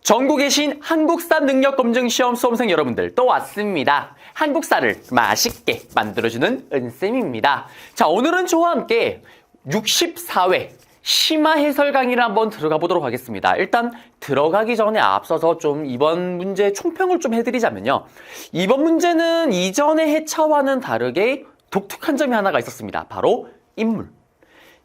전국에 계신 한국사 능력검증시험 수험생 여러분들 또 왔습니다. 한국사를 맛있게 만들어주는 은쌤입니다. 자, 오늘은 저와 함께 64회 심화 해설 강의를 한번 들어가 보도록 하겠습니다. 일단 들어가기 전에 앞서서 좀 이번 문제 총평을 좀 해드리자면요. 이번 문제는 이전의 해차와는 다르게 독특한 점이 하나가 있었습니다. 바로 인물.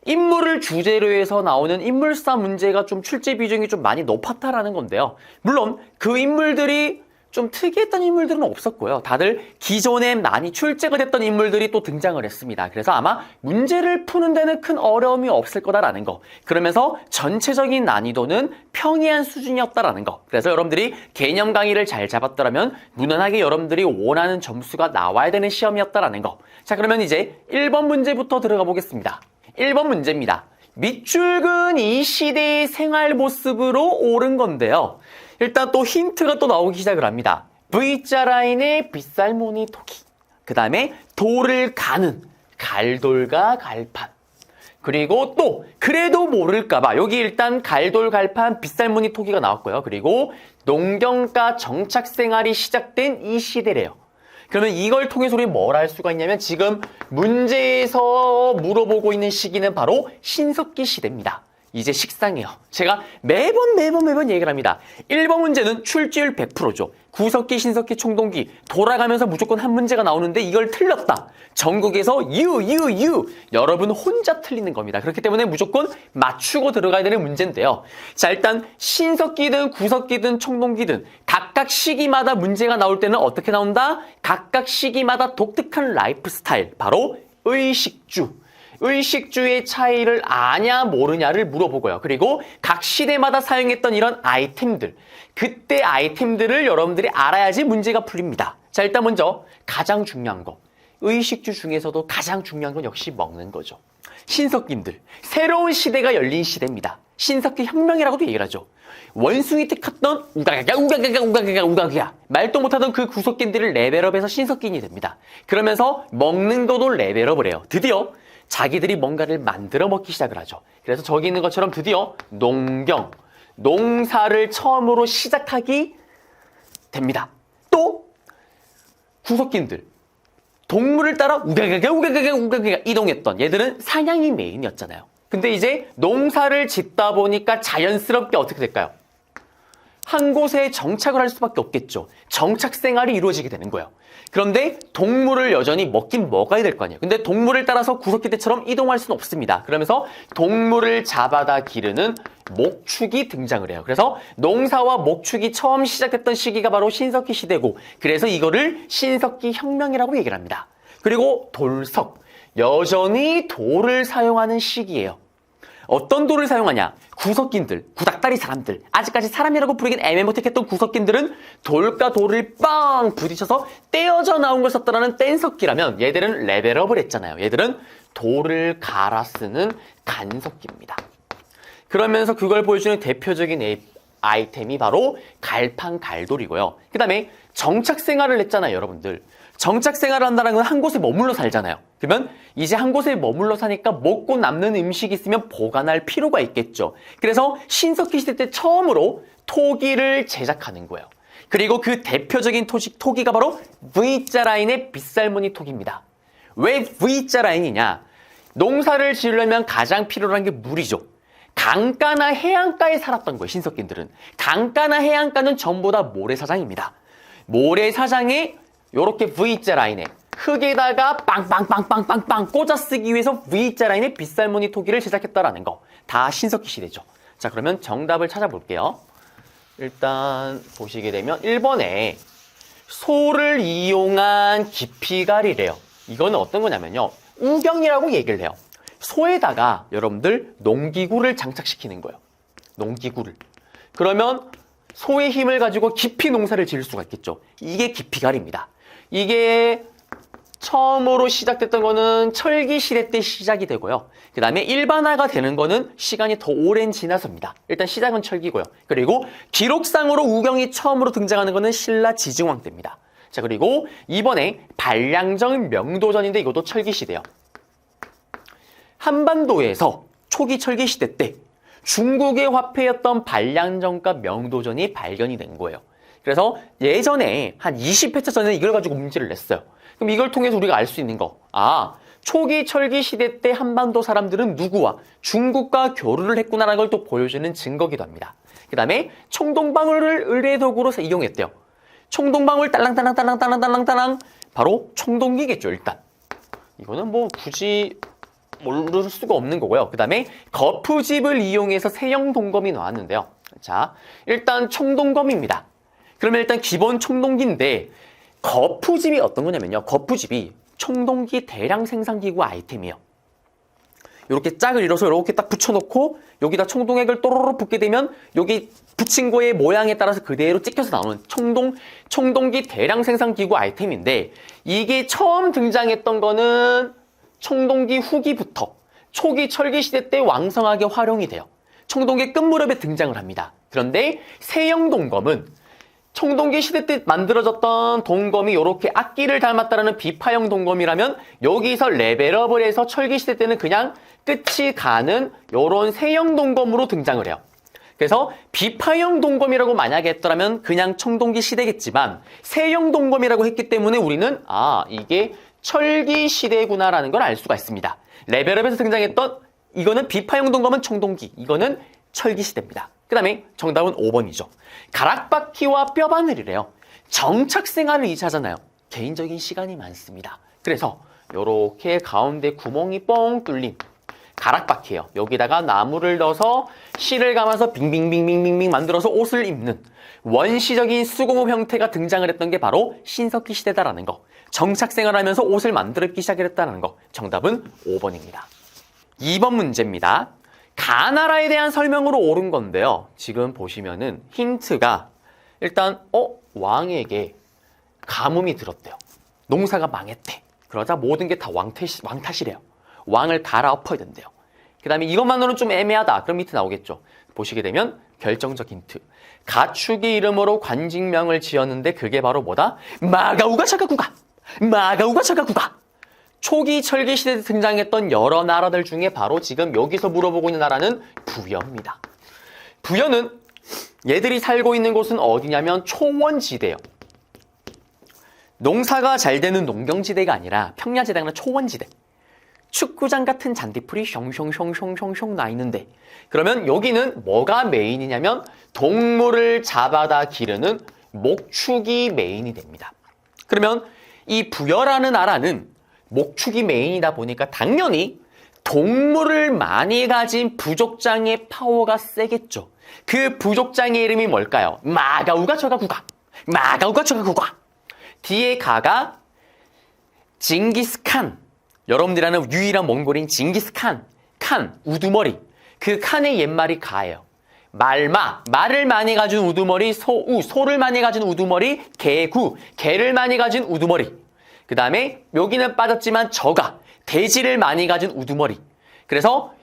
인물을 주제로 해서 나오는 인물사 문제가 좀 출제 비중이 좀 많이 높았다라는 건데요. 물론 그 인물들이 좀 특이했던 인물들은 없었고요. 다들 기존에 많이 출제가 됐던 인물들이 또 등장을 했습니다. 그래서 아마 문제를 푸는 데는 큰 어려움이 없을 거다라는 거. 그러면서 전체적인 난이도는 평이한 수준이었다라는 거. 그래서 여러분들이 개념 강의를 잘 잡았더라면 무난하게 여러분들이 원하는 점수가 나와야 되는 시험이었다라는 거. 자, 그러면 이제 1번 문제부터 들어가 보겠습니다. 1번 문제입니다. 밑줄근 이 시대의 생활 모습으로 옳은 건데요. 일단 또 힌트가 또 나오기 시작을 합니다. V자 라인의 빗살무늬 토기. 그 다음에 돌을 가는 갈돌과 갈판. 그리고 또 그래도 모를까봐 여기 일단 갈돌, 갈판, 빗살무늬 토기가 나왔고요. 그리고 농경가 정착 생활이 시작된 이 시대래요. 그러면 이걸 통해서 우리 뭘 알 수가 있냐면 지금 문제에서 물어보고 있는 시기는 바로 신석기 시대입니다. 이제 식상해요. 제가 매번 얘기를 합니다. 1번 문제는 출제율 100%죠. 구석기, 신석기, 총동기 돌아가면서 무조건 한 문제가 나오는데 이걸 틀렸다. 전국에서 유 여러분 혼자 틀리는 겁니다. 그렇기 때문에 무조건 맞추고 들어가야 되는 문제인데요. 자, 일단 신석기든 구석기든 총동기든 각각 시기마다 문제가 나올 때는 어떻게 나온다? 각각 시기마다 독특한 라이프 스타일, 바로 의식주. 의식주의 차이를 아냐 모르냐를 물어보고요. 그리고 각 시대마다 사용했던 이런 아이템들, 그때 아이템들을 여러분들이 알아야지 문제가 풀립니다. 자, 일단 먼저 가장 중요한 거, 의식주 중에서도 가장 중요한 건 역시 먹는 거죠. 신석기인들, 새로운 시대가 열린 시대입니다. 신석기 혁명이라고도 얘기를 하죠. 원숭이 택했던 우가가가 말도 못하던 그 구석기인들을 레벨업해서 신석기인이 됩니다. 그러면서 먹는 것도 레벨업을 해요. 드디어 자기들이 뭔가를 만들어 먹기 시작을 하죠. 그래서 저기 있는 것처럼 드디어 농경, 농사를 처음으로 시작하게 됩니다. 또 구석기인들, 동물을 따라 우가가가 이동했던 얘들은 사냥이 메인이었잖아요. 근데 이제 농사를 짓다 보니까 자연스럽게 어떻게 될까요? 한 곳에 정착을 할 수밖에 없겠죠. 정착 생활이 이루어지게 되는 거예요. 그런데 동물을 여전히 먹긴 먹어야 될 거 아니에요. 근데 동물을 따라서 구석기 때처럼 이동할 수는 없습니다. 그러면서 동물을 잡아다 기르는 목축이 등장을 해요. 그래서 농사와 목축이 처음 시작됐던 시기가 바로 신석기 시대고, 그래서 이거를 신석기 혁명이라고 얘기를 합니다. 그리고 돌석, 여전히 돌을 사용하는 시기예요. 어떤 돌을 사용하냐? 구석기인들, 구닥다리 사람들, 아직까지 사람이라고 부르긴 애매모택했던 구석기인들은 돌과 돌을 빵 부딪혀서 떼어져 나온 걸 썼더라는 뗀석기라면 얘들은 레벨업을 했잖아요. 얘들은 돌을 갈아 쓰는 간석기입니다. 그러면서 그걸 보여주는 대표적인 아이템이 바로 갈판, 갈돌이고요. 그 다음에 정착 생활을 했잖아요, 여러분들. 정착 생활을 한다는 건 한 곳에 머물러 살잖아요. 그러면 이제 한 곳에 머물러 사니까 먹고 남는 음식이 있으면 보관할 필요가 있겠죠. 그래서 신석기 시대 때 처음으로 토기를 제작하는 거예요. 그리고 그 대표적인 토기가 바로 V자 라인의 빗살무늬 토기입니다. 왜 V자 라인이냐? 농사를 지으려면 가장 필요한 게 물이죠. 강가나 해안가에 살았던 거예요, 신석기들은. 강가나 해안가는 전부 다 모래사장입니다. 모래사장에 요렇게 V자 라인에 흙에다가 빵빵빵빵빵빵 꽂아 쓰기 위해서 V자 라인의 빗살무늬 토기를 제작했다라는 거. 다 신석기 시대죠. 자, 그러면 정답을 찾아볼게요. 일단 보시게 되면 1번에 소를 이용한 기피갈이래요. 이거는 어떤 거냐면요, 우경이라고 얘기를 해요. 소에다가 여러분들 농기구를 장착시키는 거예요. 농기구를. 그러면 소의 힘을 가지고 깊이 농사를 지을 수가 있겠죠. 이게 기피갈입니다. 이게 처음으로 시작됐던 거는 철기 시대 때 시작이 되고요. 그 다음에 일반화가 되는 거는 시간이 더 오랜 지나서입니다. 일단 시작은 철기고요. 그리고 기록상으로 우경이 처음으로 등장하는 거는 신라 지증왕 때입니다. 자, 그리고 이번에 반량정 명도전인데 이것도 철기 시대예요. 한반도에서 초기 철기 시대 때 중국의 화폐였던 반량전과 명도전이 발견이 된 거예요. 그래서 예전에 한 20회차 전에 이걸 가지고 문제를 냈어요. 그럼 이걸 통해서 우리가 알 수 있는 거. 초기 철기 시대 때 한반도 사람들은 누구와 중국과 교류를 했구나라는 걸 또 보여주는 증거기도 합니다. 그 다음에 청동방울을 의뢰 도구로 이용했대요. 청동방울 딸랑딸랑딸랑딸랑딸랑 바로 청동기겠죠, 일단. 이거는 뭐 굳이 모를 수가 없는 거고요. 그 다음에 거푸집을 이용해서 세형 동검이 나왔는데요. 자, 일단 청동검입니다. 그러면 일단 기본 청동기인데 거푸집이 어떤 거냐면요. 거푸집이 청동기 대량 생산기구 아이템이에요. 이렇게 짝을 이뤄서 이렇게 딱 붙여놓고 여기다 청동액을 또로로 붓게 되면 여기 붙인 거의 모양에 따라서 그대로 찍혀서 나오는 청동기 대량 생산기구 아이템인데 이게 처음 등장했던 거는 청동기 후기부터 초기 철기 시대 때 왕성하게 활용이 돼요. 청동기 끝 무렵에 등장을 합니다. 그런데 세형 동검은 청동기 시대 때 만들어졌던 동검이 이렇게 악기를 닮았다는 비파형 동검이라면 여기서 레벨업을 해서 철기 시대 때는 그냥 끝이 가는 이런 세형 동검으로 등장을 해요. 그래서 비파형 동검이라고 만약에 했더라면 그냥 청동기 시대겠지만 세형 동검이라고 했기 때문에 우리는 이게 철기 시대구나라는 걸 알 수가 있습니다. 레벨업에서 등장했던 이거는 비파형 동검은 청동기, 이거는 철기 시대입니다. 그 다음에 정답은 5번이죠. 가락바퀴와 뼈바늘이래요. 정착 생활을 이차잖아요. 개인적인 시간이 많습니다. 그래서 이렇게 가운데 구멍이 뻥 뚫린 가락바퀴예요. 여기다가 나무를 넣어서 실을 감아서 빙빙빙빙빙 만들어서 옷을 입는 원시적인 수공업 형태가 등장을 했던 게 바로 신석기 시대다라는 거. 정착 생활하면서 옷을 만들어 입기 시작했다는 거. 정답은 5번입니다. 2번 문제입니다. 가나라에 대한 설명으로 옳은 건데요. 지금 보시면은 힌트가 일단 왕에게 가뭄이 들었대요. 농사가 망했대. 그러자 모든 게 다 왕 탓이래요. 왕을 갈아엎어야 된대요. 그 다음에 이것만으로는 좀 애매하다. 그럼 밑에 나오겠죠. 보시게 되면 결정적 힌트. 가축의 이름으로 관직명을 지었는데 그게 바로 뭐다? 마가우가 차가구가. 마가우가 차가구가. 초기 철기 시대에 등장했던 여러 나라들 중에 바로 지금 여기서 물어보고 있는 나라는 부여입니다. 부여는 얘들이 살고 있는 곳은 어디냐면 초원지대예요. 농사가 잘 되는 농경지대가 아니라 평야지대가 아니라 초원지대. 축구장 같은 잔디풀이 숑숑숑숑숑숑 나 있는데 그러면 여기는 뭐가 메인이냐면 동물을 잡아다 기르는 목축이 메인이 됩니다. 그러면 이 부여라는 나라는 목축이 메인이다 보니까 당연히 동물을 많이 가진 부족장의 파워가 세겠죠. 그 부족장의 이름이 뭘까요? 마가우가 저가구가. 마가우가 저가구가. 뒤에 가가 징기스칸. 여러분들이 아는 유일한 몽골인 징기스칸. 칸, 우두머리. 그 칸의 옛말이 가예요. 말을 많이 가진 우두머리, 소를 많이 가진 우두머리, 개를 많이 가진 우두머리. 그 다음에 여기는 빠졌지만 저가, 돼지를 많이 가진 우두머리. 그래서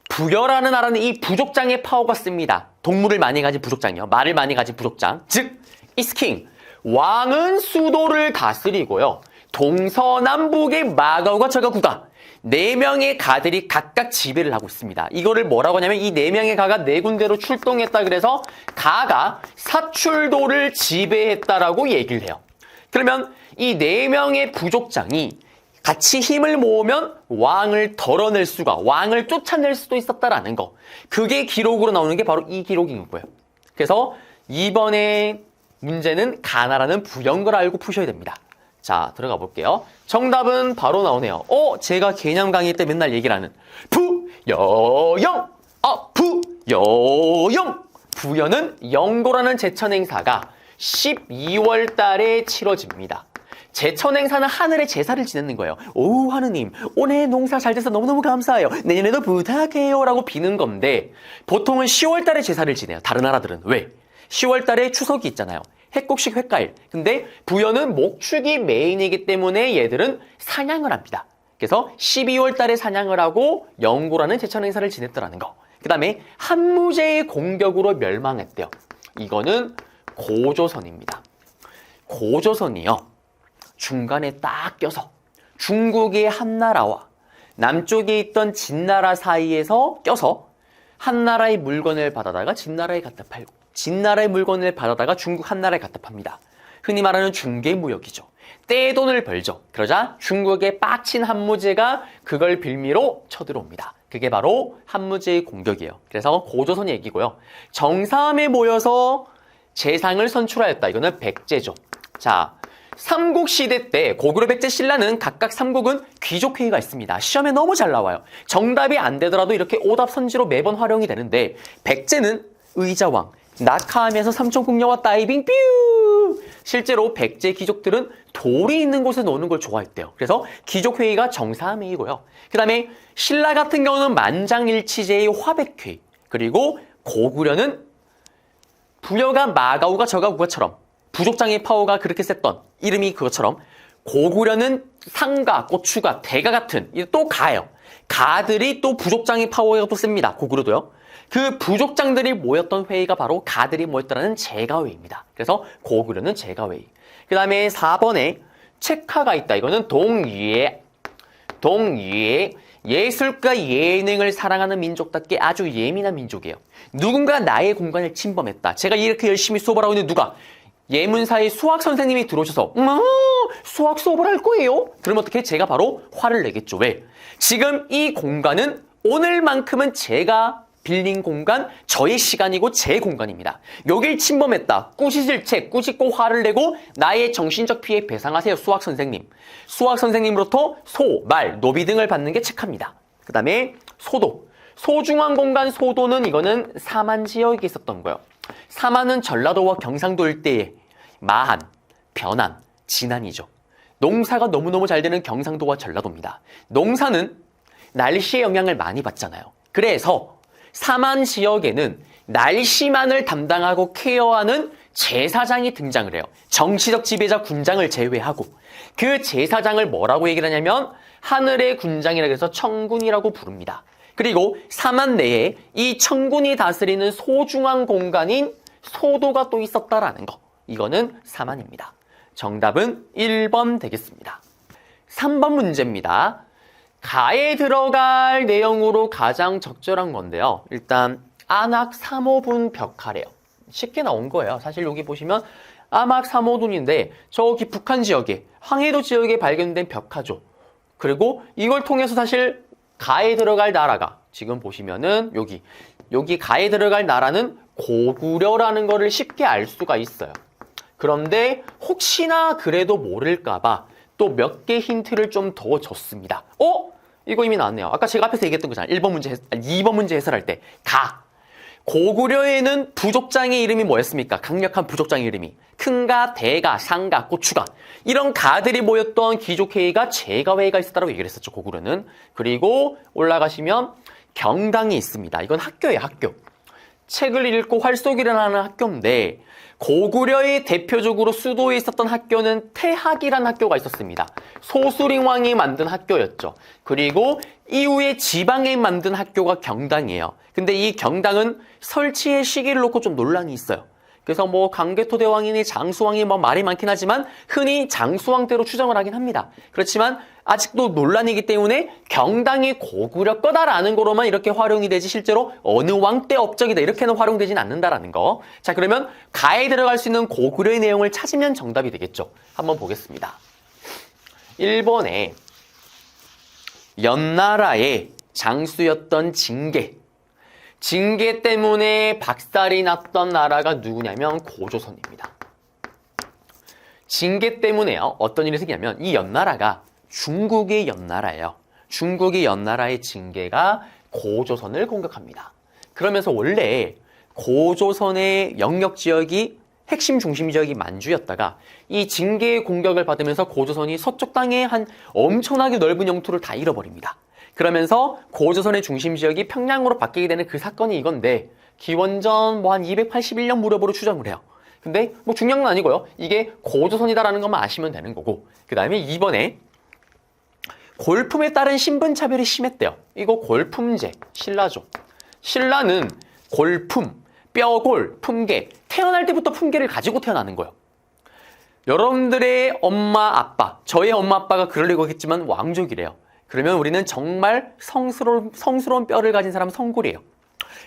부여라는 나라는 이 부족장의 파워가 씁니다. 동물을 많이 가진 부족장이요. 말을 많이 가진 부족장. 즉, 이스킹. 왕은 수도를 다스리고요. 동서남북의 마가우가 저가구가 4명의 가들이 각각 지배를 하고 있습니다. 이거를 뭐라고 하냐면 이 4명의 가가 4군데로 출동했다 그래서 가가 사출도를 지배했다라고 얘기를 해요. 그러면 이 4명의 부족장이 같이 힘을 모으면 왕을 덜어낼 수가, 왕을 쫓아낼 수도 있었다라는 거. 그게 기록으로 나오는 게 바로 이 기록인 거예요. 그래서 이번에 문제는 가나라는 부여인 걸 알고 푸셔야 됩니다. 자, 들어가 볼게요. 정답은 바로 나오네요. 제가 개념 강의 때 맨날 얘기를 하는 부여영! 부여영! 부여는 영고라는 제천 행사가 12월 달에 치러집니다. 제천 행사는 하늘에 제사를 지내는 거예요. 오, 하느님, 올해 농사 잘 돼서 너무너무 감사해요. 내년에도 부탁해요. 라고 비는 건데 보통은 10월 달에 제사를 지내요. 다른 나라들은. 왜? 10월 달에 추석이 있잖아요. 해곡식 횟가일. 근데 부여는 목축이 메인이기 때문에 얘들은 사냥을 합니다. 그래서 12월 달에 사냥을 하고 영고라는 제천 행사를 지냈더라는 거. 그 다음에 한무제의 공격으로 멸망했대요. 이거는 고조선입니다. 고조선이요. 중간에 딱 껴서 중국의 한나라와 남쪽에 있던 진나라 사이에서 껴서 한나라의 물건을 받아다가 진나라에 갖다 팔고 진나라의 물건을 받아다가 중국 한나라에 갖다 팝니다. 흔히 말하는 중개무역이죠. 떼돈을 벌죠. 그러자 중국의 빡친 한무제가 그걸 빌미로 쳐들어옵니다. 그게 바로 한무제의 공격이에요. 그래서 고조선 얘기고요. 정삼에 모여서 재상을 선출하였다. 이거는 백제죠. 자, 삼국시대 때 고구려, 백제, 신라는 각각 삼국은 귀족회의가 있습니다. 시험에 너무 잘 나와요. 정답이 안 되더라도 이렇게 오답 선지로 매번 활용이 되는데 백제는 의자왕, 낙하하면서 삼천궁녀와 다이빙 뾰! 실제로 백제 귀족들은 돌이 있는 곳에 노는 걸 좋아했대요. 그래서 귀족회의가 정사회의고요. 그 다음에 신라 같은 경우는 만장일치제의 화백회의, 그리고 고구려는 부여가 마가우가 저가구가처럼 부족장의 파워가 그렇게 셌던 이름이 그것처럼 고구려는 상가, 고추가, 대가 같은 또 가예요. 가들이 또 부족장의 파워가 또 셉니다. 고구려도요. 그 부족장들이 모였던 회의가 바로 가들이 모였다는 제가회의입니다. 그래서 고구려는 제가회의. 그 다음에 4번에 책하가 있다. 이거는 동유에 예술과 예능을 사랑하는 민족답게 아주 예민한 민족이에요. 누군가 나의 공간을 침범했다. 제가 이렇게 열심히 수업을 하고 있는데 누가 예문사의 수학 선생님이 들어오셔서 수학 수업을 할 거예요? 그러면 어떻게? 제가 바로 화를 내겠죠. 왜? 지금 이 공간은 오늘만큼은 제가 빌린 공간, 저의 시간이고 제 공간입니다. 여길 침범했다. 꾸짖을 책, 꾸짖고 화를 내고 나의 정신적 피해 배상하세요. 수학 선생님. 수학 선생님으로부터 소, 말, 노비 등을 받는 게 책합니다. 그 다음에 소도. 소중한 공간 소도는 이거는 사만 지역에 있었던 거예요. 사만은 전라도와 경상도 일대의 마한, 변한, 진안이죠. 농사가 너무너무 잘 되는 경상도와 전라도입니다. 농사는 날씨의 영향을 많이 받잖아요. 그래서 사만 지역에는 날씨만을 담당하고 케어하는 제사장이 등장을 해요. 정치적 지배자 군장을 제외하고 그 제사장을 뭐라고 얘기를 하냐면 하늘의 군장이라고 해서 청군이라고 부릅니다. 그리고 사만 내에 이 청군이 다스리는 소중한 공간인 소도가 또 있었다라는 거. 이거는 사만입니다. 정답은 1번 되겠습니다. 3번 문제입니다. 가에 들어갈 내용으로 가장 적절한 건데요. 일단 안악 3호분 벽화래요. 쉽게 나온 거예요. 사실 여기 보시면 암악 3호분인데 저기 북한 지역에 황해도 지역에 발견된 벽화죠. 그리고 이걸 통해서 사실 가에 들어갈 나라가 지금 보시면은 여기 가에 들어갈 나라는 고구려라는 거를 쉽게 알 수가 있어요. 그런데 혹시나 그래도 모를까봐 또 몇 개 힌트를 좀 더 줬습니다. 이거 이미 나왔네요. 아까 제가 앞에서 얘기했던 거잖아요. 2번 문제 해설할 때 가. 고구려에는 부족장의 이름이 뭐였습니까? 강력한 부족장의 이름이 큰가, 대가, 상가, 고추가 이런 가들이 모였던 귀족회의가 제가회의가 있었다고 얘기를 했었죠. 고구려는. 그리고 올라가시면 경당이 있습니다. 이건 학교예요. 학교. 책을 읽고 활쏘기를 하는 학교인데 고구려의 대표적으로 수도에 있었던 학교는 태학이라는 학교가 있었습니다. 소수림왕이 만든 학교였죠. 그리고 이후에 지방에 만든 학교가 경당이에요. 근데 이 경당은 설치의 시기를 놓고 좀 논란이 있어요. 그래서 뭐 강개토 대왕이니 장수왕이 뭐 말이 많긴 하지만 흔히 장수왕 때로 추정을 하긴 합니다. 그렇지만 아직도 논란이기 때문에 경당이 고구려 거다라는 거로만 이렇게 활용이 되지 실제로 어느 왕 때 업적이다 이렇게는 활용되진 않는다라는 거. 자, 그러면 가에 들어갈 수 있는 고구려의 내용을 찾으면 정답이 되겠죠. 한번 보겠습니다. 1번에 연나라의 장수였던 징계. 징계 때문에 박살이 났던 나라가 누구냐면 고조선입니다. 징계 때문에요. 어떤 일이 생기냐면 이 연나라가 중국의 연나라예요. 중국의 연나라의 징계가 고조선을 공격합니다. 그러면서 원래 고조선의 영역 지역이 핵심 중심 지역이 만주였다가 이 징계의 공격을 받으면서 고조선이 서쪽 땅에 한 엄청나게 넓은 영토를 다 잃어버립니다. 그러면서 고조선의 중심 지역이 평양으로 바뀌게 되는 그 사건이 이건데 기원전 한 281년 무렵으로 추정을 해요. 근데 뭐 중요한 건 아니고요. 이게 고조선이다라는 것만 아시면 되는 거고 그 다음에 2번에 골품에 따른 신분차별이 심했대요. 이거 골품제, 신라죠. 신라는 골품, 뼈골, 품계, 태어날 때부터 품계를 가지고 태어나는 거예요. 여러분들의 엄마, 아빠, 저의 엄마, 아빠가 그러려고 했지만 왕족이래요. 그러면 우리는 정말 성스러운 뼈를 가진 사람 성골이에요.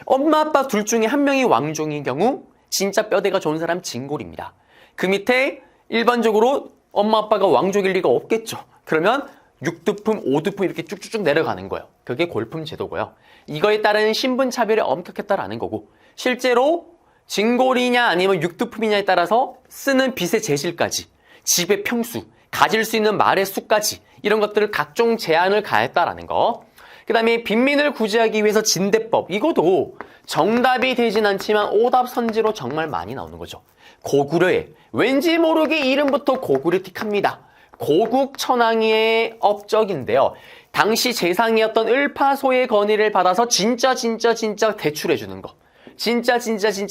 엄마 아빠 둘 중에 한 명이 왕종인 경우 진짜 뼈대가 좋은 사람 진골입니다. 그 밑에 일반적으로 엄마 아빠가 왕족일 리가 없겠죠. 그러면 6두품, 5두품 이렇게 쭉쭉쭉 내려가는 거예요. 그게 골품 제도고요. 이거에 따른 신분 차별이 엄격했다라는 거고, 실제로 진골이냐 아니면 6두품이냐에 따라서 쓰는 빚의 재질까지, 집의 평수, 가질 수 있는 말의 수까지 이런 것들을 각종 제한을 가했다라는 거. 그 다음에 빈민을 구제하기 위해서 진대법, 이것도 정답이 되진 않지만 오답선지로 정말 많이 나오는 거죠. 고구려에 왠지 모르게 이름부터 고구려틱합니다. 고국천왕의 업적인데요. 당시 재상이었던 을파소의 건의를 받아서 진짜 대출해주는 거. 진짜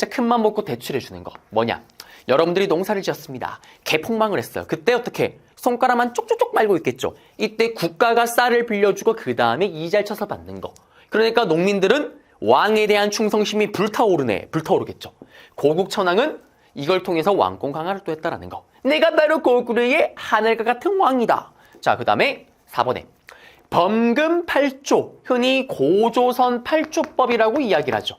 큰맘 먹고 대출해주는 거. 뭐냐? 여러분들이 농사를 지었습니다. 개폭망을 했어요. 그때 어떻게? 손가락만 쪽쪽쪽 말고 있겠죠. 이때 국가가 쌀을 빌려주고 그 다음에 이자를 쳐서 받는 거. 그러니까 농민들은 왕에 대한 충성심이 불타오르겠죠. 고국천왕은 이걸 통해서 왕권 강화를 또 했다라는 거. 내가 바로 고구려의 하늘과 같은 왕이다. 자, 그 다음에 4번에 범금 8조, 흔히 고조선 8조법이라고 이야기를 하죠.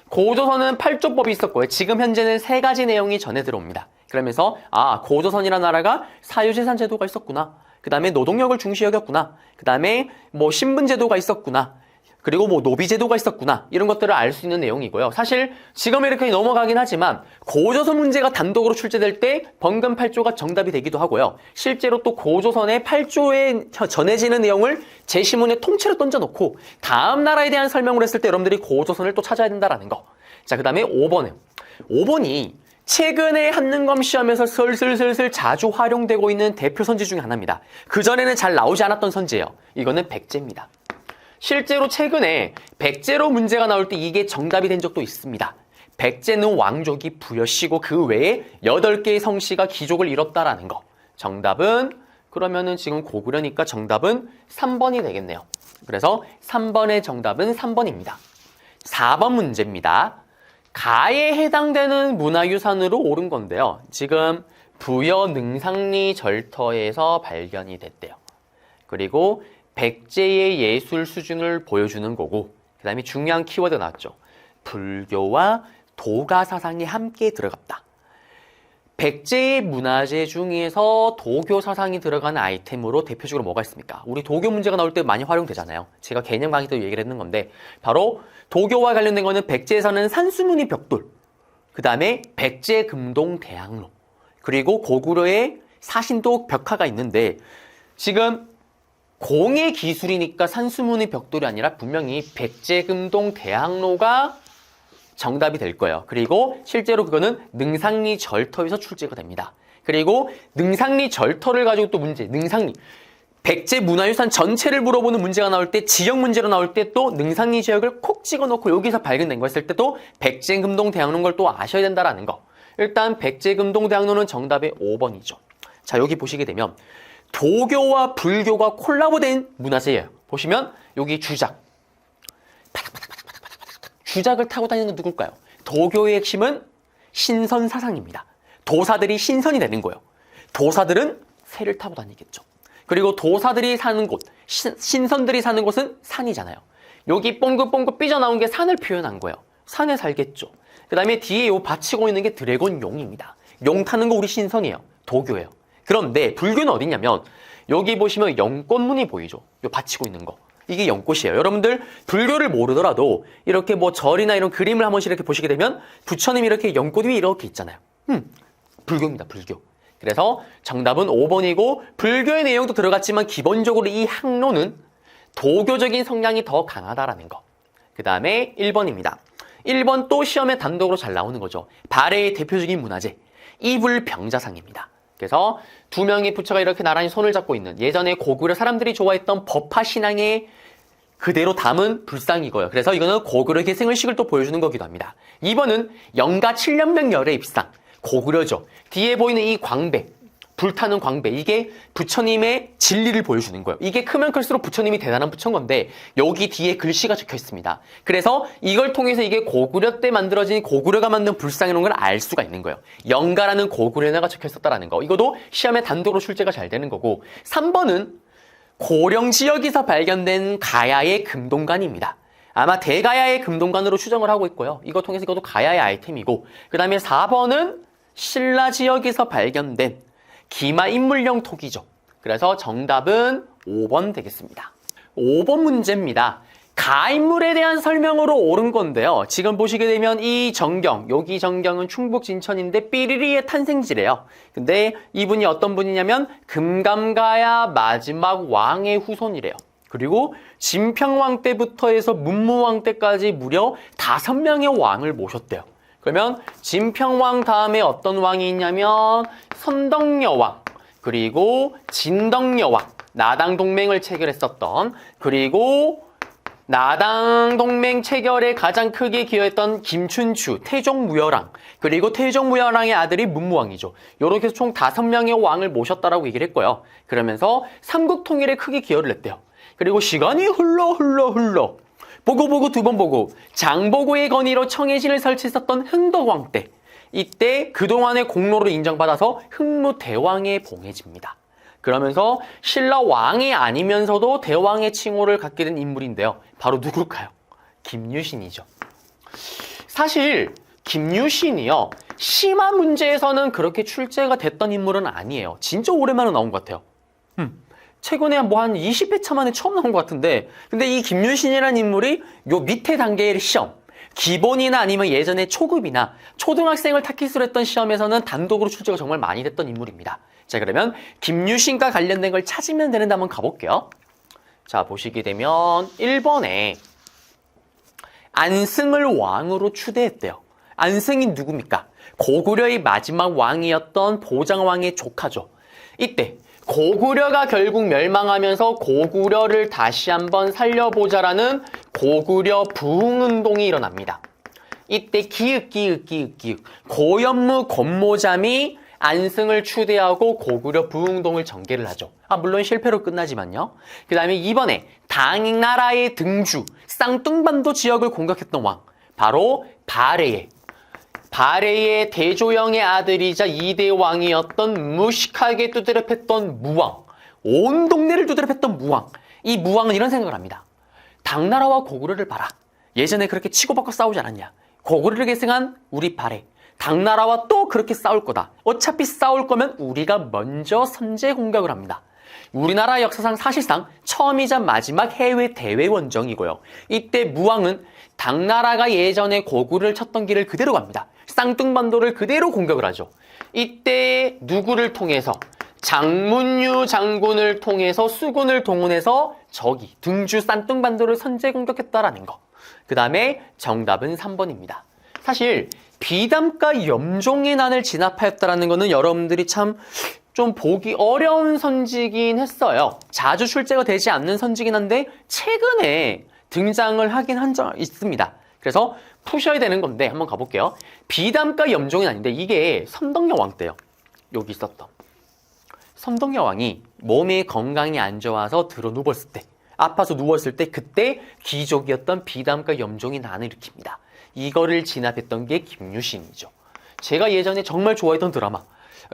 고조선은 8조법이 있었고요. 지금 현재는 3가지 내용이 전해 들어옵니다. 그러면서 고조선이라는 나라가 사유재산 제도가 있었구나. 그 다음에 노동력을 중시 여겼구나. 그 다음에 신분 제도가 있었구나. 그리고 노비 제도가 있었구나. 이런 것들을 알 수 있는 내용이고요. 사실 지금 이렇게 넘어가긴 하지만 고조선 문제가 단독으로 출제될 때 범금 8조가 정답이 되기도 하고요. 실제로 또 고조선의 8조에 전해지는 내용을 제시문에 통째로 던져놓고 다음 나라에 대한 설명을 했을 때 여러분들이 고조선을 또 찾아야 된다라는 거. 자, 그 다음에 5번이 최근에 한능검 시험에서 슬슬 자주 활용되고 있는 대표 선지 중에 하나입니다. 그전에는 잘 나오지 않았던 선지예요. 이거는 백제입니다. 실제로 최근에 백제로 문제가 나올 때 이게 정답이 된 적도 있습니다. 백제는 왕족이 부여시고 그 외에 8개의 성씨가 귀족을 이뤘다라는 거. 정답은 그러면은 지금 고구려니까 정답은 3번이 되겠네요. 그래서 3번의 정답은 3번입니다. 4번 문제입니다. 가에 해당되는 문화유산으로 옳은 건데요. 지금 부여 능상리 절터에서 발견이 됐대요. 그리고 백제의 예술 수준을 보여주는 거고, 그 다음에 중요한 키워드 나왔죠. 불교와 도가 사상이 함께 들어갔다. 백제의 문화재 중에서 도교 사상이 들어가는 아이템으로 대표적으로 뭐가 있습니까? 우리 도교 문제가 나올 때 많이 활용되잖아요. 제가 개념 강의 때 얘기를 했는 건데, 바로 도교와 관련된 거는 백제에서는 산수문이 벽돌, 그 다음에 백제 금동 대학로, 그리고 고구려에 사신도 벽화가 있는데, 지금 공예 기술이니까 산수문의 벽돌이 아니라 분명히 백제금동 대학로가 정답이 될 거예요. 그리고 실제로 그거는 능상리 절터에서 출제가 됩니다. 그리고 능상리 절터를 가지고 또 문제, 능상리 백제 문화유산 전체를 물어보는 문제가 나올 때, 지역 문제로 나올 때 또 능상리 지역을 콕 찍어놓고 여기서 발견된 거 했을 때도 백제금동 대학로인 걸 또 아셔야 된다라는 거. 일단 백제금동 대학로는 정답의 5번이죠. 자, 여기 보시게 되면 도교와 불교가 콜라보된 문화재예요. 보시면 여기 주작. 주작을 타고 다니는 건 누굴까요? 도교의 핵심은 신선사상입니다. 도사들이 신선이 되는 거예요. 도사들은 새를 타고 다니겠죠. 그리고 도사들이 사는 곳, 신선들이 사는 곳은 산이잖아요. 여기 뽕긋뽕긋 삐져나온 게 산을 표현한 거예요. 산에 살겠죠. 그 다음에 뒤에 요 받치고 있는 게 드래곤 용입니다. 용 타는 거 우리 신선이에요. 도교예요. 그런데 불교는 어디냐면 여기 보시면 연꽃문이 보이죠. 요 받치고 있는 거. 이게 연꽃이에요. 여러분들 불교를 모르더라도 이렇게 절이나 이런 그림을 한 번씩 이렇게 보시게 되면 부처님이 이렇게 연꽃 위에 이렇게 있잖아요. 불교입니다. 불교. 그래서 정답은 5번이고 불교의 내용도 들어갔지만 기본적으로 이 항로는 도교적인 성향이 더 강하다라는 거. 그 다음에 1번입니다. 1번 또 시험에 단독으로 잘 나오는 거죠. 발해의 대표적인 문화재. 이불병자상입니다. 그래서 2명의 부처가 이렇게 나란히 손을 잡고 있는 예전에 고구려 사람들이 좋아했던 법화 신앙의 그대로 담은 불상이고요. 그래서 이거는 고구려 계승의식을 또 보여주는 거기도 합니다. 2번은 영가 7년명 열의 입상. 고구려죠. 뒤에 보이는 이 광배, 불타는 광배, 이게 부처님의 진리를 보여주는 거예요. 이게 크면 클수록 부처님이 대단한 부처인 건데 여기 뒤에 글씨가 적혀 있습니다. 그래서 이걸 통해서 이게 고구려 때 만들어진 고구려가 만든 불상이라는 걸 알 수가 있는 거예요. 영가라는 고구려나가 적혀 있었다라는 거. 이것도 시험에 단독으로 출제가 잘 되는 거고, 3번은 고령 지역에서 발견된 가야의 금동관입니다. 아마 대가야의 금동관으로 추정을 하고 있고요. 이거 통해서 이것도 가야의 아이템이고, 그 다음에 4번은 신라 지역에서 발견된 기마 인물형 토기죠. 그래서 정답은 5번 되겠습니다. 5번 문제입니다. 가인물에 대한 설명으로 옳은 건데요. 지금 보시게 되면 이 정경, 여기 정경은 충북 진천인데 삐리리의 탄생지래요. 근데 이분이 어떤 분이냐면 금감가야 마지막 왕의 후손이래요. 그리고 진평왕 때부터 해서 문무왕 때까지 무려 5명의 왕을 모셨대요. 그러면 진평왕 다음에 어떤 왕이 있냐면 선덕여왕, 그리고 진덕여왕, 나당 동맹을 체결했었던, 그리고 나당 동맹 체결에 가장 크게 기여했던 김춘추, 태종무열왕, 그리고 태종무열왕의 아들이 문무왕이죠. 이렇게 해서 총 5명의 왕을 모셨다라고 얘기를 했고요. 그러면서 삼국통일에 크게 기여를 했대요. 그리고 시간이 흘러 보고 두 번 보고 장보고의 건의로 청해진을 설치했었던 흥덕왕 때, 이때 그동안의 공로를 인정받아서 흥무대왕에 봉해집니다. 그러면서 신라 왕이 아니면서도 대왕의 칭호를 갖게 된 인물인데요. 바로 누굴까요? 김유신이죠. 사실 김유신이요, 심화 문제에서는 그렇게 출제가 됐던 인물은 아니에요. 진짜 오랜만에 나온 것 같아요. 최근에 한 20회차 만에 처음 나온 것 같은데, 근데 이 김유신이라는 인물이 요 밑에 단계의 시험, 기본이나 아니면 예전에 초급이나 초등학생을 타깃으로 했던 시험에서는 단독으로 출제가 정말 많이 됐던 인물입니다. 자, 그러면 김유신과 관련된 걸 찾으면 되는데 한번 가볼게요. 자, 보시게 되면 1번에 안승을 왕으로 추대했대요. 안승이 누굽니까? 고구려의 마지막 왕이었던 보장왕의 조카죠. 이때 고구려가 결국 멸망하면서 고구려를 다시 한번 살려보자라는 고구려 부흥운동이 일어납니다. 이때 기읒 고연무 권모잠이 안승을 추대하고 고구려 부흥운동을 전개를 하죠. 물론 실패로 끝나지만요. 그 다음에 이번에 당나라의 등주, 쌍뚱반도 지역을 공격했던 왕, 바로 바레의 대조영의 아들이자 2대 왕이었던 무식하게 두드려팼던 무왕, 온 동네를 두드려팼던 무왕. 이 무왕은 이런 생각을 합니다. 당나라와 고구려를 봐라. 예전에 그렇게 치고받고 싸우지 않았냐. 고구려를 계승한 우리 바레, 당나라와 또 그렇게 싸울 거다. 어차피 싸울 거면 우리가 먼저 선제 공격을 합니다. 우리나라 역사상 사실상 처음이자 마지막 해외 대외 원정이고요. 이때 무왕은 당나라가 예전에 고구려를 쳤던 길을 그대로 갑니다. 쌍뚱반도를 그대로 공격을 하죠. 이때 누구를 통해서? 장문유 장군을 통해서 수군을 동원해서 저기 등주 쌍뚱반도를 선제 공격했다라는 거. 그 다음에 정답은 3번입니다. 사실 비담과 염종의 난을 진압하였다라는 거는 여러분들이 참 좀 보기 어려운 선지긴 했어요. 자주 출제가 되지 않는 선지긴 한데 최근에 등장을 하긴 한 적 있습니다. 그래서 푸셔야 되는 건데 한번 가볼게요. 비담과 염종이 난인데 이게 선덕여왕 때요. 여기 있었던 선덕여왕이 몸에 건강이 안 좋아서 들어 누웠을 때, 아파서 누웠을 때 그때 귀족이었던 비담과 염종이 난을 일으킵니다. 이거를 진압했던 게 김유신이죠. 제가 예전에 정말 좋아했던 드라마,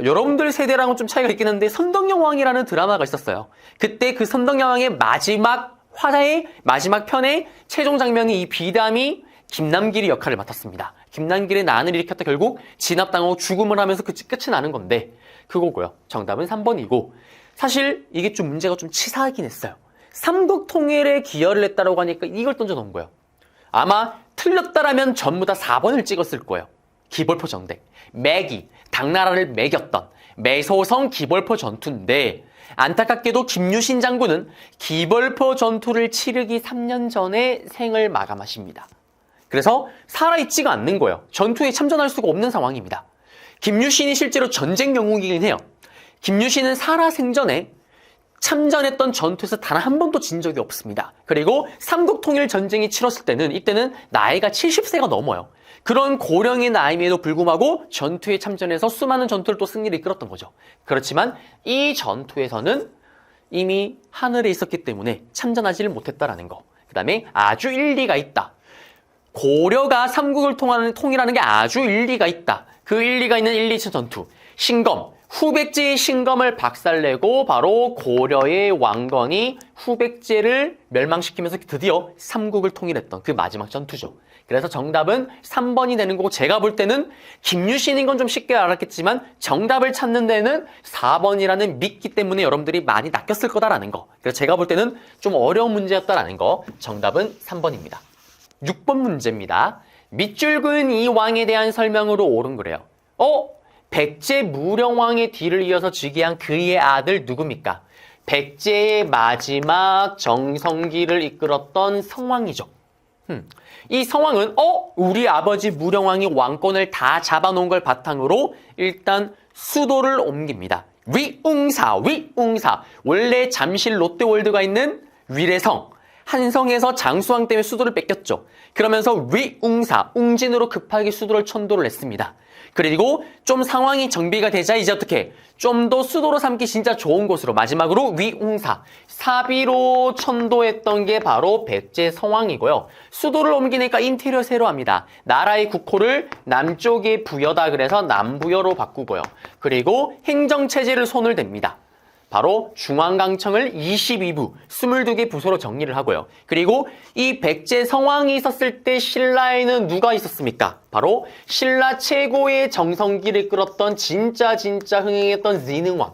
여러분들 세대랑은 좀 차이가 있긴 한데 선덕여왕이라는 드라마가 있었어요. 그때 그 선덕여왕의 마지막 화자의 마지막 편의 최종 장면이 이 비담이 김남길의 역할을 맡았습니다. 김남길의 난을 일으켰다 결국 진압당하고 죽음을 하면서 끝이 나는 건데 그거고요. 정답은 3번이고, 사실 이게 좀 문제가 좀 치사하긴 했어요. 삼국통일에 기여를 했다라고 하니까 이걸 던져놓은 거예요. 아마 틀렸다라면 전부 다 4번을 찍었을 거예요. 기벌포 전쟁, 매기, 당나라를 매겼던 매소성 기벌포 전투인데, 안타깝게도 김유신 장군은 기벌포 전투를 치르기 3년 전에 생을 마감하십니다. 그래서 살아있지가 않는 거예요. 전투에 참전할 수가 없는 상황입니다. 김유신이 실제로 전쟁 영웅이긴 해요. 김유신은 살아생전에 참전했던 전투에서 단 한 번도 진 적이 없습니다. 그리고 삼국통일 전쟁이 치렀을 때는 이때는 나이가 70세가 넘어요. 그런 고령의 나이임에도 불구하고 전투에 참전해서 수많은 전투를 또 승리를 이끌었던 거죠. 그렇지만 이 전투에서는 이미 하늘에 있었기 때문에 참전하지를 못했다라는 거. 그 다음에 아주 일리가 있다. 고려가 삼국을 통일하는 게 아주 일리가 있다. 그 일리가 있는 1, 2차 전투, 신검, 후백제의 신검을 박살내고 바로 고려의 왕건이 후백제를 멸망시키면서 드디어 삼국을 통일했던 그 마지막 전투죠. 그래서 정답은 3번이 되는 거고, 제가 볼 때는 김유신인 건 좀 쉽게 알았겠지만 정답을 찾는 데는 4번이라는 믿기 때문에 여러분들이 많이 낚였을 거다라는 거. 그래서 제가 볼 때는 좀 어려운 문제였다라는 거. 정답은 3번입니다. 6번 문제입니다. 밑줄 그은 이 왕에 대한 설명으로 옳은 거래요. 백제 무령왕의 뒤를 이어서 즉위한 그의 아들 누굽니까? 백제의 마지막 정성기를 이끌었던 성왕이죠. 이 성왕은 우리 아버지 무령왕이 왕권을 다 잡아놓은 걸 바탕으로 일단 수도를 옮깁니다. 위웅사. 원래 잠실 롯데월드가 있는 위례성, 한성에서 장수왕 때문에 수도를 뺏겼죠. 그러면서 위웅사, 웅진으로 급하게 수도를 천도를 했습니다. 그리고 좀 상황이 정비가 되자 이제 어떻게 좀 더 수도로 삼기 진짜 좋은 곳으로 마지막으로 위웅사, 사비로 천도했던 게 바로 백제 성왕이고요. 수도를 옮기니까 인테리어 새로 합니다. 나라의 국호를 남쪽에 부여다 그래서 남부여로 바꾸고요. 그리고 행정체제를 손을 댑니다. 바로 중앙강청을 22부, 22개 부서로 정리를 하고요. 그리고 이 백제 성왕이 있었을 때 신라에는 누가 있었습니까? 바로 신라 최고의 정성기를 끌었던 진짜 흥행했던 진흥왕.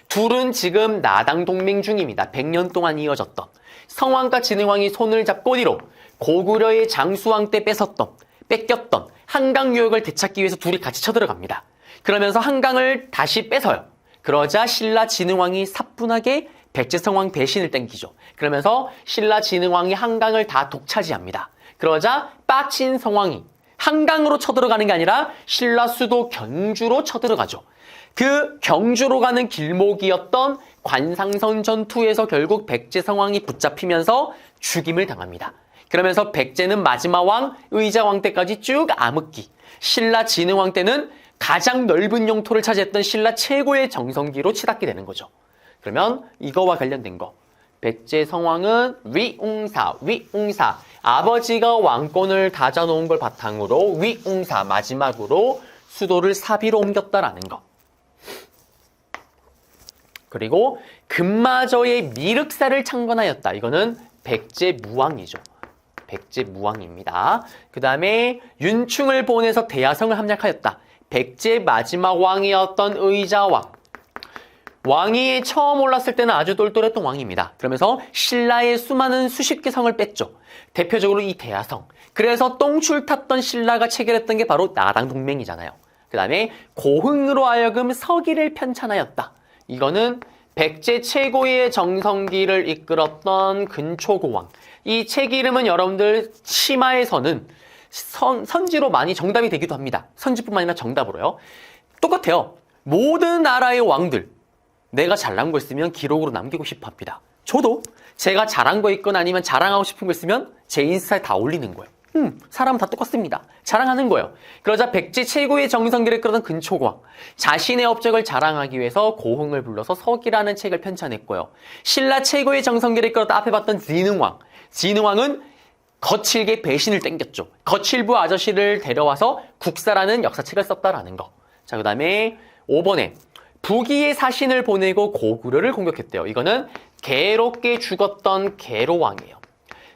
둘은 지금 나당 동맹 중입니다. 100년 동안 이어졌던. 성왕과 진흥왕이 손을 잡고 어디로? 고구려의 장수왕 때 뺏겼던 한강 유역을 되찾기 위해서 둘이 같이 쳐들어갑니다. 그러면서 한강을 다시 뺏어요. 그러자 신라 진흥왕이 사뿐하게 백제성왕 대신을 땡기죠. 그러면서 신라 진흥왕이 한강을 다 독차지합니다. 그러자 빡친 성왕이 한강으로 쳐들어가는 게 아니라 신라 수도 경주로 쳐들어가죠. 그 경주로 가는 길목이었던 관상선 전투에서 결국 백제성왕이 붙잡히면서 죽임을 당합니다. 그러면서 백제는 마지막 왕, 의자왕 때까지 쭉 암흑기, 신라 진흥왕 때는 가장 넓은 영토를 차지했던 신라 최고의 정성기로 치닫게 되는 거죠. 그러면 이거와 관련된 거. 백제 성왕은 위웅사. 아버지가 왕권을 다져놓은 걸 바탕으로 위웅사, 마지막으로 수도를 사비로 옮겼다라는 거. 그리고 금마저의 미륵사를 창건하였다. 이거는 백제 무왕이죠. 백제 무왕입니다. 그 다음에 윤충을 보내서 대야성을 함락하였다. 백제 마지막 왕이었던 의자왕. 왕이 처음 올랐을 때는 아주 똘똘했던 왕입니다. 그러면서 신라의 수많은 수십 개 성을 뺐죠. 대표적으로 이 대야성. 그래서 똥줄 탔던 신라가 체결했던 게 바로 나당 동맹이잖아요. 그 다음에 고흥으로 하여금 서기를 편찬하였다. 이거는 백제 최고의 정성기를 이끌었던 근초고왕. 이 책 이름은 여러분들 치마에서는 선지로 많이 정답이 되기도 합니다. 선지뿐만 아니라 정답으로요. 똑같아요. 모든 나라의 왕들, 내가 잘난 거 있으면 기록으로 남기고 싶어 합니다. 저도 제가 잘한 거 있거나 아니면 자랑하고 싶은 거 있으면 제 인스타에 다 올리는 거예요. 사람은 다 똑같습니다. 자랑하는 거예요. 그러자 백제 최고의 정성기를 끌어던 근초고왕, 자신의 업적을 자랑하기 위해서 고흥을 불러서 서기라는 책을 편찬했고요. 신라 최고의 정성기를 끌어다 앞에 봤던 진흥왕은 거칠게 배신을 땡겼죠. 거칠부 아저씨를 데려와서 국사라는 역사책을 썼다라는 거. 자, 그 다음에 5번에 부기의 사신을 보내고 고구려를 공격했대요. 이거는 괴롭게 죽었던 계로왕이에요.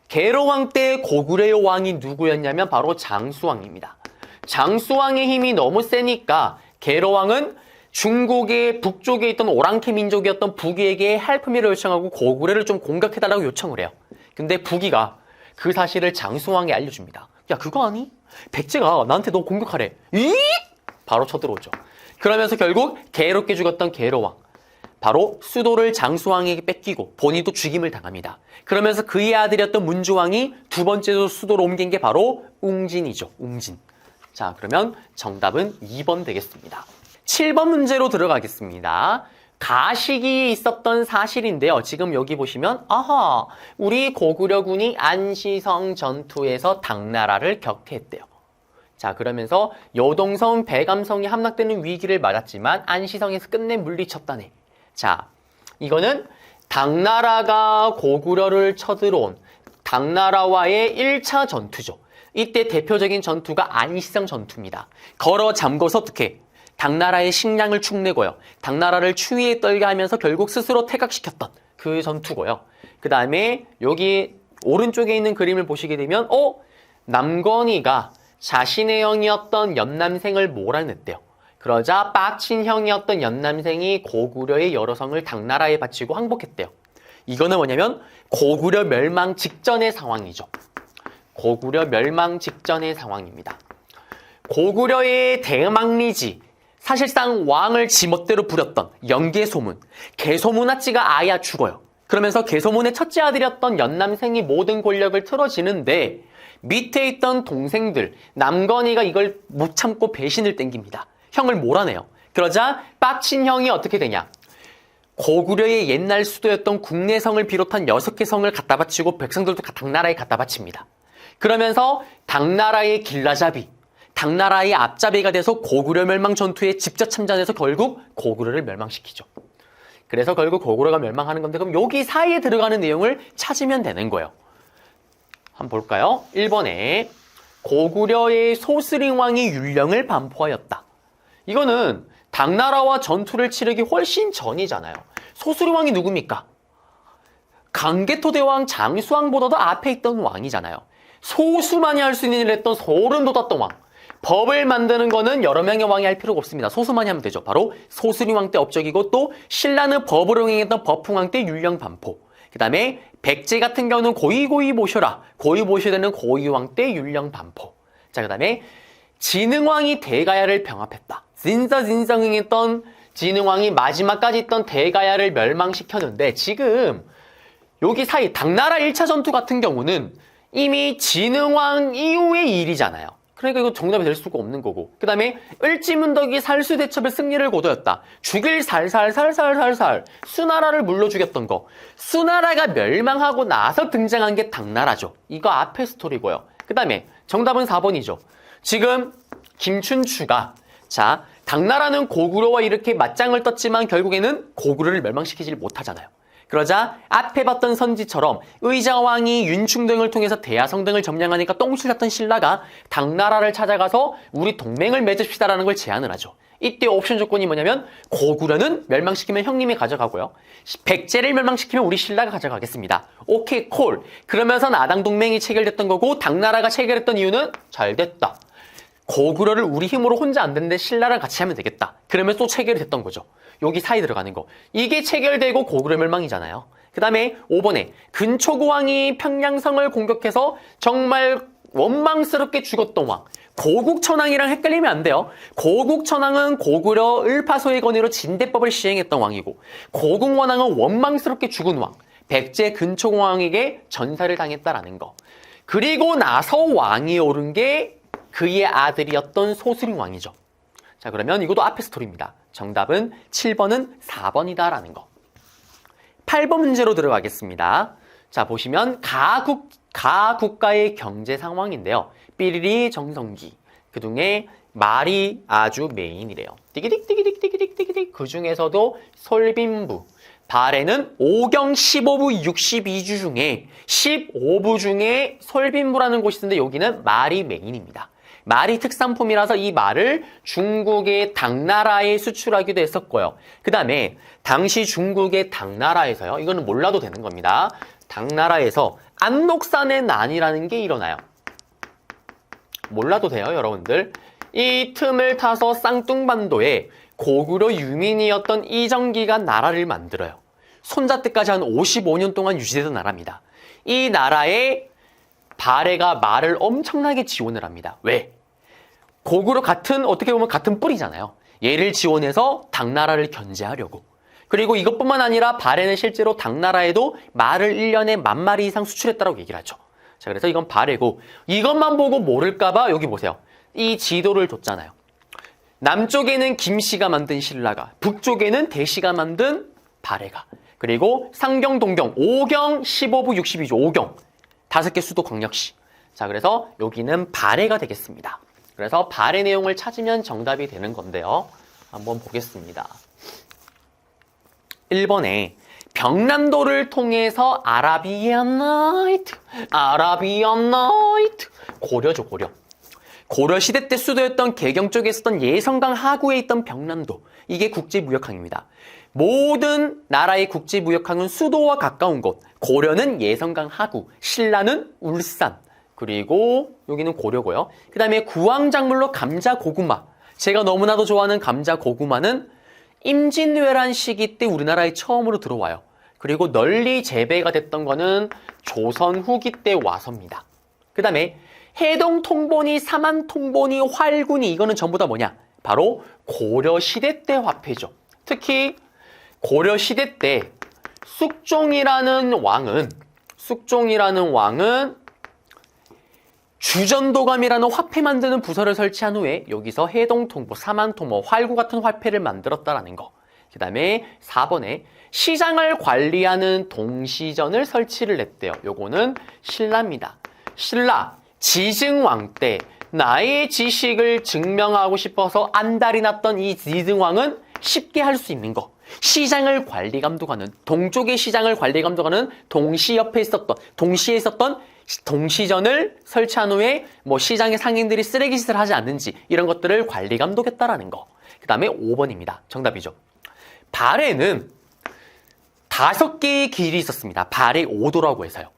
계로왕 때 고구려의 왕이 누구였냐면 바로 장수왕입니다. 장수왕의 힘이 너무 세니까 계로왕은 중국의 북쪽에 있던 오랑캐 민족이었던 부기에게 할품이를 요청하고 고구려를 좀 공격해달라고 요청을 해요. 근데 부기가 그 사실을 장수왕에 알려줍니다. 야, 그거 아니? 백제가 나한테 너 공격하래. 바로 쳐들어오죠. 그러면서 결국 괴롭게 죽었던 계로왕, 바로 수도를 장수왕에게 뺏기고 본인도 죽임을 당합니다. 그러면서 그의 아들이었던 문주왕이 두 번째로 수도로 옮긴 게 바로 웅진이죠. 웅진. 자, 그러면 정답은 2번 되겠습니다. 7번 문제로 들어가겠습니다. 가시기에 있었던 사실인데요. 지금 여기 보시면 우리 고구려군이 안시성 전투에서 당나라를 격퇴했대요. 자, 그러면서 여동성, 배감성이 함락되는 위기를 맞았지만 안시성에서 끝내 물리쳤다네. 자, 이거는 당나라가 고구려를 쳐들어온 당나라와의 1차 전투죠. 이때 대표적인 전투가 안시성 전투입니다. 걸어 잠궈서 어떻게? 당나라의 식량을 축내고요. 당나라를 추위에 떨게 하면서 결국 스스로 퇴각시켰던 그 전투고요. 그 다음에 여기 오른쪽에 있는 그림을 보시게 되면 남건이가 자신의 형이었던 연남생을 몰아냈대요. 그러자 빠친 형이었던 연남생이 고구려의 여러 성을 당나라에 바치고 항복했대요. 이거는 뭐냐면 고구려 멸망 직전의 상황이죠. 고구려 멸망 직전의 상황입니다. 고구려의 대망리지, 사실상 왕을 지멋대로 부렸던 연개소문, 개소문아찌가 아야 죽어요. 그러면서 개소문의 첫째 아들이었던 연남생이 모든 권력을 틀어지는데 밑에 있던 동생들, 남건이가 이걸 못 참고 배신을 땡깁니다. 형을 몰아내요. 그러자 빠친 형이 어떻게 되냐? 고구려의 옛날 수도였던 국내성을 비롯한 6개 성을 갖다 바치고 백성들도 당나라에 갖다 바칩니다. 그러면서 당나라의 길라잡이, 당나라의 앞잡이가 돼서 고구려 멸망 전투에 직접 참전해서 결국 고구려를 멸망시키죠. 그래서 결국 고구려가 멸망하는 건데 그럼 여기 사이에 들어가는 내용을 찾으면 되는 거예요. 한번 볼까요? 1번에 고구려의 소스링왕이 율령을 반포하였다. 이거는 당나라와 전투를 치르기 훨씬 전이잖아요. 소스링왕이 누굽니까? 강개토대왕 장수왕보다도 앞에 있던 왕이잖아요. 소수만이 할 수 있는 일을 했던 소름 돋았던 왕. 법을 만드는 거는 여러 명의 왕이 할 필요가 없습니다. 소수만이 하면 되죠. 바로 소수림왕 때 업적이고 또 신라는 법을 응행했던 법흥왕 때 율령 반포. 그 다음에 백제 같은 경우는 고이고이 모셔라. 고이 모셔야 되는 고이왕 때 율령 반포. 자, 그 다음에 진흥왕이 대가야를 병합했다. 진짜 흥했던 진흥왕이 마지막까지 있던 대가야를 멸망시켰는데 지금 여기 사이 당나라 1차 전투 같은 경우는 이미 진흥왕 이후의 일이잖아요. 그러니까 이거 정답이 될 수가 없는 거고. 그 다음에 을지문덕이 살수대첩의 승리를 거두었다. 죽일 살살살살살살 수나라를 물러 죽였던 거. 수나라가 멸망하고 나서 등장한 게 당나라죠. 이거 앞에 스토리고요. 그 다음에 정답은 4번이죠. 지금 김춘추가 자 당나라는 고구려와 이렇게 맞짱을 떴지만 결국에는 고구려를 멸망시키질 못하잖아요. 그러자 앞에 봤던 선지처럼 의자왕이 윤충 등을 통해서 대야성 등을 점령하니까 똥실 났던 신라가 당나라를 찾아가서 우리 동맹을 맺읍시다라는 걸 제안을 하죠. 이때 옵션 조건이 뭐냐면 고구려는 멸망시키면 형님이 가져가고요. 백제를 멸망시키면 우리 신라가 가져가겠습니다. 오케이 콜. 그러면서 나당 동맹이 체결됐던 거고 당나라가 체결했던 이유는 잘 됐다. 고구려를 우리 힘으로 혼자 안 되는데 신라랑 같이 하면 되겠다. 그러면 또 체결이 됐던 거죠. 여기 사이 들어가는 거. 이게 체결되고 고구려 멸망이잖아요. 그 다음에 5번에 근초고왕이 평양성을 공격해서 정말 원망스럽게 죽었던 왕. 고국천왕이랑 헷갈리면 안 돼요. 고국천왕은 고구려 을파소의 건의로 진대법을 시행했던 왕이고 고국원왕은 원망스럽게 죽은 왕. 백제 근초고왕에게 전사를 당했다라는 거. 그리고 나서 왕이 오른 게 그의 아들이었던 소수림 왕이죠. 자, 그러면 이것도 앞에 스토리입니다. 정답은 7번은 4번이다라는 거. 8번 문제로 들어가겠습니다. 자, 보시면 가국가의 경제 상황인데요. 삐리리 정성기. 그중에 말이 아주 메인이래요. 띠기딕 그 중에서도 솔빈부. 발에는 5경 15부 62주 중에 15부 중에 솔빈부라는 곳이 있는데 여기는 말이 메인입니다. 말이 특산품이라서 이 말을 중국의 당나라에 수출하기도 했었고요. 그 다음에 당시 중국의 당나라에서요. 이거는 몰라도 되는 겁니다. 당나라에서 안록산의 난이라는 게 일어나요. 몰라도 돼요, 여러분들. 이 틈을 타서 쌍뚱반도에 고구려 유민이었던 이정기가 나라를 만들어요. 손자 때까지 한 55년 동안 유지되던 나라입니다. 이 나라에 발해가 말을 엄청나게 지원을 합니다. 왜? 고구려 어떻게 보면 같은 뿌리잖아요. 얘를 지원해서 당나라를 견제하려고. 그리고 이것뿐만 아니라 발해는 실제로 당나라에도 말을 1년에 10,000마리 이상 수출했다고 얘기를 하죠. 자, 그래서 이건 발해고 이것만 보고 모를까봐 여기 보세요. 이 지도를 줬잖아요. 남쪽에는 김씨가 만든 신라가, 북쪽에는 대씨가 만든 발해가, 그리고 상경, 동경, 5경, 15부, 62주, 5경 5개 수도 광역시. 자, 그래서 여기는 발해가 되겠습니다. 그래서 발해 내용을 찾으면 정답이 되는 건데요. 한번 보겠습니다. 1번에 병남도를 통해서 아라비안 나이트 고려죠, 고려. 고려시대 때 수도였던 개경 쪽에 있었던 예성강 하구에 있던 병남도, 이게 국제무역항입니다. 모든 나라의 국제무역항은 수도와 가까운 곳, 고려는 예성강 하구, 신라는 울산, 그리고 여기는 고려고요. 그 다음에 구황작물로 감자, 고구마, 제가 너무나도 좋아하는 감자, 고구마는 임진왜란 시기 때 우리나라에 처음으로 들어와요. 그리고 널리 재배가 됐던 거는 조선 후기 때 와서입니다. 그 다음에 해동 통보니, 삼안 통보니, 활군이, 이거는 전부 다 뭐냐? 바로 고려시대 때 화폐죠. 특히 고려시대 때 숙종이라는 왕은 주전도감이라는 화폐 만드는 부서를 설치한 후에 여기서 해동통보, 삼안통보, 활구 같은 화폐를 만들었다라는 거. 그 다음에 4번에 시장을 관리하는 동시전을 설치를 했대요. 요거는 신라입니다. 신라 지증왕 때 나의 지식을 증명하고 싶어서 안달이 났던 이 지증왕은 쉽게 할 수 있는 거. 시장을 관리 감독하는, 동쪽의 시장을 관리 감독하는 동시 옆에 있었던, 동시에 있었던 동시전을 설치한 후에 뭐 시장의 상인들이 쓰레기 짓을 하지 않는지 이런 것들을 관리 감독했다라는 거. 그 다음에 5번입니다. 정답이죠. 발해는 5개의 길이 있었습니다. 발해 5도라고 해서요.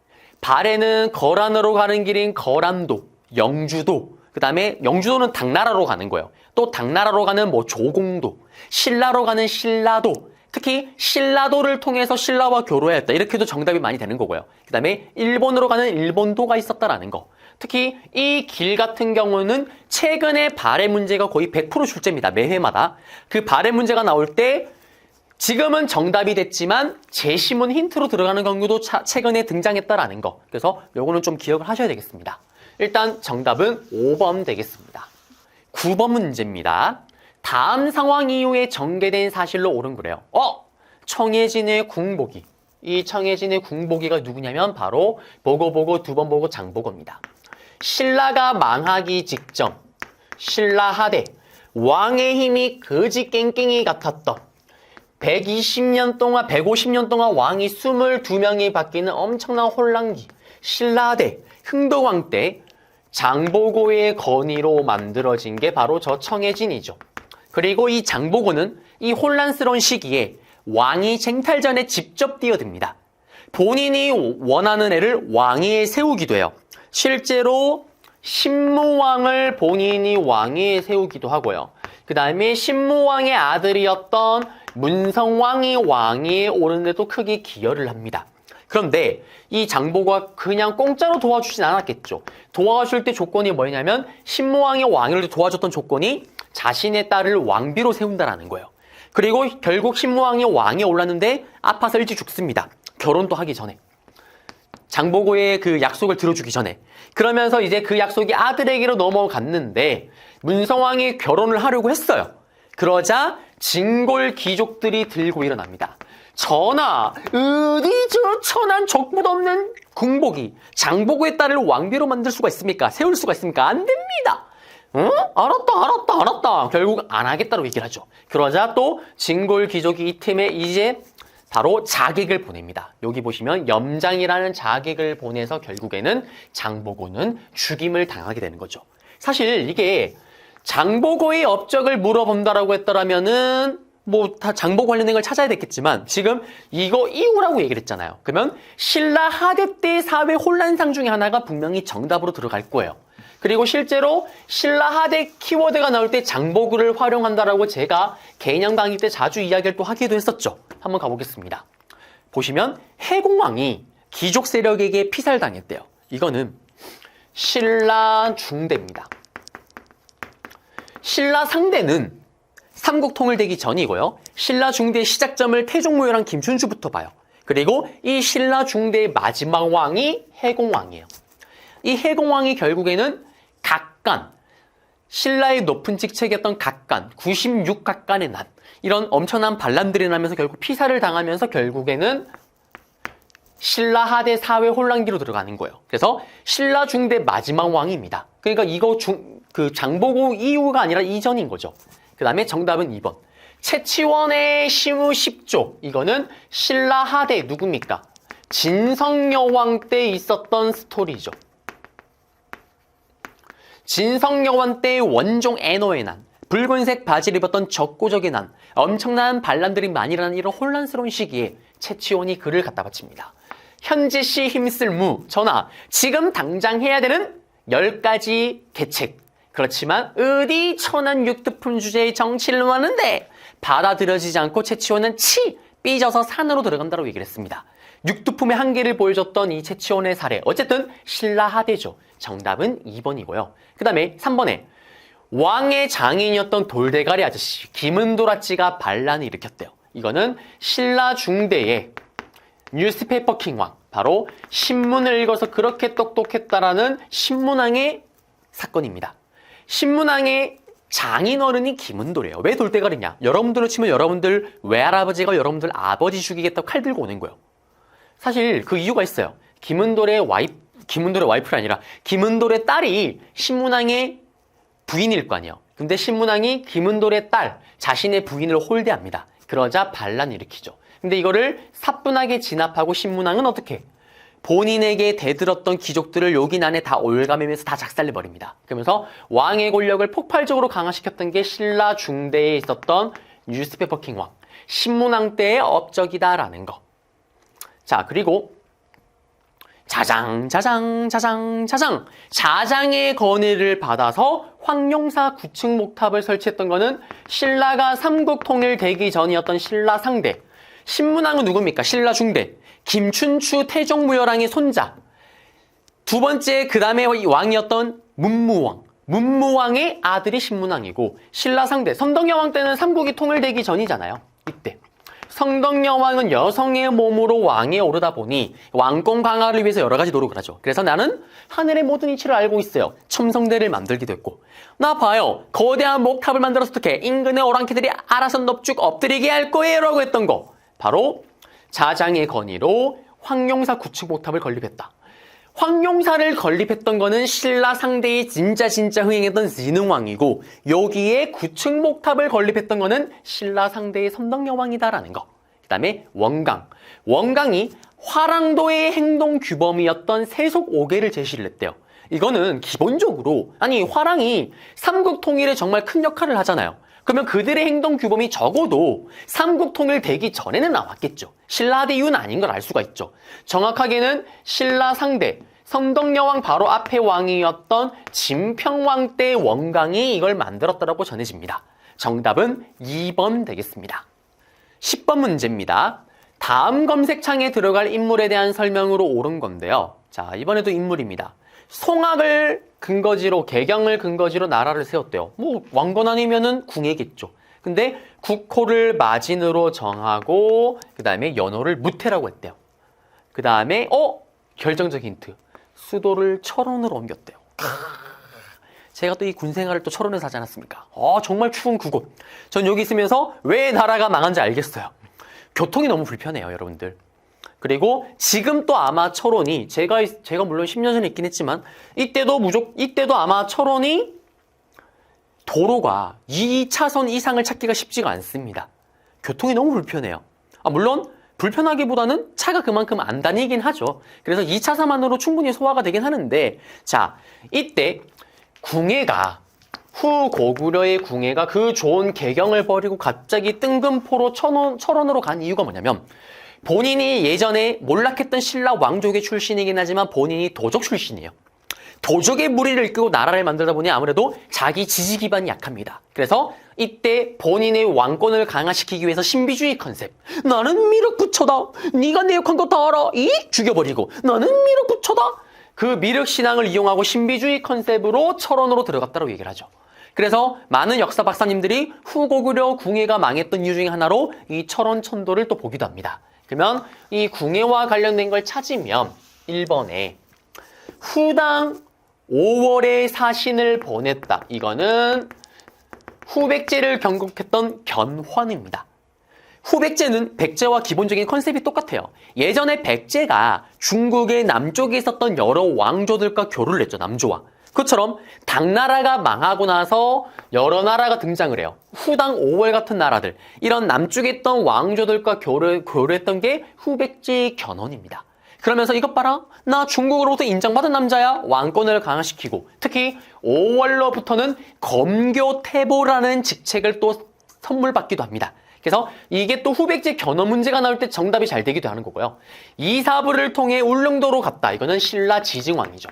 발해는 거란으로 가는 길인 거란도, 영주도, 그 다음에 영주도는 당나라로 가는 거예요. 또 당나라로 가는 뭐 조공도, 신라로 가는 신라도, 특히 신라도를 통해서 신라와 교류했다. 이렇게도 정답이 많이 되는 거고요. 그 다음에 일본으로 가는 일본도가 있었다라는 거. 특히 이 길 같은 경우는 최근에 발해 문제가 거의 100% 출제입니다. 매회마다. 그 발해 문제가 나올 때 지금은 정답이 됐지만 제시문 힌트로 들어가는 경우도 최근에 등장했다라는 거. 그래서 요거는 좀 기억을 하셔야 되겠습니다. 일단 정답은 5번 되겠습니다. 9번 문제입니다. 다음 상황 이후에 전개된 사실로 옳은 거래요. 청해진의 궁보기. 이 청해진의 궁보기가 누구냐면 바로 보고 두 번 보고 장보고입니다. 신라가 망하기 직전 신라하대 왕의 힘이 거지 깽깽이 같았던 120년 동안 150년 동안 왕이 22명이 바뀌는 엄청난 혼란기 신라하대 흥덕왕 때 장보고의 건의로 만들어진 게 바로 저 청해진이죠. 그리고 이 장보고는 이 혼란스러운 시기에 왕이 쟁탈전에 직접 뛰어듭니다. 본인이 원하는 애를 왕위에 세우기도 해요. 실제로 신무왕을 본인이 왕위에 세우기도 하고요. 그 다음에 신무왕의 아들이었던 문성왕이 왕위에 오르는데도 크게 기여를 합니다. 그런데 이 장보고가 그냥 공짜로 도와주진 않았겠죠. 도와줄 때 조건이 뭐냐면 신무왕의 왕위를 도와줬던 조건이 자신의 딸을 왕비로 세운다라는 거예요. 그리고 결국 신무왕이 왕위에 올랐는데 아파서 일찍 죽습니다. 결혼도 하기 전에. 장보고의 그 약속을 들어주기 전에. 그러면서 이제 그 약속이 아들에게로 넘어갔는데 문성왕이 결혼을 하려고 했어요. 그러자 진골 귀족들이 들고 일어납니다. 전하, 어디 저 천한 적부도 없는 궁보기, 장보고의 딸을 왕비로 만들 수가 있습니까? 세울 수가 있습니까? 안 됩니다. 알았다. 결국 안 하겠다고 얘기를 하죠. 그러자 또 진골 귀족이 이 팀에 이제 바로 자객을 보냅니다. 여기 보시면 염장이라는 자객을 보내서 결국에는 장보고는 죽임을 당하게 되는 거죠. 사실 이게 장보고의 업적을 물어본다라고 했더라면은 뭐 다 장보고 관련된 걸 찾아야 됐겠지만 지금 이거 이후라고 얘기를 했잖아요. 그러면 신라 하대 때 사회 혼란상 중에 하나가 분명히 정답으로 들어갈 거예요. 그리고 실제로 신라 하대 키워드가 나올 때 장보고를 활용한다라고 제가 개념 강의 때 자주 이야기를 또 하기도 했었죠. 한번 가보겠습니다. 보시면 해공왕이 귀족 세력에게 피살당했대요. 이거는 신라 중대입니다. 신라 상대는 삼국 통일되기 전이고요. 신라 중대의 시작점을 태종무열한 김춘추부터 봐요. 그리고 이 신라 중대의 마지막 왕이 해공왕이에요. 이 해공왕이 결국에는 각간, 신라의 높은 직책이었던 각간, 96각간의 난, 이런 엄청난 반란들이 나면서 결국 피살을 당하면서 결국에는 신라 하대 사회 혼란기로 들어가는 거예요. 그래서 신라 중대 마지막 왕입니다. 그러니까 이거 장보고 이후가 아니라 이전인 거죠. 그 다음에 정답은 2번. 채치원의 시무 10조. 이거는 신라 하대 누굽니까? 진성여왕 때 있었던 스토리죠. 진성여왕 때의 원종 애노의 난, 붉은색 바지를 입었던 적고적의 난, 엄청난 반란들이 많이 일어나는 이런 혼란스러운 시기에 채치원이 글을 갖다 바칩니다. 현지시 힘쓸 무, 전하, 지금 당장 해야 되는 10가지 계책. 그렇지만 어디 천안 육두품 주제의 정치를 하는데 받아들여지지 않고 채치원은 삐져서 산으로 들어간다고 얘기를 했습니다. 육두품의 한계를 보여줬던 이 채치원의 사례, 어쨌든 신라하대죠. 정답은 2번이고요. 그 다음에 3번에 왕의 장인이었던 돌대가리 아저씨 김은도라찌가 반란을 일으켰대요. 이거는 신라 중대의 뉴스페이퍼 킹왕, 바로 신문을 읽어서 그렇게 똑똑했다라는 신문왕의 사건입니다. 신문왕의 장인어른이 김은도래요. 왜 돌대가리냐? 여러분들로 치면 여러분들 외할아버지가 여러분들 아버지 죽이겠다고 칼 들고 오는 거예요. 사실 그 이유가 있어요. 김은돌의 와이프가 아니라 김은돌의 딸이 신문왕의 부인일 거 아니에요. 근데 신문왕이 김은돌의 딸, 자신의 부인을 홀대합니다. 그러자 반란을 일으키죠. 근데 이거를 사뿐하게 진압하고 신문왕은 어떻게? 본인에게 대들었던 귀족들을 요긴 안에 다 올가매면서 다 작살내버립니다. 그러면서 왕의 권력을 폭발적으로 강화시켰던 게 신라 중대에 있었던 뉴스페이퍼 킹왕, 신문왕 때의 업적이다라는 거. 자, 그리고 자장의 건의를 받아서 황룡사 9층 목탑을 설치했던 거는 신라가 삼국통일되기 전이었던 신라 상대. 신문왕은 누굽니까? 신라 중대. 김춘추 태종무열왕의 손자. 두 번째 그 다음에 왕이었던 문무왕. 문무왕의 아들이 신문왕이고, 신라 상대. 성덕여왕 때는 삼국이 통일되기 전이잖아요. 이때. 성덕여왕은 여성의 몸으로 왕에 오르다 보니 왕권 강화를 위해서 여러 가지 노력을 하죠. 그래서 나는 하늘의 모든 이치를 알고 있어요. 첨성대를 만들기도 했고, 나 봐요. 거대한 목탑을 만들어서 어떻게 인근의 오랑캐들이 알아서 넙죽 엎드리게 할 거예요 라고 했던 거. 바로 자장의 건의로 황룡사 9층 목탑을 건립했다. 황룡사를 건립했던 거는 신라 상대의 진짜 흥행했던 진흥왕이고, 여기에 9층 목탑을 건립했던 거는 신라 상대의 선덕여왕이다라는 거. 그 다음에 원강. 원강이 화랑도의 행동 규범이었던 세속 5개를 제시를 했대요. 이거는 기본적으로, 아니 화랑이 삼국 통일에 정말 큰 역할을 하잖아요. 그러면 그들의 행동 규범이 적어도 삼국 통일 되기 전에는 나왔겠죠. 신라대 이유는 아닌 걸 알 수가 있죠. 정확하게는 신라 상대, 성덕여왕 바로 앞에 왕이었던 진평왕 때 원강이 이걸 만들었다고 전해집니다. 정답은 2번 되겠습니다. 10번 문제입니다. 다음 검색창에 들어갈 인물에 대한 설명으로 옳은 건데요. 자, 이번에도 인물입니다. 송악을 근거지로, 개경을 근거지로 나라를 세웠대요. 뭐 왕건 아니면은 궁예겠죠. 근데 국호를 마진으로 정하고, 그 다음에 연호를 무태라고 했대요. 그 다음에 결정적 힌트, 수도를 철원으로 옮겼대요. 제가 또 이 군생활을 또 철원에서 하지 않았습니까? 정말 추운 그곳. 전 여기 있으면서 왜 나라가 망한지 알겠어요. 교통이 너무 불편해요, 여러분들. 그리고 지금 또 아마 철원이, 제가 물론 10년 전에 있긴 했지만, 이때도 아마 철원이 도로가 2차선 이상을 찾기가 쉽지가 않습니다. 교통이 너무 불편해요. 물론 불편하기보다는 차가 그만큼 안 다니긴 하죠. 그래서 2차선만으로 충분히 소화가 되긴 하는데, 자, 이때 궁예가, 후고구려의 궁예가 그 좋은 개경을 버리고 갑자기 뜬금포로 철원으로 간 이유가 뭐냐면, 본인이 예전에 몰락했던 신라 왕족의 출신이긴 하지만 본인이 도적 출신이에요. 도적의 무리를 이끌고 나라를 만들다 보니 아무래도 자기 지지 기반이 약합니다. 그래서 이때 본인의 왕권을 강화시키기 위해서 신비주의 컨셉. 나는 미륵부처다. 네가 내 욕한 거 다 알아. 죽여버리고. 나는 미륵부처다. 그 미륵신앙을 이용하고 신비주의 컨셉으로 철원으로 들어갔다고 얘기를 하죠. 그래서 많은 역사 박사님들이 후고구려 궁예가 망했던 이유 중에 하나로 이 철원 천도를 또 보기도 합니다. 그러면 이 궁예와 관련된 걸 찾으면 1번에 후당 5월에 사신을 보냈다. 이거는 후백제를 경국했던 견훤입니다. 후백제는 백제와 기본적인 컨셉이 똑같아요. 예전에 백제가 중국의 남쪽에 있었던 여러 왕조들과 교류를 했죠. 남조와. 그것처럼 당나라가 망하고 나서 여러 나라가 등장을 해요. 후당 5월 같은 나라들. 이런 남쪽에 있던 왕조들과 교류했던 게 후백제의 견훤입니다. 그러면서 이것 봐라. 나 중국으로부터 인정받은 남자야. 왕권을 강화시키고 특히 5월로부터는 검교태보라는 직책을 또 선물 받기도 합니다. 그래서 이게 또 후백제 견훤 문제가 나올 때 정답이 잘 되기도 하는 거고요. 이사부를 통해 울릉도로 갔다. 이거는 신라 지증왕이죠.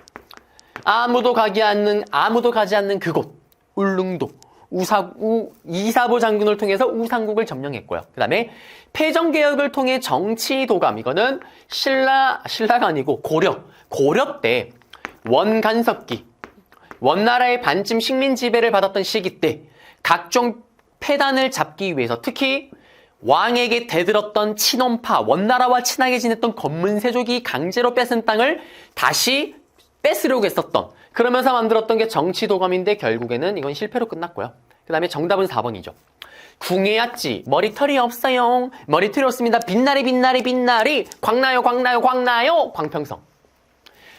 아무도 가지 않는 그곳 울릉도 이사부 장군을 통해서 우상국을 점령했고요. 그 다음에 패정개혁을 통해 정치도감, 이거는 신라가 아니고 고려 때 원간섭기, 원나라의 반쯤 식민 지배를 받았던 시기 때 각종 패단을 잡기 위해서 특히 왕에게 대들었던 친원파, 원나라와 친하게 지냈던 건문세족이 강제로 뺏은 땅을 다시 뺏으려고 했었던, 그러면서 만들었던 게 정치도감인데 결국에는 이건 실패로 끝났고요. 그 다음에 정답은 4번이죠. 궁예였지. 머리털이 없어요. 머리털이 없습니다. 빛나리. 광나요. 광평성.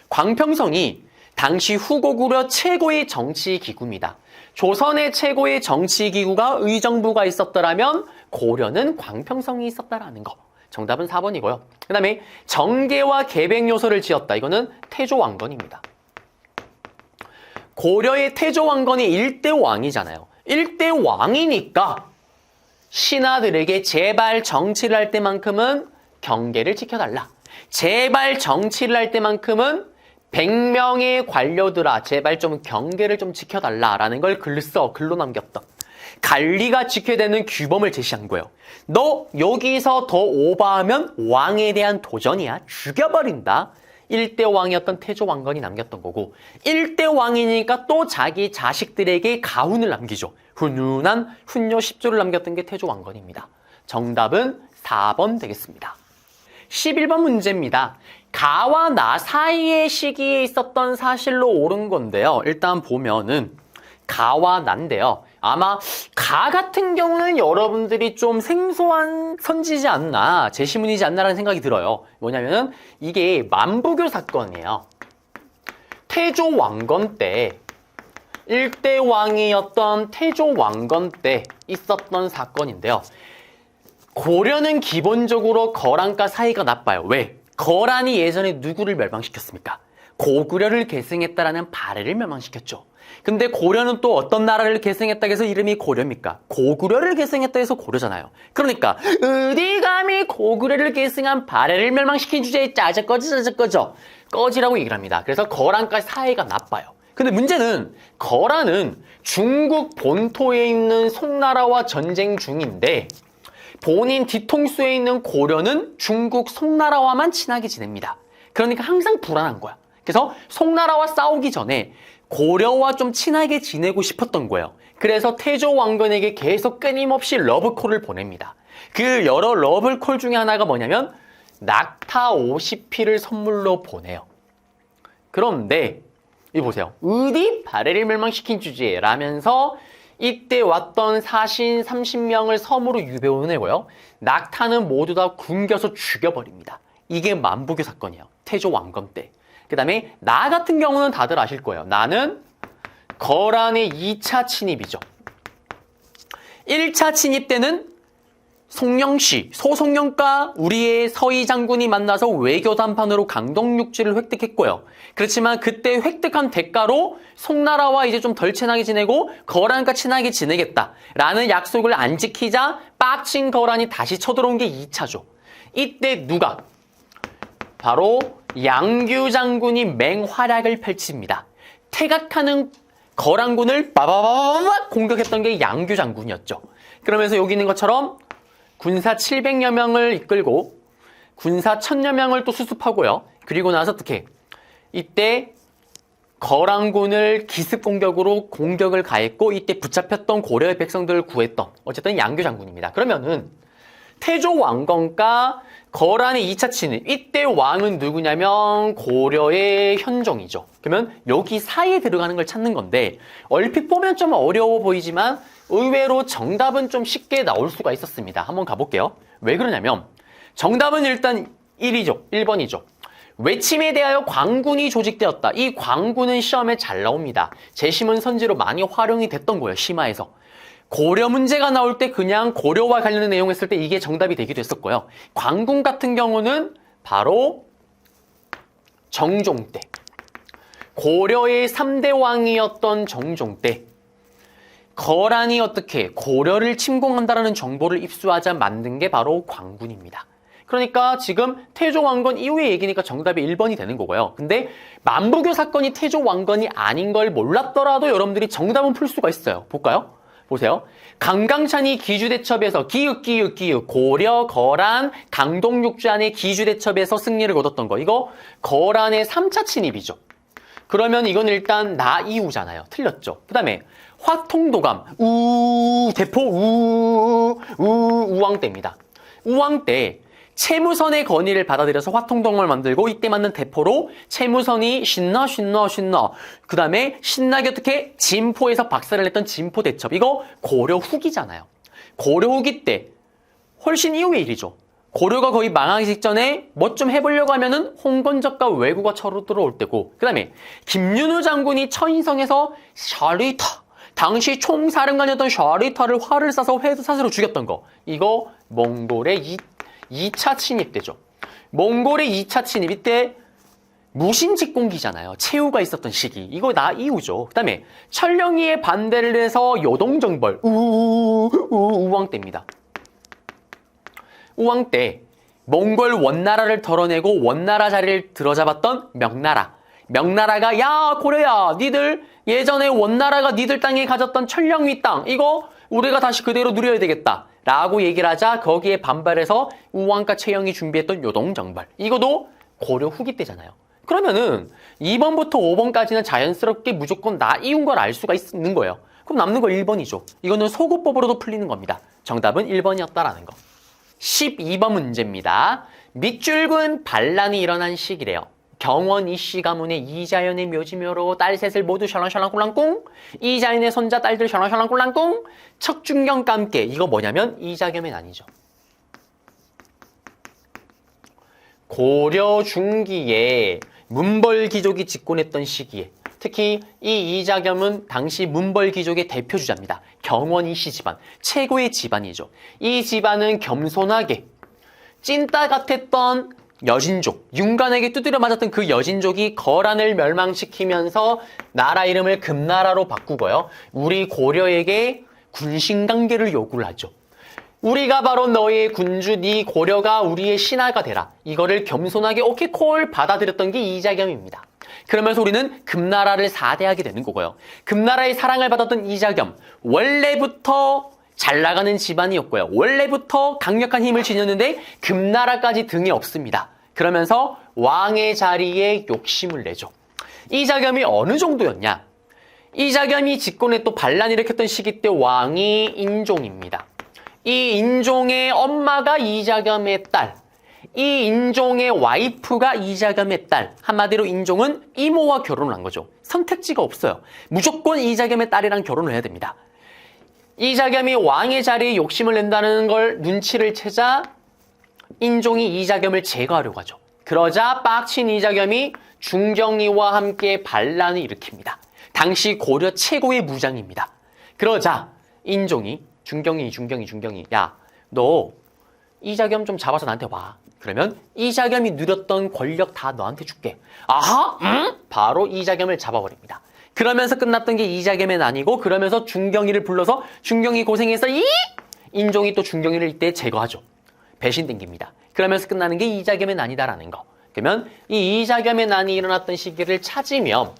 광평성이 당시 후고구려 최고의 정치기구입니다. 조선의 최고의 정치기구가 의정부가 있었더라면 고려는 광평성이 있었다라는 거. 정답은 4번이고요. 그 다음에 정계와 계백 요소를 지었다. 이거는 태조왕건입니다. 고려의 태조왕건이 1대 왕이잖아요. 1대 왕이니까 신하들에게 제발 정치를 할 때만큼은 경계를 지켜달라. 제발 정치를 할 때만큼은 100명의 관료들아 제발 좀 경계를 좀 지켜달라라는 걸 글로 남겼던, 관리가 지켜야 되는 규범을 제시한 거예요. 너 여기서 더 오버하면 왕에 대한 도전이야. 죽여버린다. 1대 왕이었던 태조왕건이 남겼던 거고, 1대 왕이니까 또 자기 자식들에게 가훈을 남기죠. 훈훈한 훈요 10조를 남겼던 게 태조왕건입니다. 정답은 4번 되겠습니다. 11번 문제입니다. 가와 나 사이의 시기에 있었던 사실로 옳은 건데요. 일단 보면은 가와 나인데요. 아마 가 같은 경우는 여러분들이 좀 생소한 선지지 않나, 제시문이지 않나라는 생각이 들어요. 뭐냐면은 이게 만부교 사건이에요. 태조 왕건 때 1대 왕이었던 태조 왕건 때 있었던 사건인데요. 고려는 기본적으로 거란과 사이가 나빠요. 왜? 거란이 예전에 누구를 멸망시켰습니까? 고구려를 계승했다라는 발해를 멸망시켰죠. 근데 고려는 또 어떤 나라를 계승했다 해서 이름이 고려입니까? 고구려를 계승했다 해서 고려잖아요. 그러니까 어디 감히 고구려를 계승한 발해를 멸망시킨 주제에 꺼지라고 얘기를 합니다. 그래서 거란과 사이가 나빠요. 근데 문제는 거란은 중국 본토에 있는 송나라와 전쟁 중인데 본인 뒤통수에 있는 고려는 중국 송나라와만 친하게 지냅니다. 그러니까 항상 불안한 거야. 그래서 송나라와 싸우기 전에 고려와 좀 친하게 지내고 싶었던 거예요. 그래서 태조 왕건에게 계속 끊임없이 러브콜을 보냅니다. 그 여러 러브콜 중에 하나가 뭐냐면 낙타 50피를 선물로 보내요. 그런데 이 보세요. 어디 발해를 멸망시킨 주제라면서 이때 왔던 사신 30명을 섬으로 유배해 내고요. 낙타는 모두 다 굶겨서 죽여버립니다. 이게 만부교 사건이에요. 태조 왕건 때. 그 다음에 나 같은 경우는 다들 아실 거예요. 나는 거란의 2차 침입이죠. 1차 침입 때는 송영시, 소송영과 우리의 서희 장군이 만나서 외교 담판으로 강동육지를 획득했고요. 그렇지만 그때 획득한 대가로 송나라와 이제 좀 덜 친하게 지내고 거란과 친하게 지내겠다라는 약속을 안 지키자 빡친 거란이 다시 쳐들어온 게 2차죠. 이때 누가? 바로 양규 장군이 맹활약을 펼칩니다. 퇴각하는 거란군을 빠바바바바 공격했던 게 양규 장군이었죠. 그러면서 여기 있는 것처럼 군사 700여 명을 이끌고 군사 1000여 명을 또 수습하고요. 그리고 나서 어떻게? 이때 거란군을 기습 공격으로 공격을 가했고 이때 붙잡혔던 고려의 백성들을 구했던 어쨌든 양규 장군입니다. 그러면은 태조 왕건과 거란의 2차 침입, 이때 왕은 누구냐면 고려의 현종이죠. 그러면 여기 사이에 들어가는 걸 찾는 건데 얼핏 보면 좀 어려워 보이지만 의외로 정답은 좀 쉽게 나올 수가 있었습니다. 한번 가볼게요. 왜 그러냐면 정답은 일단 1번이죠. 외침에 대하여 광군이 조직되었다. 이 광군은 시험에 잘 나옵니다. 제시문 선지로 많이 활용이 됐던 거예요. 심화에서. 고려 문제가 나올 때 그냥 고려와 관련된 내용 했을 때 이게 정답이 되기도 했었고요. 광군 같은 경우는 바로 정종 때 고려의 3대 왕이었던 정종 때 거란이 어떻게 고려를 침공한다라는 정보를 입수하자 만든 게 바로 광군입니다. 그러니까 지금 태조 왕건 이후의 얘기니까 정답이 1번이 되는 거고요. 근데 만부교 사건이 태조 왕건이 아닌 걸 몰랐더라도 여러분들이 정답은 풀 수가 있어요. 볼까요? 보세요. 강강찬이 기주대첩에서 기읒 고려, 거란, 강동육주안의 기주대첩에서 승리를 거뒀던 거. 이거 거란의 3차 침입이죠. 그러면 이건 일단 나이우잖아요. 틀렸죠. 그 다음에 화통도감, 대포, 우왕 때입니다. 우왕 때 채무선의 건의를 받아들여서 화통동을 만들고 이때 맞는 대포로 채무선이 신나. 그 다음에 신나게 어떻게 진포에서 박살을 냈던 진포대첩. 이거 고려 후기잖아요. 고려 후기 때 훨씬 이후의 일이죠. 고려가 거의 망하기 직전에 뭐 좀 해보려고 하면은 홍건적과 왜구가 쳐로 들어올 때고 그 다음에 김윤우 장군이 처인성에서 샤리타 당시 총사령관이었던 샤리타를 활을 쏴서 회사스로 죽였던 거. 이거 몽골의 2차 침입 때죠. 몽골의 2차 침입 이때 무신직공기잖아요. 최후가 있었던 시기. 이거 나이후죠. 그 다음에 철령이의 반대를 해서 요동정벌 우왕 때입니다. 우왕 때 몽골 원나라를 덜어내고 원나라 자리를 들어잡았던 명나라. 명나라가 야 고려야 니들 예전에 원나라가 니들 땅에 가졌던 철령위 땅 이거 우리가 다시 그대로 누려야 되겠다 라고 얘기를 하자 거기에 반발해서 우왕과 최영이 준비했던 요동정벌. 이거도 고려 후기 때잖아요. 그러면은 2번부터 5번까지는 자연스럽게 무조건 나이운 걸 알 수가 있는 거예요. 그럼 남는 거 1번이죠. 이거는 소구법으로도 풀리는 겁니다. 정답은 1번이었다라는 거. 12번 문제입니다. 밑줄근 반란이 일어난 시기래요. 경원 이씨 가문의 이자연의 묘지묘로 딸 셋을 모두 샬랑샬랑 꿀랑꿍 이자연의 손자 딸들 샬랑샬랑 꿀랑꿍 척준경과 함께 이거 뭐냐면 이자겸의 난이죠. 고려 중기에 문벌귀족이 집권했던 시기에 특히 이 이자겸은 당시 문벌귀족의 대표주자입니다. 경원 이씨 집안 최고의 집안이죠. 이 집안은 겸손하게 찐따 같았던 여진족, 윤관에게 두드려 맞았던 그 여진족이 거란을 멸망시키면서 나라 이름을 금나라로 바꾸고요. 우리 고려에게 군신관계를 요구를 하죠. 우리가 바로 너의 군주, 네 고려가 우리의 신하가 되라. 이거를 겸손하게 오케이 콜 받아들였던 게 이자겸입니다. 그러면서 우리는 금나라를 사대하게 되는 거고요. 금나라의 사랑을 받았던 이자겸, 원래부터 잘 나가는 집안이었고요. 원래부터 강력한 힘을 지녔는데 금나라까지 등에 업습니다. 그러면서 왕의 자리에 욕심을 내죠. 이자겸이 어느 정도였냐? 이자겸이 집권에 또 반란을 일으켰던 시기 때 왕이 인종입니다. 이 인종의 엄마가 이자겸의 딸, 이 인종의 와이프가 이자겸의 딸. 한마디로 인종은 이모와 결혼을 한 거죠. 선택지가 없어요. 무조건 이자겸의 딸이랑 결혼을 해야 됩니다. 이자겸이 왕의 자리에 욕심을 낸다는 걸 눈치를 채자 인종이 이자겸을 제거하려고 하죠. 그러자 빡친 이자겸이 중경이와 함께 반란을 일으킵니다. 당시 고려 최고의 무장입니다. 그러자 인종이 중경이 야, 너 이자겸 좀 잡아서 나한테 와. 그러면 이자겸이 누렸던 권력 다 너한테 줄게. 아하? 응? 바로 이자겸을 잡아버립니다. 그러면서 끝났던 게 이자겸의 난이고 그러면서 중경이를 불러서 중경이 고생해서 인종이 또 중경이를 이때 제거하죠. 배신 땡깁니다. 그러면서 끝나는 게 이자겸의 난이다라는 거. 그러면 이 이자겸의 난이 일어났던 시기를 찾으면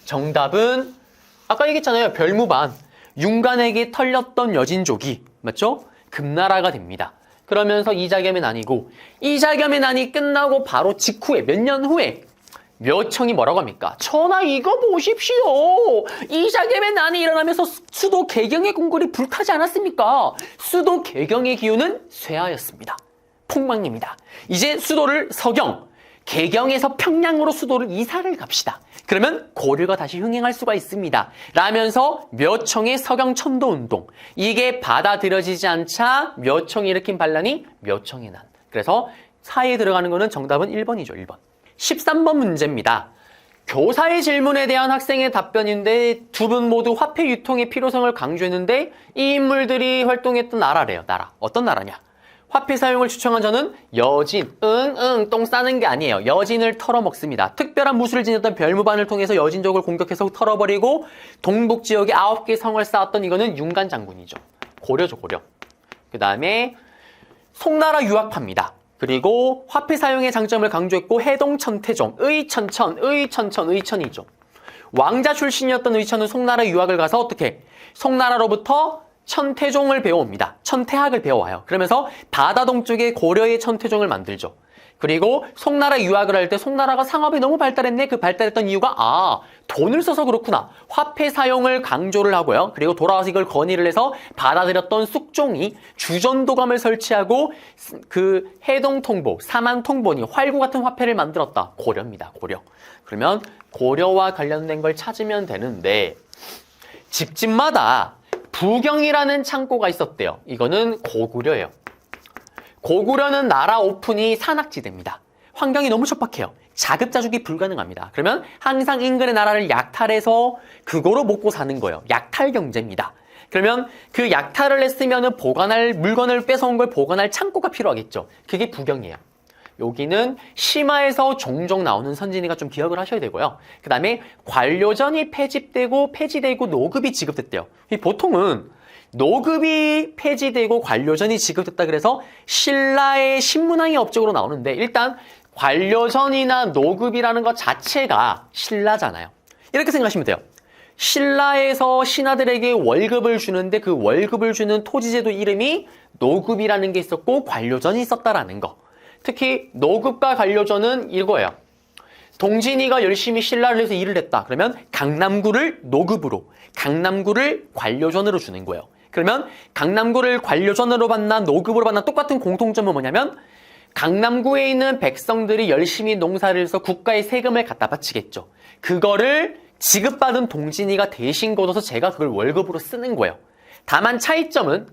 정답은 아까 얘기했잖아요. 별무반. 윤관에게 털렸던 여진족이 맞죠? 금나라가 됩니다. 그러면서 이자겸의 난이고 이자겸의 난이 끝나고 바로 직후에 몇 년 후에 묘청이 뭐라고 합니까? 전하 이거 보십시오. 이자겸의 난이 일어나면서 수도 개경의 궁궐이 불타지 않았습니까? 수도 개경의 기운은 쇠하였습니다. 폭망입니다. 이제 수도를 서경, 개경에서 평양으로 수도를 이사를 갑시다. 그러면 고려가 다시 흥행할 수가 있습니다. 라면서 묘청의 서경천도운동. 이게 받아들여지지 않자 묘청이 일으킨 반란이 묘청의 난. 그래서 사이에 들어가는 거는 정답은 1번이죠. 1번. 13번 문제입니다. 교사의 질문에 대한 학생의 답변인데 두 분 모두 화폐 유통의 필요성을 강조했는데 이 인물들이 활동했던 나라래요. 나라. 어떤 나라냐? 화폐 사용을 추천한 저는 여진, 똥 싸는 게 아니에요. 여진을 털어먹습니다. 특별한 무술을 지녔던 별무반을 통해서 여진족을 공격해서 털어버리고 동북 지역에 9개 성을 쌓았던 이거는 융간 장군이죠. 고려죠, 고려. 그 다음에 송나라 유학파입니다. 그리고 화폐 사용의 장점을 강조했고 해동 천태종, 의천이죠. 왕자 출신이었던 의천은 송나라 유학을 가서 어떻게? 송나라로부터 천태종을 배워옵니다. 천태학을 배워와요. 그러면서 바다 동쪽에 고려의 천태종을 만들죠. 그리고 송나라 유학을 할 때 송나라가 상업이 너무 발달했네. 그 발달했던 이유가 돈을 써서 그렇구나. 화폐 사용을 강조를 하고요. 그리고 돌아와서 이걸 건의를 해서 받아들였던 숙종이 주전도감을 설치하고 그 해동통보, 사만통보니 활구 같은 화폐를 만들었다. 고려입니다. 고려. 그러면 고려와 관련된 걸 찾으면 되는데 집집마다 부경이라는 창고가 있었대요. 이거는 고구려예요. 고구려는 나라 오픈이 산악지대입니다. 환경이 너무 척박해요. 자급자족이 불가능합니다. 그러면 항상 인근의 나라를 약탈해서 그거로 먹고 사는 거예요. 약탈 경제입니다. 그러면 그 약탈을 했으면 보관할 물건을 뺏어온 걸 보관할 창고가 필요하겠죠. 그게 부경이에요. 여기는 심화에서 종종 나오는 선진이가 좀 기억을 하셔야 되고요. 그 다음에 관료전이 폐지되고 노급이 지급됐대요. 보통은 노급이 폐지되고 관료전이 지급됐다 그래서 신라의 신문왕의 업적으로 나오는데 일단 관료전이나 노급이라는 것 자체가 신라잖아요. 이렇게 생각하시면 돼요. 신라에서 신하들에게 월급을 주는데 그 월급을 주는 토지제도 이름이 노급이라는 게 있었고 관료전이 있었다라는 거. 특히 노급과 관료전은 이거예요. 동진이가 열심히 신라를 해서 일을 했다. 그러면 강남구를 노급으로, 강남구를 관료전으로 주는 거예요. 그러면 강남구를 관료전으로 받나 노급으로 받나 똑같은 공통점은 뭐냐면 강남구에 있는 백성들이 열심히 농사를 해서 국가에 세금을 갖다 바치겠죠. 그거를 지급받은 동진이가 대신 걷어서 제가 그걸 월급으로 쓰는 거예요. 다만 차이점은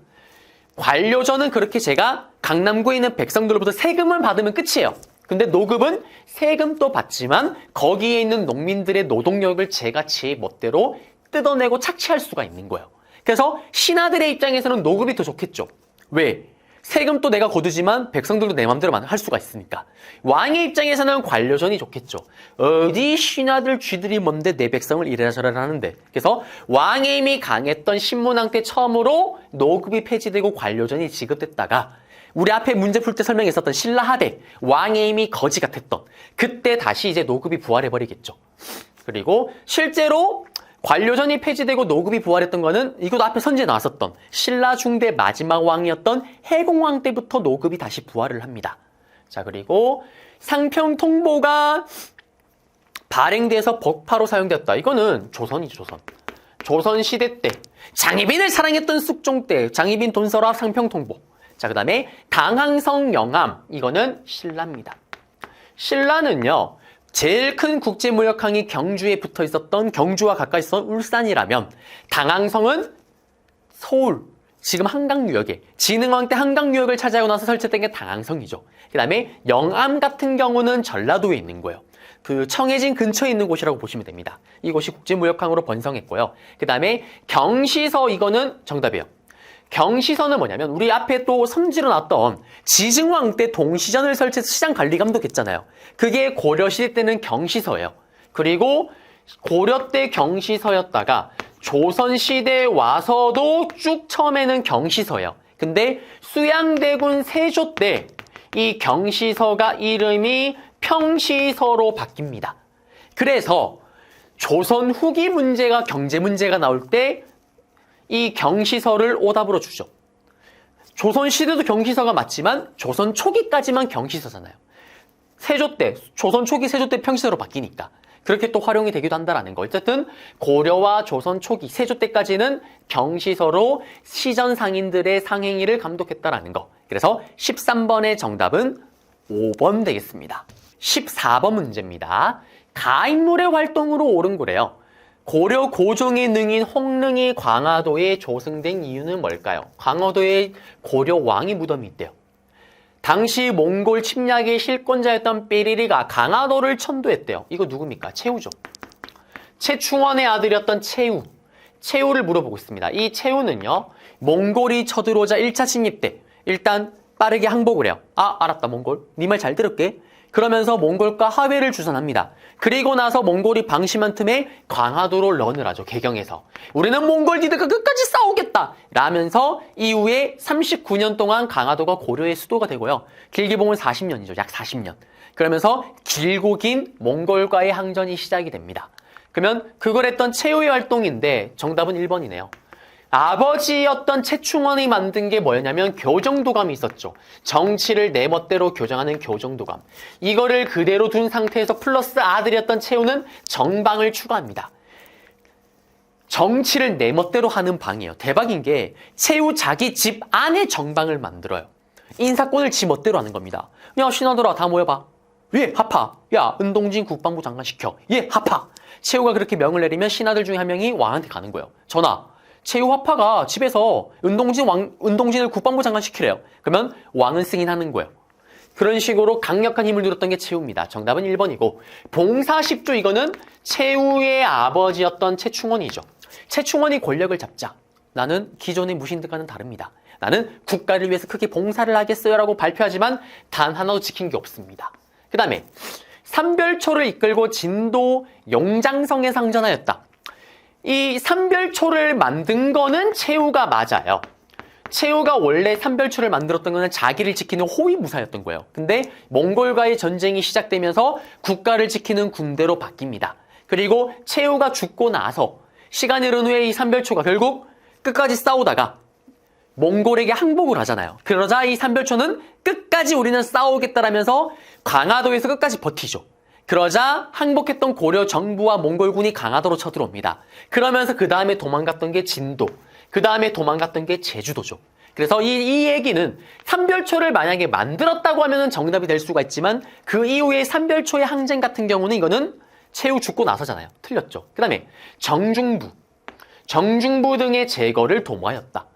관료전은 그렇게 제가 강남구에 있는 백성들로부터 세금을 받으면 끝이에요. 근데 노급은 세금도 받지만 거기에 있는 농민들의 노동력을 제가 제 멋대로 뜯어내고 착취할 수가 있는 거예요. 그래서 신하들의 입장에서는 노급이 더 좋겠죠. 왜? 세금도 내가 거두지만 백성들도 내 맘대로 할 수가 있으니까. 왕의 입장에서는 관료전이 좋겠죠. 어디 신하들 쥐들이 뭔데 내 백성을 이래라 저래라 하는데. 그래서 왕의 힘이 강했던 신문왕 때 처음으로 노급이 폐지되고 관료전이 지급됐다가 우리 앞에 문제 풀 때 설명했었던 신라하대 왕의 힘이 거지 같았던 그때 다시 이제 노급이 부활해버리겠죠. 그리고 실제로 관료전이 폐지되고 노급이 부활했던 거는 이것도 앞에 선지에 나왔었던 신라 중대 마지막 왕이었던 해공왕 때부터 노급이 다시 부활을 합니다. 자, 그리고 상평통보가 발행돼서 법화로 사용되었다. 이거는 조선이죠, 조선. 조선시대 때 장희빈을 사랑했던 숙종 때 장희빈 돈서랍 상평통보. 자, 그 다음에 당항성 영암. 이거는 신라입니다. 신라는요. 제일 큰 국제무역항이 경주에 붙어 있었던 경주와 가까이 있었던 울산이라면 당항성은 서울, 지금 한강유역에 진흥왕 때 한강유역을 차지하고 나서 설치된 게 당항성이죠. 그 다음에 영암 같은 경우는 전라도에 있는 거예요. 그 청해진 근처에 있는 곳이라고 보시면 됩니다. 이곳이 국제무역항으로 번성했고요. 그 다음에 경시서 이거는 정답이에요. 경시서는 뭐냐면 우리 앞에 또 선지로 나왔던 지증왕 때 동시전을 설치해서 시장관리감독 했잖아요. 그게 고려시대 때는 경시서예요. 그리고 고려 때 경시서였다가 조선시대에 와서도 쭉 처음에는 경시서예요. 근데 수양대군 세조 때 이 경시서가 이름이 평시서로 바뀝니다. 그래서 조선 후기 문제가 경제 문제가 나올 때 이 경시서를 오답으로 주죠. 조선시대도 경시서가 맞지만 조선 초기까지만 경시서잖아요. 세조 때, 조선 초기 세조 때 평시서로 바뀌니까 그렇게 또 활용이 되기도 한다는 거. 어쨌든 고려와 조선 초기 세조 때까지는 경시서로 시전 상인들의 상행위를 감독했다라는 거. 그래서 13번의 정답은 5번 되겠습니다. 14번 문제입니다. 가인물의 활동으로 옳은 거래요. 고려 고종의 능인 홍릉이 광화도에 조승된 이유는 뭘까요? 광화도에 고려 왕의 무덤이 있대요. 당시 몽골 침략의 실권자였던 삐리리가 강화도를 천도했대요. 이거 누굽니까? 최우죠. 최충원의 아들이었던 최우. 최우를 물어보고 있습니다. 이 최우는요. 몽골이 쳐들어오자 1차 침입 때 일단 빠르게 항복을 해요. 아, 알았다, 몽골. 네 말 잘 들을게. 그러면서 몽골과 화해를 주선합니다. 그리고 나서 몽골이 방심한 틈에 강화도로 런을 하죠. 개경에서. 우리는 몽골들과 끝까지 싸우겠다 라면서 이후에 39년 동안 강화도가 고려의 수도가 되고요. 길게 보면 40년이죠. 약 40년. 그러면서 길고 긴 몽골과의 항전이 시작이 됩니다. 그러면 그걸 했던 최후의 활동인데 정답은 1번이네요. 아버지였던 최충원이 만든 게 뭐였냐면 교정도감이 있었죠. 정치를 내 멋대로 교정하는 교정도감. 이거를 그대로 둔 상태에서 플러스 아들이었던 최후는 정방을 추가합니다. 정치를 내 멋대로 하는 방이에요. 대박인 게 최후 자기 집 안에 정방을 만들어요. 인사권을 지 멋대로 하는 겁니다. 야, 신하들아 다 모여봐. 예, 하파. 야, 은동진 국방부 장관 시켜. 예, 하파. 최후가 그렇게 명을 내리면 신하들 중에 한 명이 왕한테 가는 거예요. 전하. 최후 화파가 집에서 은동진을 국방부 장관 시키래요. 그러면 왕은 승인하는 거예요. 그런 식으로 강력한 힘을 누렸던 게 최후입니다. 정답은 1번이고 봉사십주 이거는 최후의 아버지였던 최충원이죠. 최충원이 권력을 잡자 나는 기존의 무신들과는 다릅니다. 나는 국가를 위해서 크게 봉사를 하겠어요 라고 발표하지만 단 하나도 지킨 게 없습니다. 그 다음에 삼별초를 이끌고 진도 용장성에 상전하였다. 이 삼별초를 만든 거는 최후가 맞아요. 최후가 원래 삼별초를 만들었던 거는 자기를 지키는 호위무사였던 거예요. 근데 몽골과의 전쟁이 시작되면서 국가를 지키는 군대로 바뀝니다. 그리고 최후가 죽고 나서 시간이 흐른 후에 이 삼별초가 결국 끝까지 싸우다가 몽골에게 항복을 하잖아요. 그러자 이 삼별초는 끝까지 우리는 싸우겠다라면서 강화도에서 끝까지 버티죠. 그러자 항복했던 고려 정부와 몽골군이 강화도로 쳐들어옵니다. 그러면서 그 다음에 도망갔던 게 진도, 그 다음에 도망갔던 게 제주도죠. 그래서 이 얘기는 삼별초를 만약에 만들었다고 하면 정답이 될 수가 있지만 그 이후에 삼별초의 항쟁 같은 경우는 이거는 최후 죽고 나서잖아요. 틀렸죠. 그 다음에 정중부 등의 제거를 도모하였다.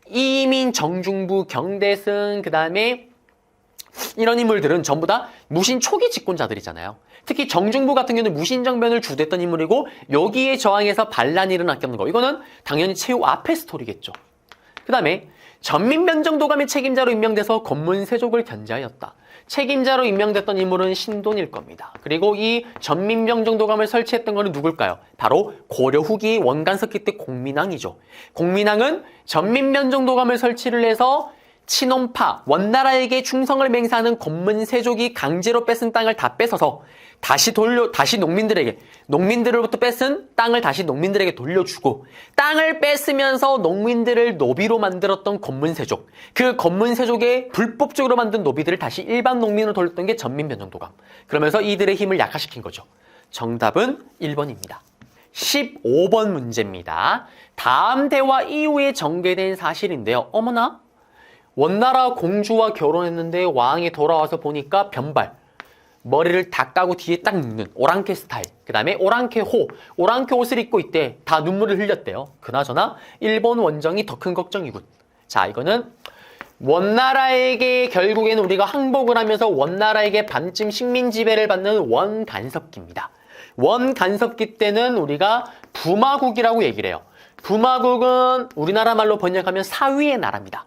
이민, 정중부, 경대승, 그 다음에 이런 인물들은 전부 다 무신 초기 집권자들이잖아요. 특히 정중부 같은 경우는 무신정변을 주도했던 인물이고 여기에 저항해서 반란이 일어났던 거. 이거는 당연히 최후 앞의 스토리겠죠. 그 다음에 전민변정도감의 책임자로 임명돼서 건문세족을 견제하였다. 책임자로 임명됐던 인물은 신돈일 겁니다. 그리고 이 전민변정도감을 설치했던 거는 누굴까요? 바로 고려 후기 원간석기 때 공민왕이죠. 공민왕은 전민변정도감을 설치를 해서 친원파, 원나라에게 충성을 맹세하는 건문세족이 강제로 뺏은 땅을 다 뺏어서 다시 농민들로부터 뺏은 땅을 다시 농민들에게 돌려주고 땅을 뺏으면서 농민들을 노비로 만들었던 건문세족, 그 건문세족의 불법적으로 만든 노비들을 다시 일반 농민으로 돌렸던 게 전민변정도감. 그러면서 이들의 힘을 약화시킨 거죠. 정답은 1번입니다. 15번 문제입니다. 다음 대화 이후에 전개된 사실인데요. 어머나? 원나라 공주와 결혼했는데 왕이 돌아와서 보니까 변발. 머리를 다 까고 뒤에 딱 묶는 오랑캐 스타일. 그 다음에 오랑캐 옷을 입고 있대. 다 눈물을 흘렸대요. 그나저나 일본 원정이 더 큰 걱정이군. 자, 이거는 원나라에게 결국에는 우리가 항복을 하면서 원나라에게 반쯤 식민 지배를 받는 원간섭기입니다. 원간섭기 때는 우리가 부마국이라고 얘기를 해요. 부마국은 우리나라 말로 번역하면 사위의 나라입니다.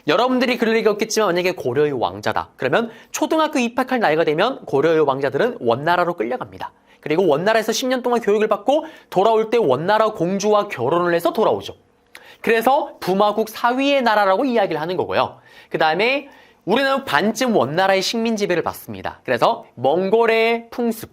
여러분들이 그럴 리가 없겠지만 만약에 고려의 왕자다. 그러면 초등학교 입학할 나이가 되면 고려의 왕자들은 원나라로 끌려갑니다. 그리고 원나라에서 10년 동안 교육을 받고 돌아올 때 원나라 공주와 결혼을 해서 돌아오죠. 그래서 부마국 사위의 나라라고 이야기를 하는 거고요. 그 다음에 우리는 반쯤 원나라의 식민 지배를 받습니다. 그래서 몽골의 풍습,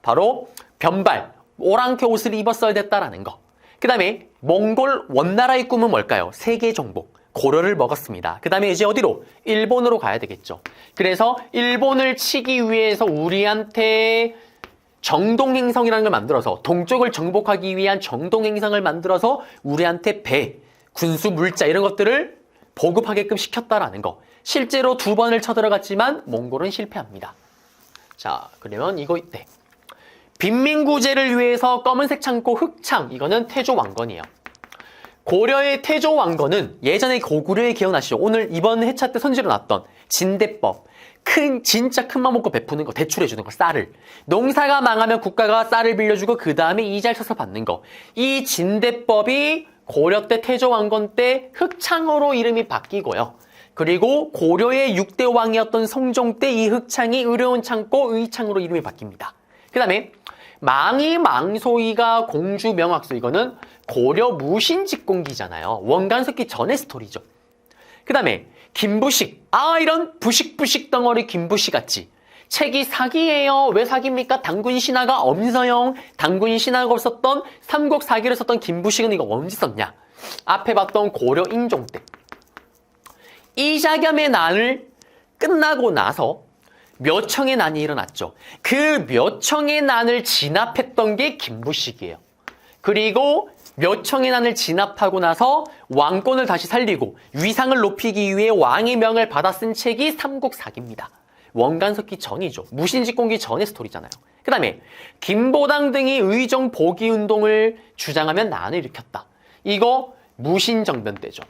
바로 변발, 오랑캐 옷을 입었어야 됐다라는 거. 그 다음에 몽골 원나라의 꿈은 뭘까요? 세계 정복. 고려를 먹었습니다. 그 다음에 이제 어디로? 일본으로 가야 되겠죠. 그래서 일본을 치기 위해서 우리한테 정동행성이라는 걸 만들어서 동쪽을 정복하기 위한 정동행성을 만들어서 우리한테 배, 군수, 물자 이런 것들을 보급하게끔 시켰다라는 거. 실제로 2번을 쳐들어갔지만 몽골은 실패합니다. 자, 그러면 이거 네. 빈민구제를 위해서 검은색 창고 흑창, 이거는 태조 왕건이에요. 고려의 태조 왕건은 예전에 고구려에 기억나시죠? 오늘 이번 회차 때 선지로 나왔던 진대법. 진짜 큰맘 먹고 베푸는 거, 대출해주는 거, 쌀을. 농사가 망하면 국가가 쌀을 빌려주고 그 다음에 이자를 쳐서 받는 거. 이 진대법이 고려 때 태조 왕건 때 흑창으로 이름이 바뀌고요. 그리고 고려의 6대 왕이었던 성종 때 이 흑창이 의료원 창고 의창으로 이름이 바뀝니다. 그 다음에 망이 망소이가 공주 명확소, 이거는 고려 무신직공기잖아요. 원간석기 전의 스토리죠. 그 다음에 김부식, 이런 부식부식 덩어리 김부식 같지. 책이 사기예요. 왜 사기입니까? 당군 신화가 엄서영, 당군 신화가 없었던 삼국 사기를 썼던 김부식은 이거 언제 썼냐? 앞에 봤던 고려 인종 때. 이자겸의 난을 끝나고 나서 몇 청의 난이 일어났죠. 그 몇 청의 난을 진압했던 게 김부식이에요. 그리고 몇 청의 난을 진압하고 나서 왕권을 다시 살리고 위상을 높이기 위해 왕의 명을 받아 쓴 책이 삼국사기입니다. 원간석기 전이죠. 무신직공기 전의 스토리잖아요. 그 다음에 김보당 등이 의정 보기 운동을 주장하면 난을 일으켰다. 이거 무신정변 때죠.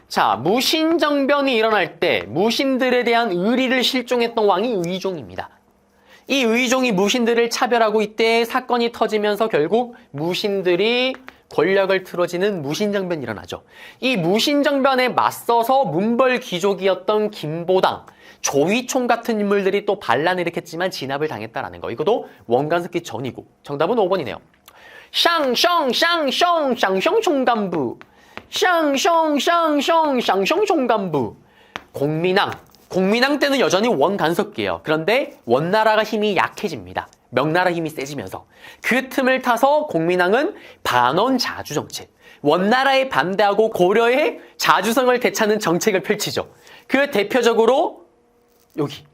자, 무신정변이 일어날 때 무신들에 대한 의리를 실종했던 왕이 의종입니다. 이 의종이 무신들을 차별하고 이때 사건이 터지면서 결국 무신들이 권력을 틀어지는 무신정변이 일어나죠. 이 무신정변에 맞서서 문벌귀족이었던 김보당, 조위총 같은 인물들이 또 반란을 일으켰지만 진압을 당했다라는 거. 이것도 원간석기 전이고 정답은 5번이네요. 샹숑 총감부, 샹숑 총감부. 공민왕 때는 여전히 원간석기예요. 그런데 원나라가 힘이 약해집니다. 명나라 힘이 세지면서 그 틈을 타서 공민왕은 반원 자주 정책, 원나라에 반대하고 고려의 자주성을 되찾는 정책을 펼치죠. 그 대표적으로 여기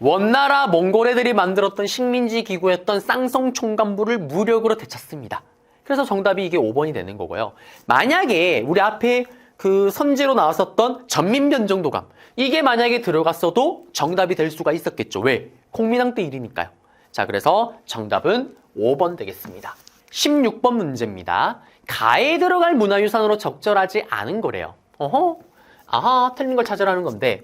원나라 몽골 애들이 만들었던 식민지 기구였던 쌍성 총감부를 무력으로 되찾습니다. 그래서 정답이 이게 5번이 되는 거고요. 만약에 우리 앞에 그 선지로 나왔었던 전민변정도감, 이게 만약에 들어갔어도 정답이 될 수가 있었겠죠. 왜? 공민왕 때 일이니까요. 자, 그래서 정답은 5번 되겠습니다. 16번 문제입니다. 가에 들어갈 문화유산으로 적절하지 않은 거래요. 틀린 걸 찾으라는 건데,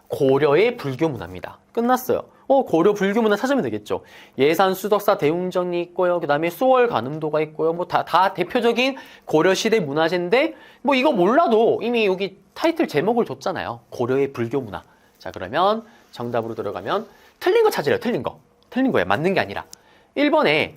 고려의 불교 문화입니다. 끝났어요. 고려 불교 문화 찾으면 되겠죠. 예산 수덕사 대웅전이 있고요. 그 다음에 수월 관음도가 있고요. 뭐 다 대표적인 고려시대 문화재인데, 뭐 이거 몰라도 이미 여기 타이틀 제목을 줬잖아요. 고려의 불교 문화. 자, 그러면 정답으로 들어가면 틀린 거 찾으래요. 틀린 거. 틀린 거예요. 맞는 게 아니라. 1번에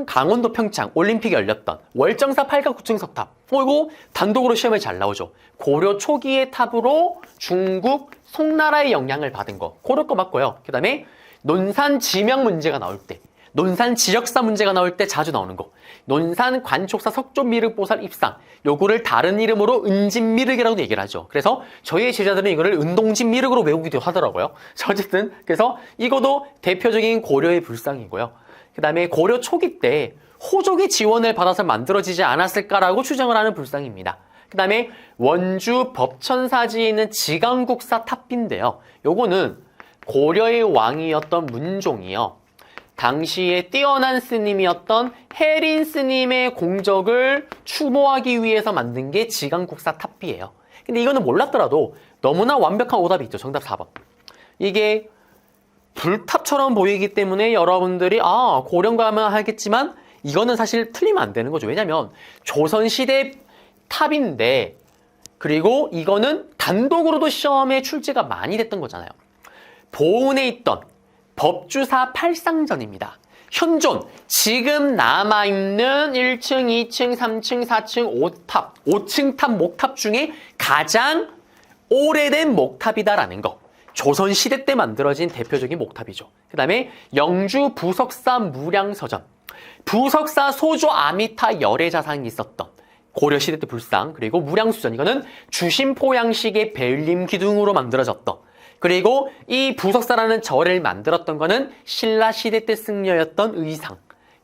강원도 평창 올림픽이 열렸던 월정사 8가 9층 석탑. 이거 단독으로 시험에 잘 나오죠. 고려 초기의 탑으로 중국 송나라의 영향을 받은 거. 고려 거 맞고요. 그 다음에 논산 지명 문제가 나올 때, 논산 지역사 문제가 나올 때 자주 나오는 거. 논산 관촉사 석존미륵보살 입상. 요거를 다른 이름으로 은진미륵이라고도 얘기를 하죠. 그래서 저희의 제자들은 이거를 은동진미륵으로 외우기도 하더라고요. 어쨌든 그래서 이것도 대표적인 고려의 불상이고요. 그 다음에 고려 초기 때 호족의 지원을 받아서 만들어지지 않았을까라고 추정을 하는 불상입니다. 그 다음에 원주 법천사지에 있는 지강국사 탑비인데요. 요거는 고려의 왕이었던 문종이요. 당시에 뛰어난 스님이었던 해린 스님의 공적을 추모하기 위해서 만든 게 지강국사 탑비예요. 근데 이거는 몰랐더라도 너무나 완벽한 오답이 있죠. 정답 4번. 이게 불탑처럼 보이기 때문에 여러분들이 고려인가 하면 하겠지만 이거는 사실 틀리면 안 되는 거죠. 왜냐면 조선시대 탑인데, 그리고 이거는 단독으로도 시험에 출제가 많이 됐던 거잖아요. 보은에 있던 법주사 팔상전입니다. 현존, 지금 남아있는 1층, 2층, 3층, 4층, 5탑, 5층 탑 목탑 중에 가장 오래된 목탑이다라는 거. 조선시대 때 만들어진 대표적인 목탑이죠. 그 다음에 영주 부석사 무량서전, 부석사 소조 아미타 열애자상이 있었던 고려시대 때 불상, 그리고 무량수전, 이거는 주심포 양식의 벨림 기둥으로 만들어졌던, 그리고 이 부석사라는 절을 만들었던 거는 신라시대 때 승려였던 의상.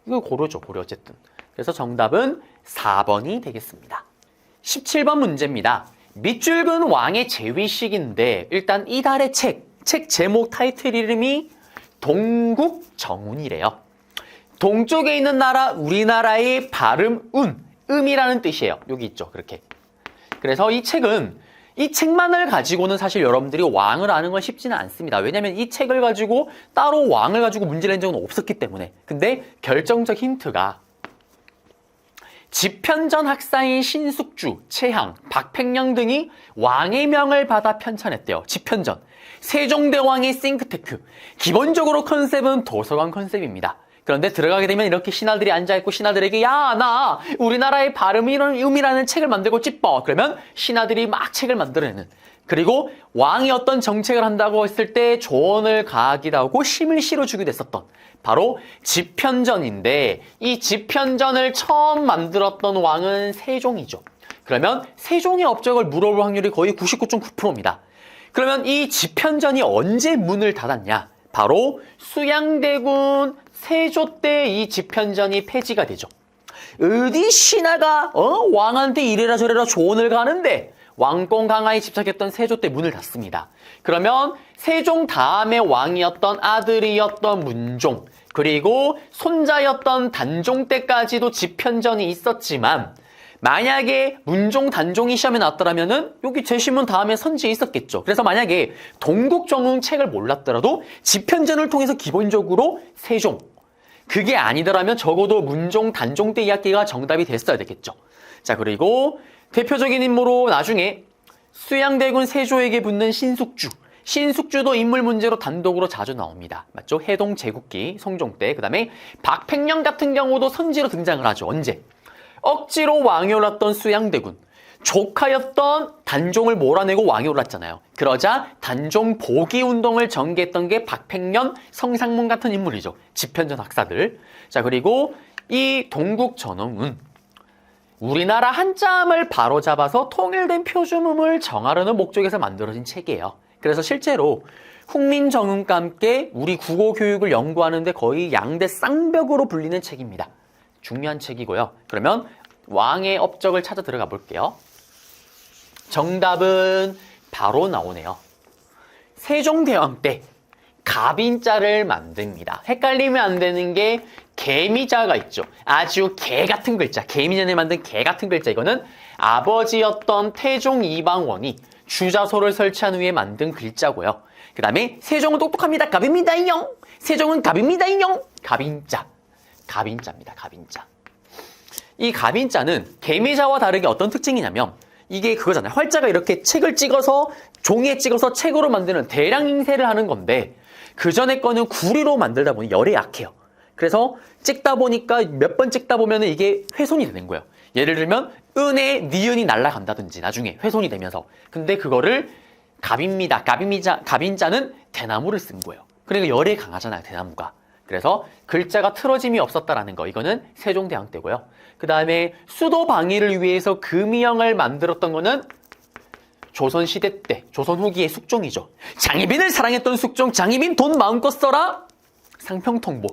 이거 고려죠, 고려 어쨌든. 그래서 정답은 4번이 되겠습니다. 17번 문제입니다. 밑줄근 왕의 제위식인데 일단 이달의 책 제목 타이틀 이름이 동국정운이래요. 동쪽에 있는 나라, 우리나라의 발음 음이라는 뜻이에요. 여기 있죠, 그렇게. 그래서 이 책만을 가지고는 사실 여러분들이 왕을 아는 건 쉽지는 않습니다. 왜냐면 이 책을 가지고 따로 왕을 가지고 문제를 낸 적은 없었기 때문에. 근데 결정적 힌트가 집현전 학사인 신숙주, 최항, 박팽령 등이 왕의 명을 받아 편찬했대요. 집현전. 세종대왕의 싱크테크. 기본적으로 컨셉은 도서관 컨셉입니다. 그런데 들어가게 되면 이렇게 신하들이 앉아있고 신하들에게 야, 나 우리나라의 발음이라는 책을 만들고 찌뻐. 그러면 신하들이 막 책을 만들어내는. 그리고 왕이 어떤 정책을 한다고 했을 때 조언을 가하기도 하고 힘을 실어주기도 했었던 바로 집현전인데 이 집현전을 처음 만들었던 왕은 세종이죠. 그러면 세종의 업적을 물어볼 확률이 거의 99.9%입니다. 그러면 이 집현전이 언제 문을 닫았냐? 바로 수양대군 세조 때 이 집현전이 폐지가 되죠. 어디 신하가 왕한테 이래라 저래라 조언을 가는데 왕권 강화에 집착했던 세조 때 문을 닫습니다. 그러면 세종 다음에 왕이었던 아들이었던 문종 그리고 손자였던 단종 때까지도 집현전이 있었지만 만약에 문종, 단종이 시험에 나왔더라면은 여기 제시문 다음에 선지에 있었겠죠. 그래서 만약에 동국정웅 책을 몰랐더라도 집현전을 통해서 기본적으로 세종 그게 아니더라면 적어도 문종, 단종 때 이야기가 정답이 됐어야 되겠죠. 자, 그리고 대표적인 인물로 나중에 수양대군 세조에게 붙는 신숙주. 신숙주도 인물 문제로 단독으로 자주 나옵니다. 맞죠? 해동 제국기, 성종 때. 그 다음에 박팽령 같은 경우도 선지로 등장을 하죠. 언제? 억지로 왕이 올랐던 수양대군. 조카였던 단종을 몰아내고 왕이 올랐잖아요. 그러자 단종 복위 운동을 전개했던 게 박팽년, 성상문 같은 인물이죠. 집현전 학사들. 자, 그리고 이 동국전웅은 우리나라 한자음을 바로잡아서 통일된 표준음을 정하려는 목적에서 만들어진 책이에요. 그래서 실제로 훈민정음과 함께 우리 국어 교육을 연구하는데 거의 양대 쌍벽으로 불리는 책입니다. 중요한 책이고요. 그러면 왕의 업적을 찾아 들어가 볼게요. 정답은 바로 나오네요. 세종대왕 때 갑인자를 만듭니다. 헷갈리면 안 되는 게 개미자가 있죠. 아주 개 같은 글자, 개미전에 만든 개 같은 글자. 이거는 아버지였던 태종 이방원이 주자소를 설치한 후에 만든 글자고요. 그 다음에 세종은 똑똑합니다. 갑입니다잉. 세종은 갑입니다잉. 갑인자. 갑인자입니다. 갑인자. 이 갑인자는 개미자와 다르게 어떤 특징이냐면 이게 그거잖아요. 활자가 이렇게 책을 찍어서 종이에 찍어서 책으로 만드는 대량 인쇄를 하는 건데 그 전에 거는 구리로 만들다 보니 열에 약해요. 그래서 찍다 보니까 몇 번 찍다 보면 이게 훼손이 되는 거예요. 예를 들면 은에 니은이 날아간다든지 나중에 훼손이 되면서 근데 그거를 갑인자는 대나무를 쓴 거예요. 그러니까 열에 강하잖아요. 대나무가. 그래서 글자가 틀어짐이 없었다라는 거. 이거는 세종대왕 때고요. 그 다음에 수도 방위를 위해서 금이형을 만들었던 거는 조선시대 때, 조선 후기의 숙종이죠. 장희빈을 사랑했던 숙종, 장희빈 돈 마음껏 써라. 상평통보.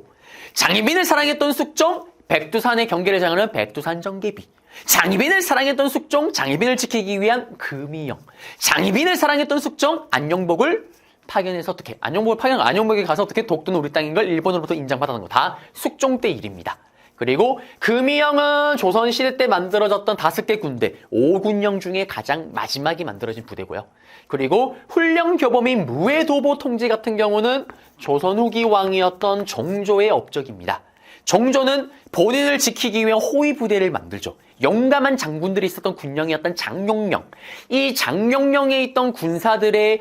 장희빈을 사랑했던 숙종, 백두산의 경계를 장하는 백두산 정계비. 장희빈을 사랑했던 숙종, 장희빈을 지키기 위한 금이형. 장희빈을 사랑했던 숙종, 안녕복을 파견해서 어떻게 안녕복에 가서 어떻게 독도는 우리 땅인 걸 일본으로부터 인정받았는 거 다 숙종 때 일입니다. 그리고 금이형은 조선시대 때 만들어졌던 5개 군대 5군영 중에 가장 마지막에 만들어진 부대고요. 그리고 훈령교범인 무해도보 통제 같은 경우는 조선 후기 왕이었던 정조의 업적입니다. 정조는 본인을 지키기 위한 호위 부대를 만들죠. 용감한 장군들이 있었던 군령이었던 장용령. 이 장용령에 있던 군사들의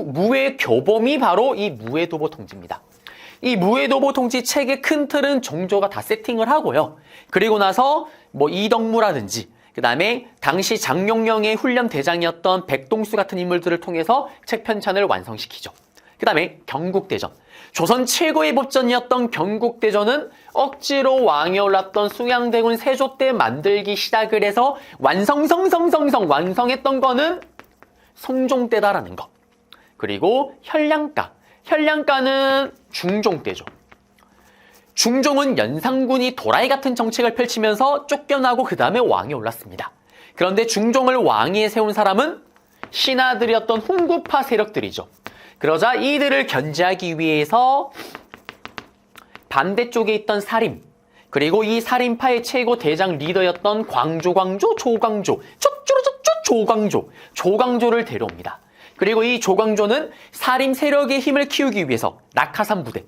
무해교범이 바로 이 무해도보 통지입니다. 이 무해도보 통치 책의 큰 틀은 정조가 다 세팅을 하고요. 그리고 나서 이덕무라든지 그 다음에 당시 장용령의 훈련 대장이었던 백동수 같은 인물들을 통해서 책 편찬을 완성시키죠. 그 다음에 경국대전. 조선 최고의 법전이었던 경국대전은 억지로 왕이 올랐던 수양대군 세조 때 만들기 시작을 해서 완성했던 거는 성종 때다라는 거. 그리고 현량가. 현량가는 중종 때죠. 중종은 연산군이 도라이 같은 정책을 펼치면서 쫓겨나고 그 다음에 왕이 올랐습니다. 그런데 중종을 왕위에 세운 사람은 신하들이었던 훈구파 세력들이죠. 그러자 이들을 견제하기 위해서 반대쪽에 있던 사림, 그리고 이 사림파의 최고 대장 리더였던 조광조를 데려옵니다. 그리고 이 조광조는 사림 세력의 힘을 키우기 위해서 낙하산 부대,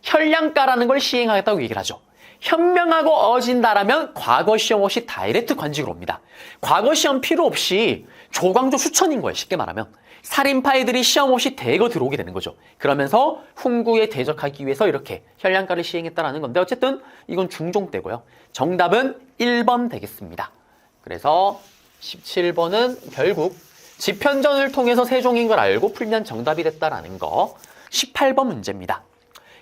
현량가라는 걸 시행하겠다고 얘기를 하죠. 현명하고 어진다라면 과거 시험 없이 다이렉트 관직으로 옵니다. 과거 시험 필요 없이 조광조 추천인 거예요. 쉽게 말하면. 살인파 애들이 시험 없이 대거 들어오게 되는 거죠. 그러면서 훈구에 대적하기 위해서 이렇게 현량가를 시행했다라는 건데 어쨌든 이건 중종 때고요. 정답은 1번 되겠습니다. 그래서 17번은 결국 지편전을 통해서 세종인 걸 알고 풀면 정답이 됐다라는 거. 18번 문제입니다.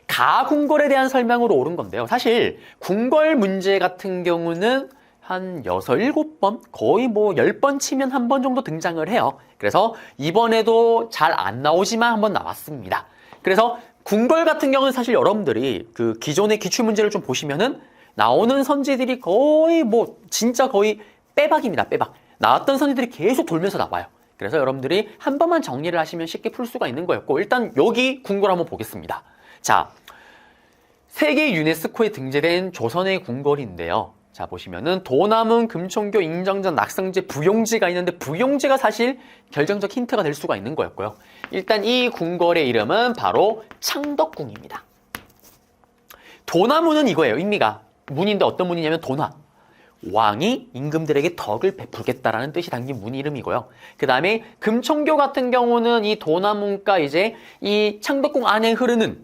가궁궐에 대한 설명으로 옳은 건데요. 사실 궁궐 문제 같은 경우는 한 6, 7번, 거의 뭐 10번 치면 한 번 정도 등장을 해요. 그래서 이번에도 잘 안 나오지만 한번 나왔습니다. 그래서 궁궐 같은 경우는 사실 여러분들이 그 기존의 기출문제를 좀 보시면은 나오는 선지들이 거의 뭐 진짜 거의 빼박입니다. 빼박. 나왔던 선지들이 계속 돌면서 나와요. 그래서 여러분들이 한 번만 정리를 하시면 쉽게 풀 수가 있는 거였고 일단 여기 궁궐 한번 보겠습니다. 자, 세계 유네스코에 등재된 조선의 궁궐인데요. 자, 보시면은 도남은, 금총교, ing정전, 낙성제, 부용지가 있는데 부용지가 사실 결정적 힌트가 될 수가 있는 거였고요. 일단 이 궁궐의 이름은 바로 창덕궁입니다. 도나문은 이거예요. 의미가 문인데 어떤 문이냐면 도나. 왕이 임금들에게 덕을 베풀겠다라는 뜻이 담긴 문 이름이고요. 그 다음에 금총교 같은 경우는 이 도나문과 이제 이 창덕궁 안에 흐르는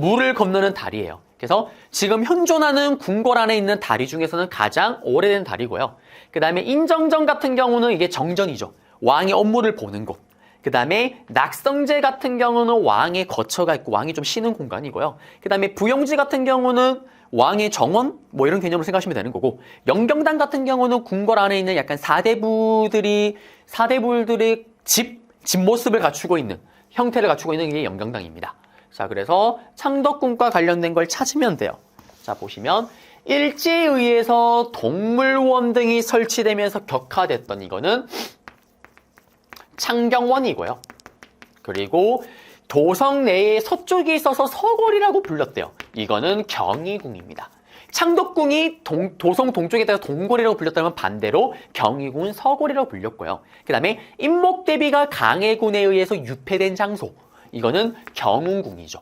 물을 건너는 다리예요. 그래서 지금 현존하는 궁궐 안에 있는 다리 중에서는 가장 오래된 다리고요. 그 다음에 인정전 같은 경우는 이게 정전이죠. 왕의 업무를 보는 곳. 그 다음에 낙성제 같은 경우는 왕의 거처가 있고 왕이 좀 쉬는 공간이고요. 그 다음에 부용지 같은 경우는 왕의 정원? 뭐 이런 개념으로 생각하시면 되는 거고, 영경당 같은 경우는 궁궐 안에 있는 약간 사대부들의 집 모습을 갖추고 있는, 형태를 갖추고 있는 게 영경당입니다. 자, 그래서 창덕궁과 관련된 걸 찾으면 돼요. 자, 보시면 일제에 의해서 동물원 등이 설치되면서 격화됐던 이거는 창경원이고요. 그리고 도성 내에 서쪽에 있어서 서골이라고 불렸대요. 이거는 경희궁입니다. 창덕궁이 도성 동쪽에다가 동골이라고 불렸다면 반대로 경희궁은 서골이라고 불렸고요. 그 다음에 임목대비가 강해군에 의해서 유폐된 장소. 이거는 경운궁이죠.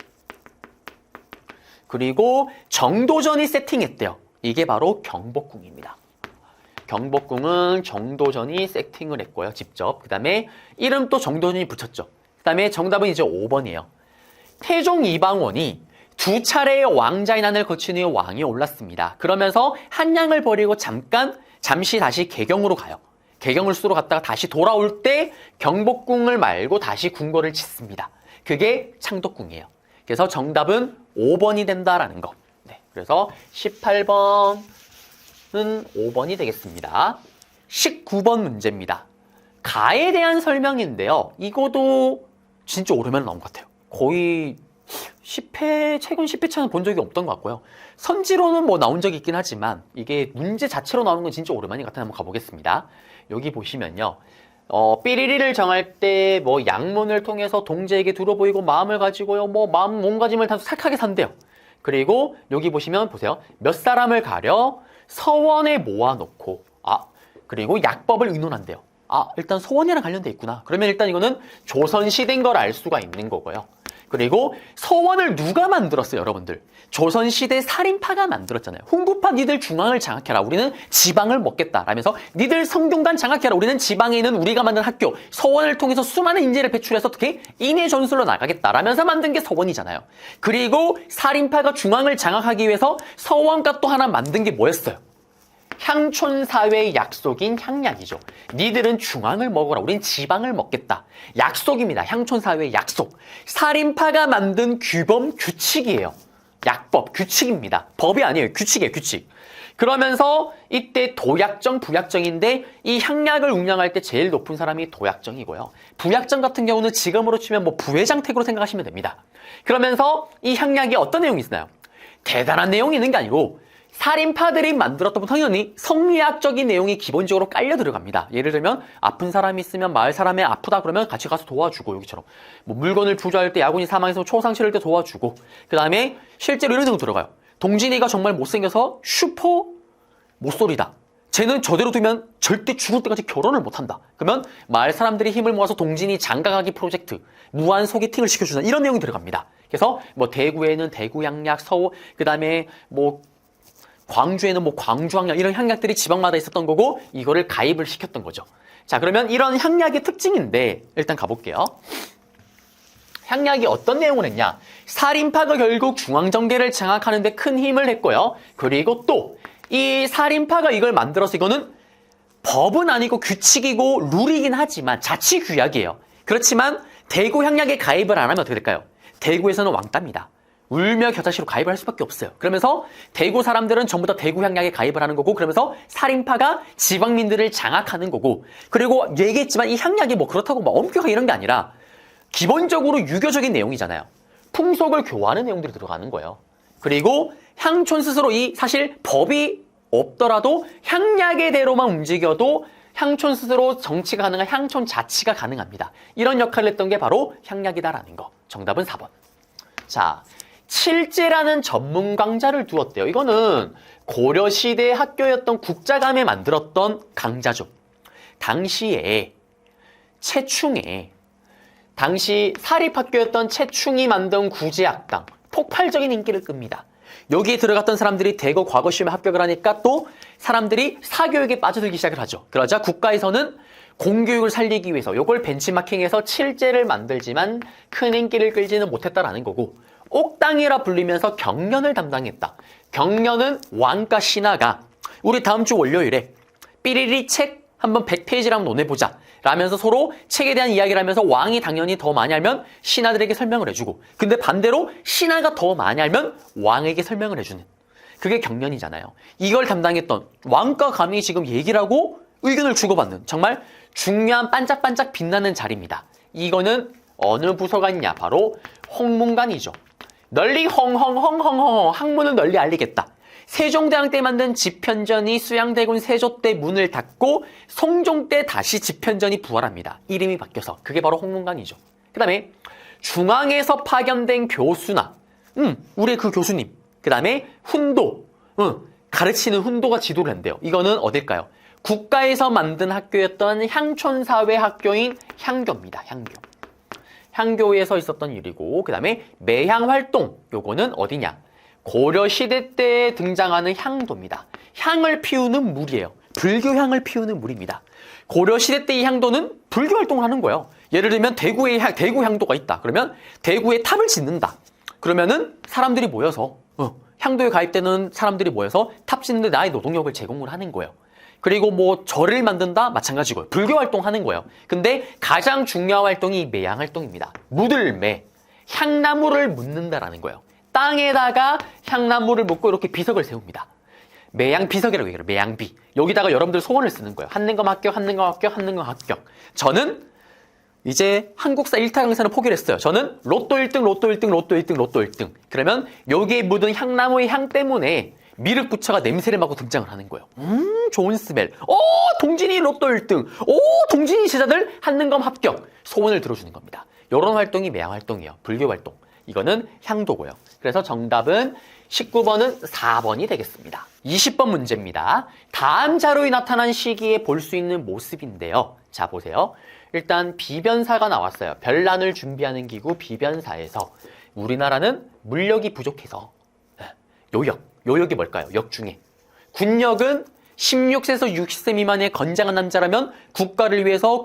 그리고 정도전이 세팅했대요. 이게 바로 경복궁입니다. 경복궁은 정도전이 세팅을 했고요. 직접. 그 다음에 이름 또 정도전이 붙였죠. 그 다음에 정답은 이제 5번이에요. 태종 이방원이 2차례의 왕자의 난을 거친 후에 왕이 올랐습니다. 그러면서 한양을 버리고 잠시 다시 개경으로 가요. 개경을 수로 갔다가 다시 돌아올 때 경복궁을 말고 다시 궁궐을 짓습니다. 그게 창덕궁이에요. 그래서 정답은 5번이 된다라는 거. 네, 그래서 18번은 5번이 되겠습니다. 19번 문제입니다. 가에 대한 설명인데요. 이거도 진짜 오랜만에 나온 것 같아요. 거의 10회, 최근 10회차는 본 적이 없던 것 같고요. 선지로는 뭐 나온 적이 있긴 하지만 이게 문제 자체로 나오는 건 진짜 오랜만인 것 같아요. 한번 가보겠습니다. 여기 보시면요. 삐리리를 정할 때 뭐 양문을 통해서 동제에게 두루 보이고 마음을 가지고요. 뭐 마음 몸가짐을 다 착하게 산대요. 그리고 여기 보시면 보세요. 몇 사람을 가려 서원에 모아놓고 그리고 약법을 의논한대요. 일단 서원이랑 관련돼 있구나. 그러면 일단 이거는 조선시대인 걸 알 수가 있는 거고요. 그리고 서원을 누가 만들었어요, 여러분들? 조선시대 살인파가 만들었잖아요. 훈구파 니들 중앙을 장악해라. 우리는 지방을 먹겠다. 라면서 니들 성균관 장악해라. 우리는 지방에 있는 우리가 만든 학교, 서원을 통해서 수많은 인재를 배출해서 어떻게 인해 전술로 나가겠다. 라면서 만든 게 서원이잖아요. 그리고 살인파가 중앙을 장악하기 위해서 서원과 또 하나 만든 게 뭐였어요? 향촌사회의 약속인 향약이죠. 니들은 중앙을 먹어라. 우린 지방을 먹겠다. 약속입니다. 향촌사회의 약속. 살인파가 만든 규범, 규칙이에요. 약법, 규칙입니다. 법이 아니에요. 규칙이에요. 규칙. 그러면서 이때 도약정, 부약정인데 이 향약을 운영할 때 제일 높은 사람이 도약정이고요. 부약정 같은 경우는 지금으로 치면 뭐 부회장택으로 생각하시면 됩니다. 그러면서 이 향약이 어떤 내용이 있나요? 대단한 내용이 있는 게 아니고 살인파들이 만들었던 당연히 성리학적인 내용이 기본적으로 깔려 들어갑니다. 예를 들면 아픈 사람이 있으면 마을 사람이 아프다 그러면 같이 가서 도와주고 여기처럼 뭐 물건을 부조할 때 야군이 사망해서 초상 치를 때 도와주고 그 다음에 실제로 이런 내용 들어가요. 동진이가 정말 못생겨서 슈퍼 못소리다. 쟤는 저대로 두면 절대 죽을 때까지 결혼을 못한다. 그러면 마을 사람들이 힘을 모아서 동진이 장가가기 프로젝트, 무한 소개팅을 시켜주는 이런 내용이 들어갑니다. 그래서 뭐 대구에는 대구 향약, 그 다음에 뭐 광주에는 뭐 광주 향약, 이런 향약들이 지방마다 있었던 거고 이거를 가입을 시켰던 거죠. 자, 그러면 이런 향약의 특징인데 일단 가볼게요. 향약이 어떤 내용을 했냐? 살인파가 결국 중앙정계를 장악하는 데 큰 힘을 했고요. 그리고 또 이 살인파가 이걸 만들어서 이거는 법은 아니고 규칙이고 룰이긴 하지만 자치규약이에요. 그렇지만 대구 향약에 가입을 안 하면 어떻게 될까요? 대구에서는 왕따입니다. 울며 겨자씨로 가입을 할 수밖에 없어요. 그러면서 대구 사람들은 전부 다 대구 향약에 가입을 하는 거고, 그러면서 살인파가 지방민들을 장악하는 거고, 그리고 얘기했지만 이 향약이 뭐 그렇다고 막 엄격하게 이런 게 아니라 기본적으로 유교적인 내용이잖아요. 풍속을 교화하는 내용들이 들어가는 거예요. 그리고 향촌 스스로 이 사실 법이 없더라도 향약의 대로만 움직여도 향촌 스스로 정치가 가능한 향촌 자치가 가능합니다. 이런 역할을 했던 게 바로 향약이다라는 거. 정답은 4번. 자, 칠제라는 전문 강자를 두었대요. 이거는 고려시대 학교였던 국자감에 만들었던 강자죠. 당시에 최충에 당시 사립학교였던 최충이 만든 구제학당, 폭발적인 인기를 끕니다. 여기에 들어갔던 사람들이 대거 과거 시험에 합격을 하니까 또 사람들이 사교육에 빠져들기 시작을 하죠. 그러자 국가에서는 공교육을 살리기 위해서 이걸 벤치마킹해서 칠제를 만들지만 큰 인기를 끌지는 못했다라는 거고, 옥당이라 불리면서 경연을 담당했다. 경연은 왕과 신하가 우리 다음 주 월요일에 삐리리 책 한번 100페이지를 한번 논해보자 라면서 서로 책에 대한 이야기를 하면서 왕이 당연히 더 많이 알면 신하들에게 설명을 해주고, 근데 반대로 신하가 더 많이 알면 왕에게 설명을 해주는, 그게 경연이잖아요. 이걸 담당했던 왕과 감히 지금 얘기를 하고 의견을 주고받는 정말 중요한 반짝반짝 빛나는 자리입니다. 이거는 어느 부서가 있냐? 바로 홍문관이죠. 널리 헝헝헝헝헝 학문을 널리 알리겠다. 세종대왕 때 만든 집현전이 수양대군 세조 때 문을 닫고 성종 때 다시 집현전이 부활합니다. 이름이 바뀌어서. 그게 바로 홍문관이죠. 그 다음에 중앙에서 파견된 교수나 우리 그 교수님, 그 다음에 훈도, 가르치는 훈도가 지도를 한대요. 이거는 어딜까요? 국가에서 만든 학교였던 향촌사회 학교인 향교입니다. 향교. 향교에서 있었던 일이고, 그 다음에 매향활동, 요거는 어디냐? 고려시대 때 등장하는 향도입니다. 향을 피우는 물이에요. 불교향을 피우는 물입니다. 고려시대 때 이 향도는 불교 활동을 하는 거예요. 예를 들면 대구 향도가 있다. 그러면 대구에 탑을 짓는다. 그러면은 사람들이 모여서 향도에 가입되는 사람들이 모여서 탑 짓는데 나의 노동력을 제공을 하는 거예요. 그리고 뭐 절을 만든다? 마찬가지고요. 불교 활동하는 거예요. 근데 가장 중요한 활동이 매향 활동입니다. 묻을매, 향나무를 묻는다라는 거예요. 땅에다가 향나무를 묻고 이렇게 비석을 세웁니다. 매향 비석이라고 얘기해요. 매향비. 여기다가 여러분들 소원을 쓰는 거예요. 한능검 합격, 한능검 합격, 한능검 합격. 저는 이제 한국사 1타 강사는 포기를 했어요. 저는 로또 1등, 로또 1등, 로또 1등, 로또 1등. 그러면 여기에 묻은 향나무의 향 때문에 미륵부처가 냄새를 맡고 등장을 하는 거예요. 좋은 스멜. 동진이 로또 1등. 동진이 제자들 한능검 합격. 소원을 들어주는 겁니다. 이런 활동이 매향 활동이에요. 불교 활동. 이거는 향도고요. 그래서 정답은 19번은 4번이 되겠습니다. 20번 문제입니다. 다음 자료에 나타난 시기에 볼 수 있는 모습인데요. 자, 보세요. 일단 비변사가 나왔어요. 별난을 준비하는 기구 비변사에서 우리나라는 물력이 부족해서 요역이 뭘까요? 역 중에 군역은 16세에서 60세 미만의 건장한 남자라면 국가를 위해서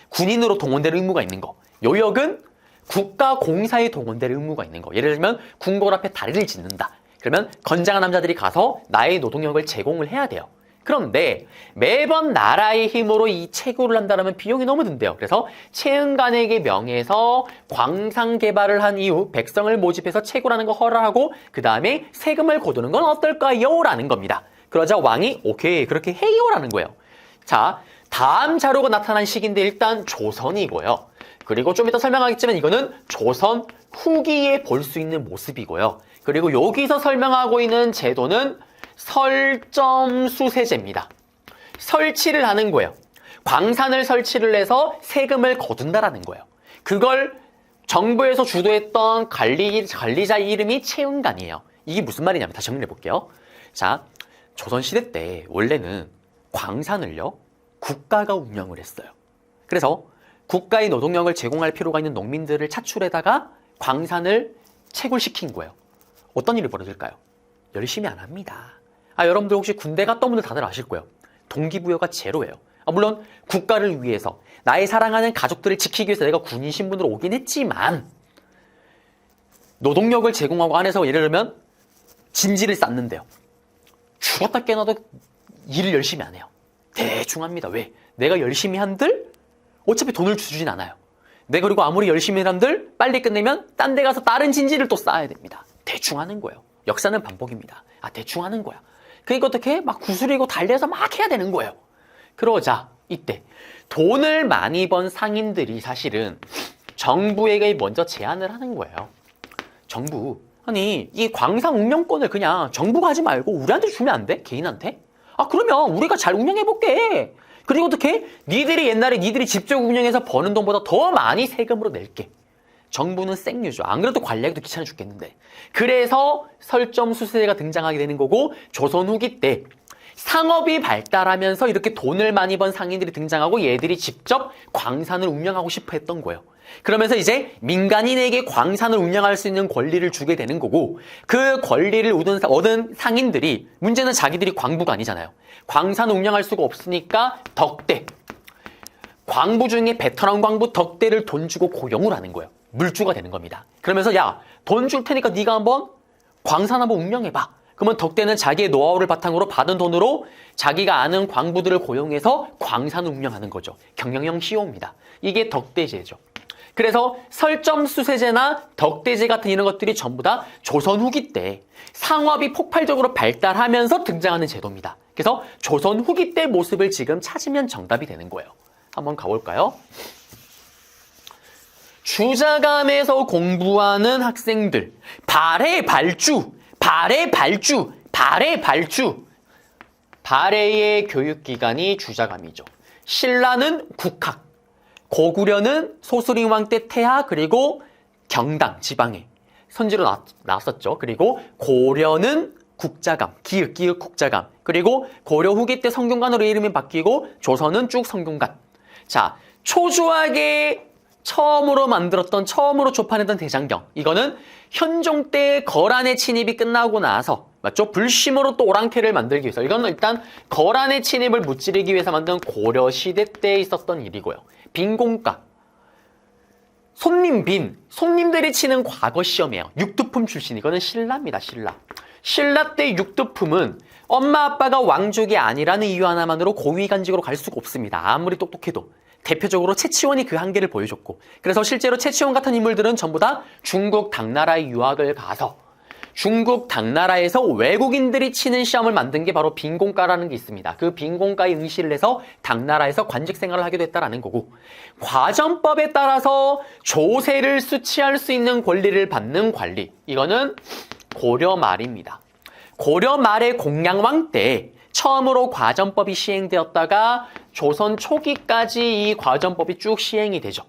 군인으로 동원될 의무가 있는 거. 요역은 국가 공사에 동원될 의무가 있는 거. 예를 들면 궁궐 앞에 다리를 짓는다. 그러면 건장한 남자들이 가서 나의 노동력을 제공을 해야 돼요. 그런데 매번 나라의 힘으로 이 채굴을 한다면 비용이 너무 든대요. 그래서 채은간에게 명해서 광산 개발을 한 이후 백성을 모집해서 채굴하는 거 허락하고 그 다음에 세금을 거두는 건 어떨까요? 라는 겁니다. 그러자 왕이 오케이 그렇게 해요 라는 거예요. 자, 다음 자료가 나타난 시기인데 일단 조선이고요. 그리고 좀 이따 설명하겠지만 이거는 조선 후기에 볼 수 있는 모습이고요. 그리고 여기서 설명하고 있는 제도는 설점수세제입니다. 설치를 하는 거예요. 광산을 설치를 해서 세금을 거둔다라는 거예요. 그걸 정부에서 주도했던 관리자 이름이 채은간이에요. 이게 무슨 말이냐면 다시 정리해 볼게요. 자, 조선시대 때 원래는 광산을요, 국가가 운영을 했어요. 그래서 국가의 노동력을 제공할 필요가 있는 농민들을 차출해다가 광산을 채굴시킨 거예요. 어떤 일이 벌어질까요? 열심히 안 합니다. 여러분들 혹시 군대 갔던 분들 다들 아실 거예요. 동기부여가 제로예요. 물론 국가를 위해서 나의 사랑하는 가족들을 지키기 위해서 내가 군인 신분으로 오긴 했지만 노동력을 제공하고 안에서 예를 들면 진지를 쌓는데요. 죽었다 깨어나도 일을 열심히 안 해요. 대충 합니다. 왜? 내가 열심히 한들 어차피 돈을 주진 않아요. 내가 그리고 아무리 열심히 한들 빨리 끝내면 딴 데 가서 다른 진지를 또 쌓아야 됩니다. 대충 하는 거예요. 역사는 반복입니다. 대충 하는 거야. 그러니까 어떻게 막 구슬이고 달려서 막 해야 되는 거예요. 그러자 이때 돈을 많이 번 상인들이 사실은 정부에게 먼저 제안을 하는 거예요. 정부, 아니 이 광산 운영권을 그냥 정부가 하지 말고 우리한테 주면 안 돼? 개인한테? 그러면 우리가 잘 운영해볼게. 그리고 어떻게? 니들이 옛날에 니들이 직접 운영해서 버는 돈보다 더 많이 세금으로 낼게. 정부는 생유죠. 안 그래도 관리하기도 귀찮아 죽겠는데. 그래서 설점수세가 등장하게 되는 거고, 조선 후기 때 상업이 발달하면서 이렇게 돈을 많이 번 상인들이 등장하고 얘들이 직접 광산을 운영하고 싶어 했던 거예요. 그러면서 이제 민간인에게 광산을 운영할 수 있는 권리를 주게 되는 거고, 그 권리를 얻은 상인들이, 문제는 자기들이 광부가 아니잖아요. 광산을 운영할 수가 없으니까 덕대, 광부 중에 베테랑 광부 덕대를 돈 주고 고용을 하는 거예요. 물주가 되는 겁니다. 그러면서 야, 돈 줄 테니까 네가 한번 광산 한번 운영해봐. 그러면 덕대는 자기의 노하우를 바탕으로 받은 돈으로 자기가 아는 광부들을 고용해서 광산을 운영하는 거죠. 경영형 시효입니다. 이게 덕대제죠. 그래서 설점수세제나 덕대제 같은 이런 것들이 전부 다 조선 후기 때 상업이 폭발적으로 발달하면서 등장하는 제도입니다. 그래서 조선 후기 때 모습을 지금 찾으면 정답이 되는 거예요. 한번 가볼까요? 주자감에서 공부하는 학생들, 발해 발주, 발해 발주, 발해 발주. 발해의 교육기관이 주자감이죠. 신라는 국학, 고구려는 소수림왕 때 태하, 그리고 경당, 지방에 선지로 나왔었죠. 그리고 고려는 국자감, 기읒 국자감, 그리고 고려 후기 때 성균관으로 이름이 바뀌고 조선은 쭉 성균관. 자, 초조하게 처음으로 조판했던 대장경. 이거는 현종 때 거란의 침입이 끝나고 나서, 맞죠? 불심으로 또 오랑캐를 만들기 위해서. 이거는 일단 거란의 침입을 무찌르기 위해서 만든 고려시대 때 있었던 일이고요. 빈공과, 손님들이 치는 과거 시험이에요. 육두품 출신. 이거는 신라입니다, 신라. 신라 때 육두품은 엄마 아빠가 왕족이 아니라는 이유 하나만으로 고위간직으로 갈 수가 없습니다. 아무리 똑똑해도. 대표적으로 채치원이 그 한계를 보여줬고, 그래서 실제로 채치원 같은 인물들은 전부 다 중국 당나라에 유학을 가서 중국 당나라에서 외국인들이 치는 시험을 만든 게 바로 빈공과라는 게 있습니다. 그 빈공과에 응시를 해서 당나라에서 관직 생활을 하게 됐다라는 거고, 과전법에 따라서 조세를 수취할 수 있는 권리를 받는 관리, 이거는 고려 말입니다. 고려 말의 공양왕 때 처음으로 과전법이 시행되었다가 조선 초기까지 이 과전법이 쭉 시행이 되죠.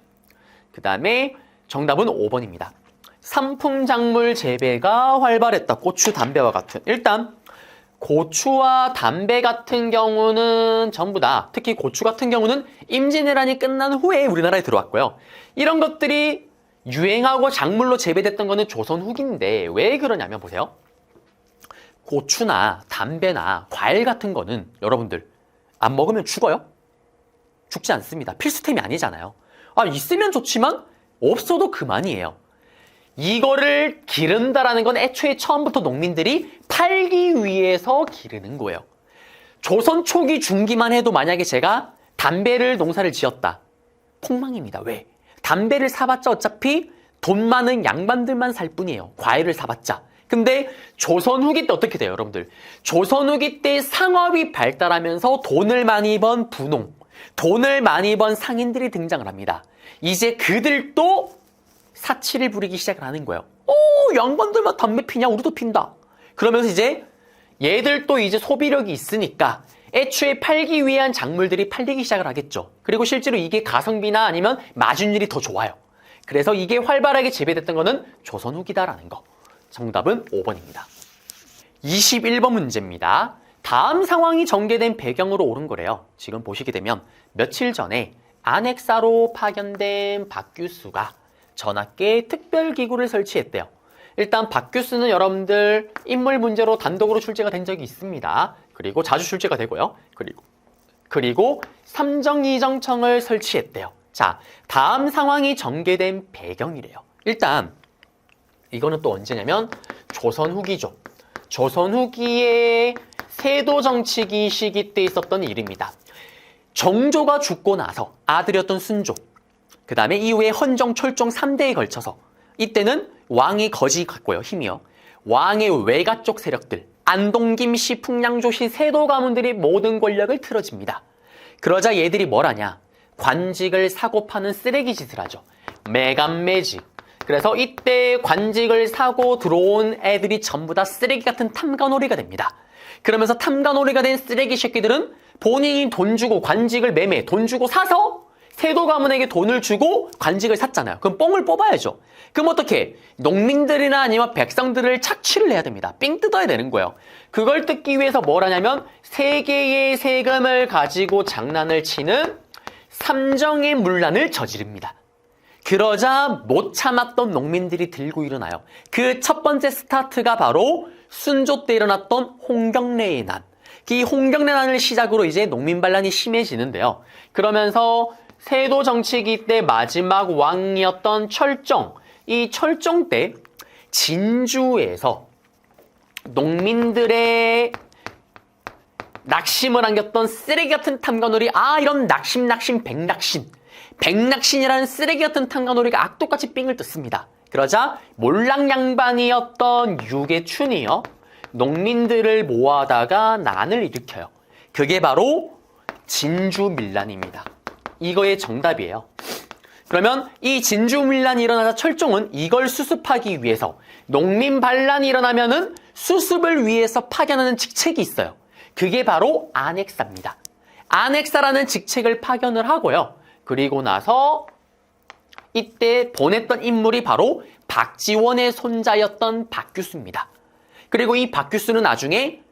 그 다음에 정답은 5번입니다. 산품작물 재배가 활발했다. 고추, 담배와 같은. 일단 고추와 담배 같은 경우는 전부 다, 특히 고추 같은 경우는 임진왜란이 끝난 후에 우리나라에 들어왔고요. 이런 것들이 유행하고 작물로 재배됐던 거는 조선 후기인데 왜 그러냐면 보세요. 고추나 담배나 과일 같은 거는 여러분들 안 먹으면 죽어요? 죽지 않습니다. 필수템이 아니잖아요. 있으면 좋지만 없어도 그만이에요. 이거를 기른다라는 건 애초에 처음부터 농민들이 팔기 위해서 기르는 거예요. 조선 초기 중기만 해도 만약에 제가 담배를 농사를 지었다. 폭망입니다. 왜? 담배를 사봤자 어차피 돈 많은 양반들만 살 뿐이에요. 과일을 사봤자. 근데 조선 후기 때 어떻게 돼요, 여러분들? 조선 후기 때 상업이 발달하면서 돈을 많이 번 부농, 돈을 많이 번 상인들이 등장을 합니다. 이제 그들도 사치를 부리기 시작을 하는 거예요. 양반들만 담배 피냐? 우리도 핀다. 그러면서 이제 얘들도 이제 소비력이 있으니까 애초에 팔기 위한 작물들이 팔리기 시작을 하겠죠. 그리고 실제로 이게 가성비나 아니면 마진율이 더 좋아요. 그래서 이게 활발하게 재배됐던 거는 조선 후기다라는 거. 정답은 5번입니다. 21번 문제입니다. 다음 상황이 전개된 배경으로 옳은 거래요. 지금 보시게 되면 며칠 전에 안핵사로 파견된 박규수가 전학계에 특별기구를 설치했대요. 일단 박규수는 여러분들 인물 문제로 단독으로 출제가 된 적이 있습니다. 그리고 자주 출제가 되고요. 그리고 삼정이정청을 설치했대요. 자, 다음 상황이 전개된 배경이래요. 일단 이거는 또 언제냐면 조선 후기죠. 조선 후기의 세도 정치기 시기 때 있었던 일입니다. 정조가 죽고 나서 아들이었던 순조, 그 다음에 이후에 헌정, 철종 3대에 걸쳐서 이때는 왕이 거지 같고요, 힘이요. 왕의 외가 쪽 세력들, 안동, 김씨, 풍량조씨, 세도 가문들이 모든 권력을 틀어집니다. 그러자 얘들이 뭘 하냐? 관직을 사고 파는 쓰레기 짓을 하죠. 매간매직. 그래서 이때 관직을 사고 들어온 애들이 전부 다 쓰레기 같은 탐관오리가 됩니다. 그러면서 탐관오리가 된 쓰레기 새끼들은 본인이 돈 주고 관직을 매매, 돈 주고 사서 세도 가문에게 돈을 주고 관직을 샀잖아요. 그럼 뽕을 뽑아야죠. 그럼 어떻게? 농민들이나 아니면 백성들을 착취를 해야 됩니다. 삥 뜯어야 되는 거예요. 그걸 뜯기 위해서 뭘 하냐면 세 개의 세금을 가지고 장난을 치는 삼정의 문란을 저지릅니다. 그러자 못 참았던 농민들이 들고 일어나요. 그 첫 번째 스타트가 바로 순조 때 일어났던 홍경래의 난. 이 홍경래 난을 시작으로 이제 농민 반란이 심해지는데요. 그러면서 세도 정치기 때 마지막 왕이었던 철종, 이 철종 때 진주에서 농민들의 낙심을 안겼던 쓰레기 같은 탐관오리, 이런 낙심, 백낙신이라는 쓰레기 같은 탐관오리가 악독같이 삥을 뜯습니다. 그러자 몰락양반이었던 유계춘이요, 농민들을 모아다가 난을 일으켜요. 그게 바로 진주밀란입니다. 이거의 정답이에요. 그러면 이 진주밀란이 일어나자 철종은 이걸 수습하기 위해서 농민 반란이 일어나면은 수습을 위해서 파견하는 직책이 있어요. 그게 바로 안핵사입니다. 안핵사라는 직책을 파견을 하고요. 그리고 나서 이때 보냈던 인물이 바로 박지원의 손자였던 박규수입니다. 그리고 이 박규수는 나중에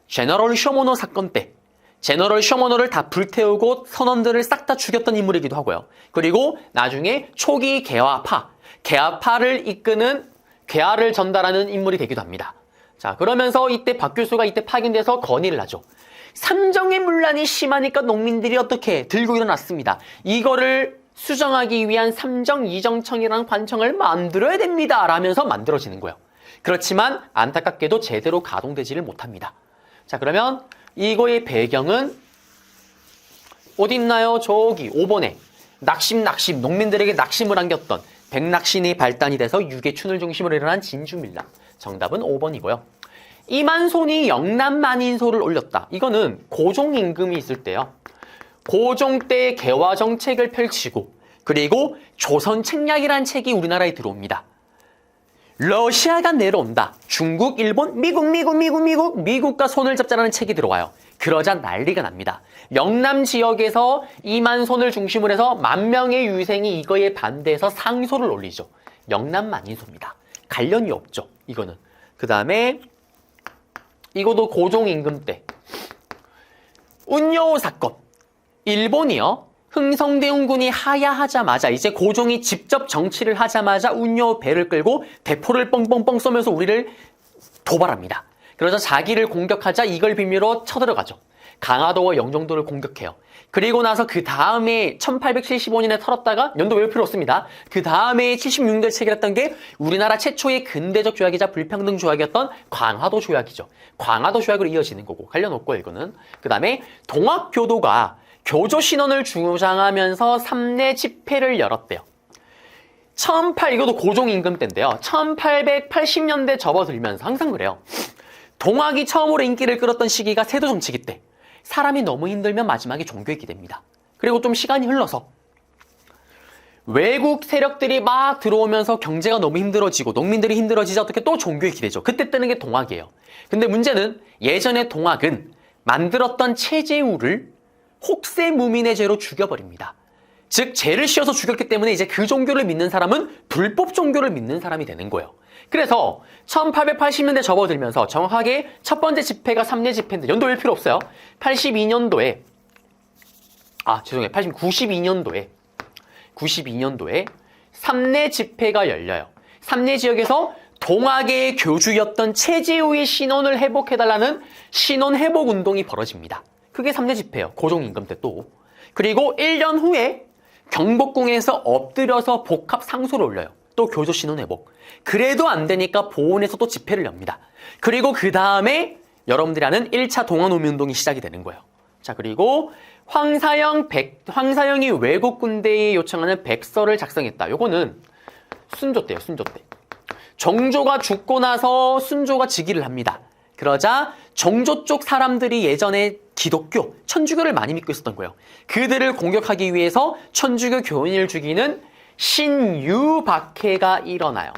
제너럴 쇼모노 사건 때 제너럴 쇼모노를 다 불태우고 선원들을 싹 다 죽였던 인물이기도 하고요. 그리고 나중에 초기 개화파를 이끄는 개화를 전달하는 인물이 되기도 합니다. 자, 그러면서 이때 박규수가 이때 파견돼서 건의를 하죠. 삼정의 문란이 심하니까 농민들이 어떻게 들고 일어났습니다. 이거를 수정하기 위한 삼정이정청이라는 관청을 만들어야 됩니다. 라면서 만들어지는 거예요. 그렇지만 안타깝게도 제대로 가동되지를 못합니다. 자, 그러면 이거의 배경은 어디 있나요? 저기 5번에 낙심, 농민들에게 낙심을 안겼던 백낙신이 발단이 돼서 유계춘을 중심으로 일어난 진주밀란. 정답은 5번이고요. 이만손이 영남만인소를 올렸다. 이거는 고종 임금이 있을 때요. 고종 때 개화 정책을 펼치고 그리고 조선 책략이라는 책이 우리나라에 들어옵니다. 러시아가 내려온다. 중국, 일본, 미국과 손을 잡자라는 책이 들어와요. 그러자 난리가 납니다. 영남 지역에서 이만손을 중심으로 해서 10,000명의 유생이 이거에 반대해서 상소를 올리죠. 영남만인소입니다. 관련이 없죠. 이거는. 그 다음에 이것도 고종 임금 때 운요 사건. 일본이요. 흥성대원군이 하야하자마자 이제 고종이 직접 정치를 하자마자 운요 배를 끌고 대포를 뻥뻥뻥 쏘면서 우리를 도발합니다. 그러자 자기를 공격하자 이걸 빌미로 쳐들어가죠. 강화도와 영종도를 공격해요. 그리고 나서 그 다음에 1875년에 털었다가 연도 외울 필요 없습니다. 그 다음에 76년도에 체결했던 게 우리나라 최초의 근대적 조약이자 불평등 조약이었던 광화도 조약이죠. 광화도 조약으로 이어지는 거고 관련 없고 이거는. 그 다음에 동학교도가 교조 신원을 주장하면서 3대 집회를 열었대요. 이것도 고종 임금 때인데요. 1880년대 접어들면서 항상 그래요. 동학이 처음으로 인기를 끌었던 시기가 세도 정치기 때. 사람이 너무 힘들면 마지막에 종교에 기댑니다. 그리고 좀 시간이 흘러서 외국 세력들이 막 들어오면서 경제가 너무 힘들어지고 농민들이 힘들어지자 어떻게 또 종교에 기대죠. 그때 뜨는 게 동학이에요. 근데 문제는 예전에 동학은 만들었던 체제우를 혹세무민의 죄로 죽여버립니다. 즉 죄를 씌워서 죽였기 때문에 이제 그 종교를 믿는 사람은 불법 종교를 믿는 사람이 되는 거예요. 그래서 1880년대 접어들면서 정확하게 첫 번째 집회가 삼례 집회인데 연도일 필요 없어요. 92년도에 92년도에 삼례 집회가 열려요. 삼례 지역에서 동학의 교주였던 최지우의 신원을 회복해달라는 신원 회복 운동이 벌어집니다. 그게 삼례 집회예요. 고종임금 때 또. 그리고 1년 후에 경복궁에서 엎드려서 복합 상소를 올려요. 또 교조 신원 회복. 그래도 안 되니까 보훈에서 또 집회를 엽니다. 그리고 그 다음에 여러분들이 아는 1차 동아노민운동이 시작이 되는 거예요. 자, 그리고 황사영이 외국 군대에 요청하는 백서를 작성했다. 요거는 순조 때예요. 순조 때. 정조가 죽고 나서 순조가 즉위를 합니다. 그러자 정조 쪽 사람들이 예전에 기독교, 천주교를 많이 믿고 있었던 거예요. 그들을 공격하기 위해서 천주교 교인을 죽이는 신유박해가 일어나요.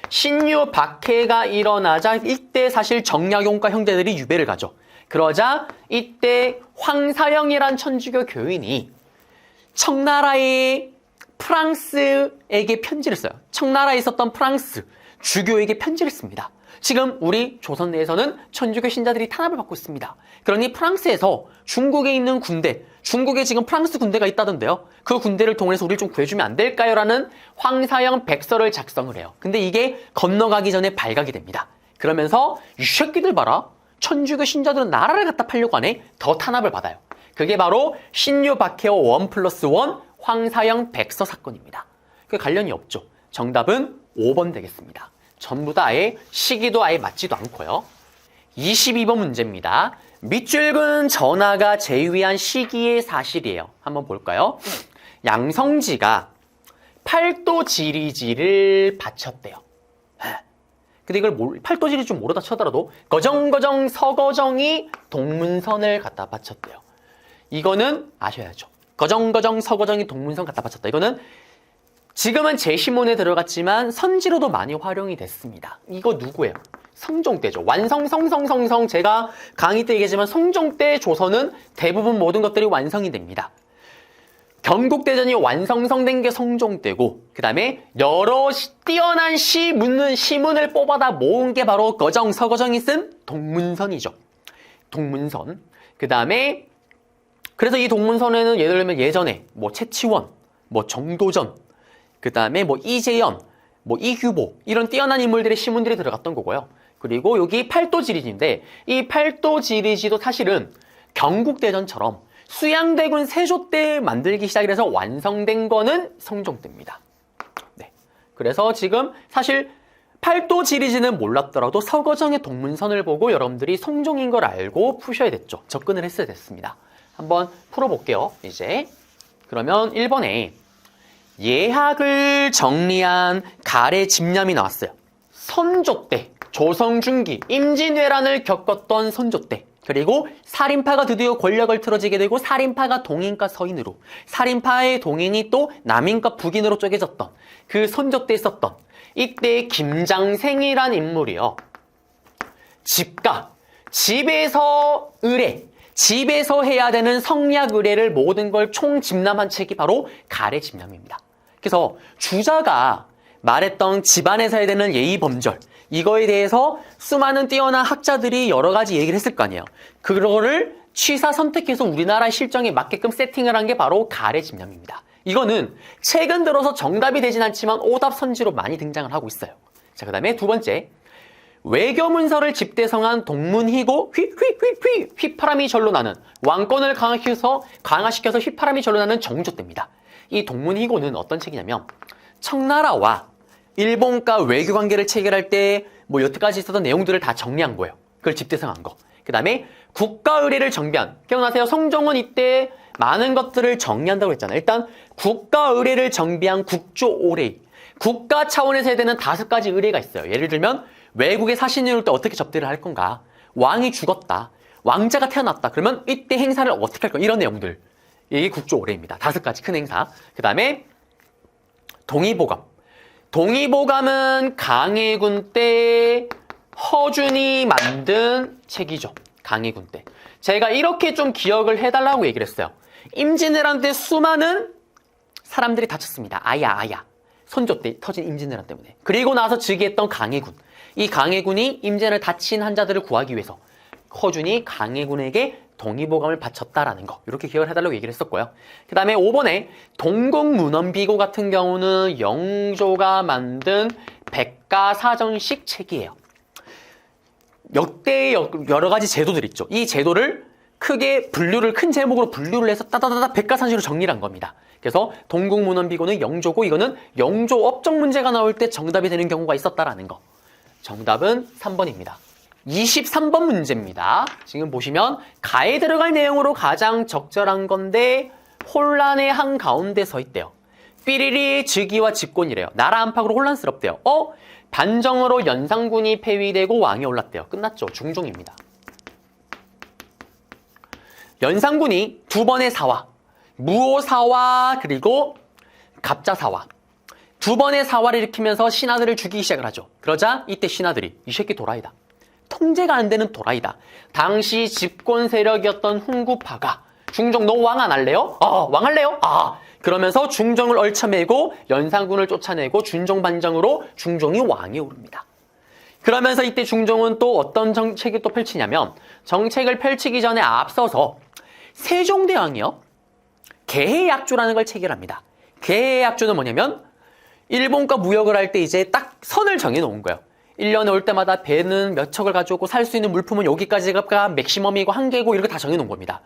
신유박해가 일어나자 이때 사실 정약용과 형제들이 유배를 가죠. 그러자 이때 황사영이란 천주교 교인이 청나라의 프랑스에게 편지를 써요. 청나라에 있었던 프랑스 주교에게 편지를 씁니다. 지금 우리 조선 내에서는 천주교 신자들이 탄압을 받고 있습니다. 그러니 프랑스에서 중국에 있는 군대, 중국에 지금 프랑스 군대가 있다던데요. 그 군대를 동원해서 우리를 좀 구해주면 안 될까요? 라는 황사영 백서를 작성을 해요. 근데 이게 건너가기 전에 발각이 됩니다. 그러면서 이 새끼들 봐라. 천주교 신자들은 나라를 갖다 팔려고 하네. 더 탄압을 받아요. 그게 바로 신유박해와 1+1 황사영 백서 사건입니다. 그 관련이 없죠. 정답은 5번 되겠습니다. 전부 다 아예 시기도 아예 맞지도 않고요. 22번 문제입니다. 밑줄근 전하가 제위한 시기의 사실이에요. 한번 볼까요? 양성지가 팔도지리지를 바쳤대요. 근데 이걸 팔도지리 좀 모르다 쳐더라도 거정거정 서거정이 동문선을 갖다 바쳤대요. 이거는 아셔야죠. 거정거정 서거정이 동문선 갖다 바쳤다. 이거는 지금은 제시문에 들어갔지만 선지로도 많이 활용이 됐습니다. 이거 누구예요? 성종 때죠. 완성성성성성 제가 강의 때 얘기했지만 성종 때 조선은 대부분 모든 것들이 완성이 됩니다. 경국대전이 완성성된 게 성종 때고 그 다음에 여러 뛰어난 시문을 뽑아다 모은 게 바로 거정, 서거정이 쓴 동문선이죠. 동문선. 그 다음에 그래서 이 동문선에는 예를 들면 예전에 뭐 채치원, 뭐 정도전, 그 다음에 뭐 이재현, 뭐 이규보 이런 뛰어난 인물들의 시문들이 들어갔던 거고요. 그리고 여기 팔도지리지인데 이 팔도지리지도 사실은 경국대전처럼 수양대군 세조 때 만들기 시작해서 완성된 거는 성종 때입니다. 네. 그래서 지금 사실 팔도지리지는 몰랐더라도 서거정의 동문선을 보고 여러분들이 성종인 걸 알고 푸셔야 됐죠. 접근을 했어야 됐습니다. 한번 풀어볼게요. 이제 그러면 1번에 예학을 정리한 가래 집념이 나왔어요. 선조 때 조성 중기 임진왜란을 겪었던 선조 때 그리고 살인파가 드디어 권력을 틀어지게 되고 살인파가 동인과 서인으로 살인파의 동인이 또 남인과 북인으로 쪼개졌던 그 선조 때 있었던 이때 김장생이란 인물이요. 집가, 집에서 의례, 집에서 해야 되는 성약 의례를 모든 걸 총집남한 책이 바로 가래 집념입니다. 그래서 주자가 말했던 집안에서 해야 되는 예의 범절 이거에 대해서 수많은 뛰어난 학자들이 여러 가지 얘기를 했을 거 아니에요. 그거를 취사 선택해서 우리나라 실정에 맞게끔 세팅을 한 게 바로 가래 집념입니다. 이거는 최근 들어서 정답이 되진 않지만 오답 선지로 많이 등장을 하고 있어요. 자, 그 다음에 두 번째 외교문서를 집대성한 동문희고 휘파람이 절로 나는 왕권을 강화시켜서 휘파람이 절로 나는 정조 때입니다. 이 동문희고는 어떤 책이냐면 청나라와 일본과 외교관계를 체결할 때 뭐 여태까지 있었던 내용들을 다 정리한 거예요. 그걸 집대성한 거. 그 다음에 국가의례를 정비한. 기억나세요? 성종은 이때 많은 것들을 정리한다고 했잖아요. 일단 국가의례를 정비한 국조오례. 국가 차원에서 해야 되는 5가지 의례가 있어요. 예를 들면 외국에 사신이 올 때 어떻게 접대를 할 건가? 왕이 죽었다. 왕자가 태어났다. 그러면 이때 행사를 어떻게 할 건가? 이런 내용들. 이게 국조오례입니다. 5가지 큰 행사. 그 다음에 동의보감. 동의보감은 강해군 때 허준이 만든 책이죠. 강해군 때. 제가 이렇게 좀 기억을 해달라고 얘기를 했어요. 임진왜란 때 수많은 사람들이 다쳤습니다. 아야. 선조 때 터진 임진왜란 때문에. 그리고 나서 즉위했던 강해군. 이 강해군이 임진왜란에 다친 환자들을 구하기 위해서 허준이 강해군에게 동의보감을 바쳤다라는 거. 이렇게 기억을 해달라고 얘기를 했었고요. 그 다음에 5번에 동국문헌비고 같은 경우는 영조가 만든 백가사전식 책이에요. 역대의 여러 가지 제도들 있죠. 이 제도를 크게 큰 제목으로 분류를 해서 따다다다 백가사전식으로 정리를 한 겁니다. 그래서 동국문헌비고는 영조고 이거는 영조 업적 문제가 나올 때 정답이 되는 경우가 있었다라는 거. 정답은 3번입니다. 23번 문제입니다. 지금 보시면 가에 들어갈 내용으로 가장 적절한 건데 혼란의 한가운데 서 있대요. 삐리리 즉위와 집권이래요. 나라 안팎으로 혼란스럽대요. 반정으로 연산군이 폐위되고 왕이 올랐대요. 끝났죠. 중종입니다. 연산군이 두 번의 사화, 무오사화 그리고 갑자사화 두 번의 사화를 일으키면서 신하들을 죽이기 시작을 하죠. 그러자 이때 신하들이 이 새끼 도라이다. 통제가 안 되는 도라이다. 당시 집권 세력이었던 훈구파가 중종 너 왕 안 할래요? 왕 할래요? 그러면서 중종을 얼쳐매고 연산군을 쫓아내고 준종반정으로 중종이 왕에 오릅니다. 그러면서 이때 중종은 또 어떤 정책을 또 펼치냐면 정책을 펼치기 전에 앞서서 세종대왕이요. 개해약조라는 걸 체결합니다. 개해약조는 뭐냐면 일본과 무역을 할 때 이제 딱 선을 정해놓은 거예요. 1년에 올 때마다 배는 몇 척을 가져오고 살 수 있는 물품은 여기까지가 맥시멈이고 한계고 이렇게 다 정해놓은 겁니다.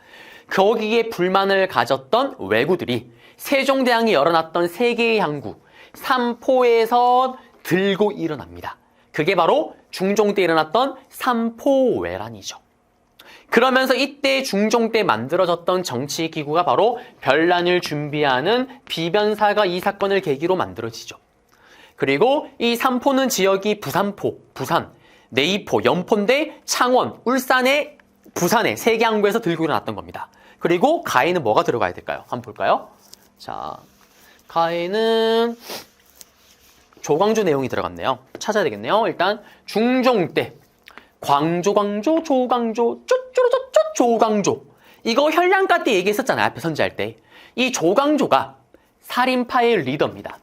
거기에 불만을 가졌던 왜구들이 세종대왕이 열어놨던 세계의 항구 삼포에서 들고 일어납니다. 그게 바로 중종 때 일어났던 삼포왜란이죠. 그러면서 이때 중종 때 만들어졌던 정치 기구가 바로 변란을 준비하는 비변사가 이 사건을 계기로 만들어지죠. 그리고 이 삼포는 지역이 부산포, 부산, 내이포, 연포인데 창원, 울산에 부산에 세계 항구에서 들고 일어났던 겁니다. 그리고 가에는 뭐가 들어가야 될까요? 한번 볼까요? 자, 가에는 조광조 내용이 들어갔네요. 찾아야 되겠네요. 일단 중종 때 조광조, 쪼쪼쪼쪼 조광조. 이거 현량가 때 얘기했었잖아요. 앞에 선지할 때. 이 조광조가 살인파의 리더입니다.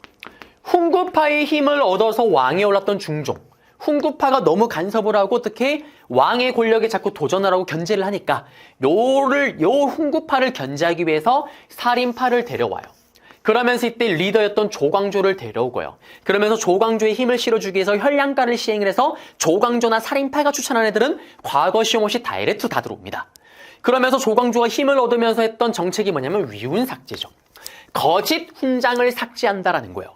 훈구파의 힘을 얻어서 왕에 올랐던 중종. 훈구파가 너무 간섭을 하고 어떻게 왕의 권력에 자꾸 도전을 하고 견제를 하니까 요 훈구파를 견제하기 위해서 살인파를 데려와요. 그러면서 이때 리더였던 조광조를 데려오고요. 그러면서 조광조의 힘을 실어주기 위해서 현량가를 시행을 해서 조광조나 살인파가 추천한 애들은 과거 시험 없이 다이렉트 다 들어옵니다. 그러면서 조광조가 힘을 얻으면서 했던 정책이 뭐냐면 위훈 삭제죠. 거짓 훈장을 삭제한다라는 거예요.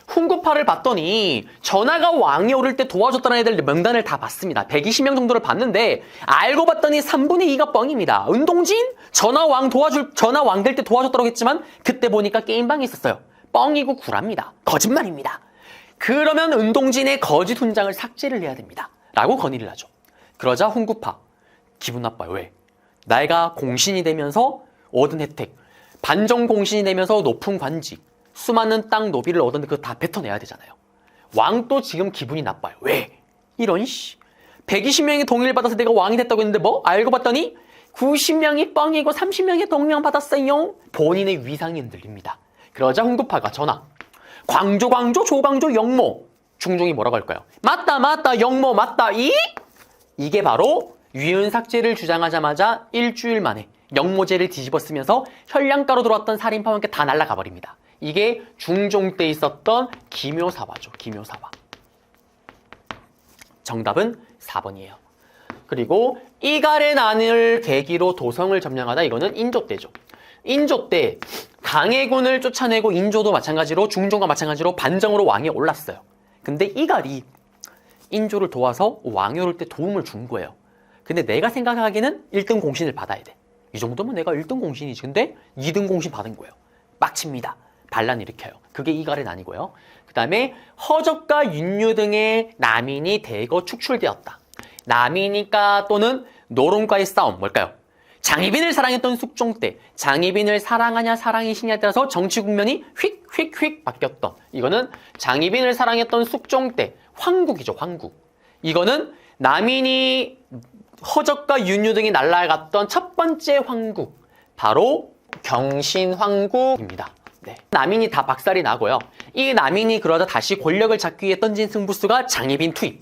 훈구파를 봤더니 전하가 왕에 오를 때 도와줬다는 애들 명단을 다 봤습니다. 120명 정도를 봤는데 알고 봤더니 3분의 2가 뻥입니다. 은동진? 전하 왕 될 때 도와줬다고 했지만 그때 보니까 게임방에 있었어요. 뻥이고 구랍니다. 거짓말입니다. 그러면 은동진의 거짓 훈장을 삭제를 해야 됩니다. 라고 건의를 하죠. 그러자 훈구파 기분 나빠요. 왜? 내가 공신이 되면서 얻은 혜택, 반정 공신이 되면서 높은 관직, 수많은 땅 노비를 얻었는데 그거 다 뱉어내야 되잖아요. 왕도 지금 기분이 나빠요. 왜? 이런 120명이 동의를 받아서 내가 왕이 됐다고 했는데 뭐? 알고 봤더니 90명이 뻥이고 30명이 동의를 받았어요. 본인의 위상이 흔들립니다. 그러자 훈구파가 전하 조광조, 영모. 중종이 뭐라고 할까요? 맞다, 영모 맞다. 이게 바로 위훈 삭제를 주장하자마자 일주일 만에 영모제를 뒤집어 쓰면서 현량가로 들어왔던 살인파와 함께 다 날아가 버립니다. 이게 중종 때 있었던 기묘사화죠. 기묘사화. 정답은 4번이에요. 그리고 이갈의 난을 계기로 도성을 점령하다 이거는 인조 때죠. 인조 때 강해군을 쫓아내고 인조도 마찬가지로 중종과 마찬가지로 반정으로 왕에 올랐어요. 근데 이갈이 인조를 도와서 왕에 오를 때 도움을 준 거예요. 근데 내가 생각하기에는 1등 공신을 받아야 돼. 이 정도면 내가 1등 공신이지. 근데 2등 공신 받은 거예요. 빡칩니다. 반란 일으켜요. 그게 이갈의 난이고요. 그 다음에 허적과 윤유 등의 남인이 대거 축출되었다. 남인이과 또는 노론과의 싸움 뭘까요? 장희빈을 사랑했던 숙종 때 장희빈을 사랑하냐 사랑이시냐에 따라서 정치 국면이 휙휙휙 바뀌었던 이거는 장희빈을 사랑했던 숙종 때 황국이죠. 황국. 이거는 남인이 허적과 윤유 등이 날아갔던 첫 번째 황국 바로 경신황국입니다. 네. 남인이 다 박살이 나고요. 이 남인이 그러다 다시 권력을 잡기 위해 던진 승부수가 장희빈 투입.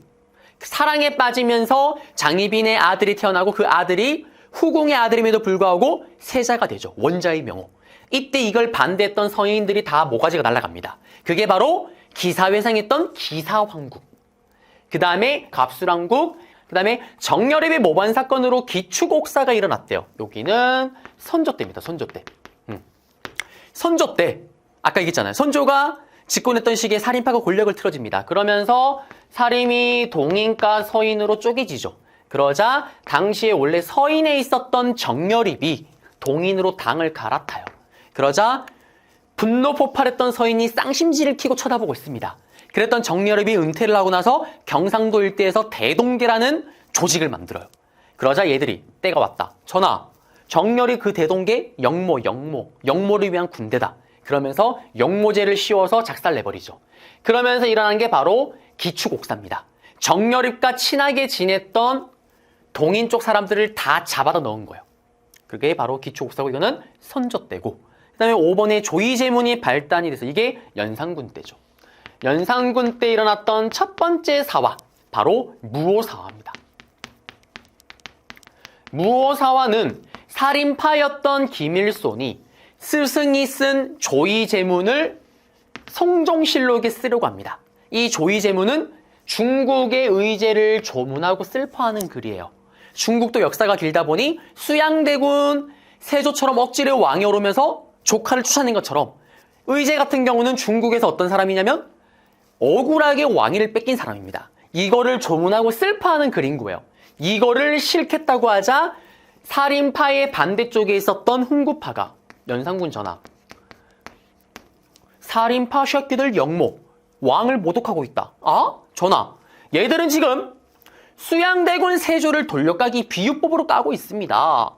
사랑에 빠지면서 장희빈의 아들이 태어나고 그 아들이 후궁의 아들임에도 불구하고 세자가 되죠. 원자의 명호. 이때 이걸 반대했던 서인들이 다 모가지가 날아갑니다. 그게 바로 기사회상했던 기사황국. 그 다음에 갑술왕국, 그 다음에 정여립의 모반 사건으로 기축옥사가 일어났대요. 여기는 선조 때입니다. 선조 때. 선조 때 아까 얘기했잖아요. 선조가 집권했던 시기에 살인파가 권력을 틀어집니다. 그러면서 살인이 동인과 서인으로 쪼개지죠. 그러자 당시에 원래 서인에 있었던 정여립이 동인으로 당을 갈아타요. 그러자 분노 폭발했던 서인이 쌍심지를 켜고 쳐다보고 있습니다. 그랬던 정여립이 은퇴를 하고 나서 경상도 일대에서 대동계라는 조직을 만들어요. 그러자 얘들이 때가 왔다. 전하, 정여립 그 대동계 영모를 위한 군대다. 그러면서 영모제를 씌워서 작살내버리죠. 그러면서 일어난 게 바로 기축옥사입니다. 정여립과 친하게 지냈던 동인 쪽 사람들을 다 잡아다 넣은 거예요. 그게 바로 기축옥사고 이거는 선조 때고, 그 다음에 5번에 조이제문이 발단이 돼서 이게 연산군 때죠. 연산군 때 일어났던 첫 번째 사화, 바로 무오사화입니다. 무오사화는 살인파였던 김일손이 스승이 쓴 조이제문을 성종실록에 쓰려고 합니다. 이 조이제문은 중국의 의제를 조문하고 슬퍼하는 글이에요. 중국도 역사가 길다 보니 수양대군 세조처럼 억지로 왕이 오르면서 조카를 쫓아낸 것처럼 의제 같은 경우는 중국에서 어떤 사람이냐면 억울하게 왕위를 뺏긴 사람입니다. 이거를 조문하고 슬퍼하는 글인 거예요. 이거를 싫겠다고 하자 살인파의 반대쪽에 있었던 훈구파가 연산군 전하, 살인파 새끼들 영모, 왕을 모독하고 있다. 아? 전하, 얘들은 지금 수양대군 세조를 돌려까기 비유법으로 까고 있습니다.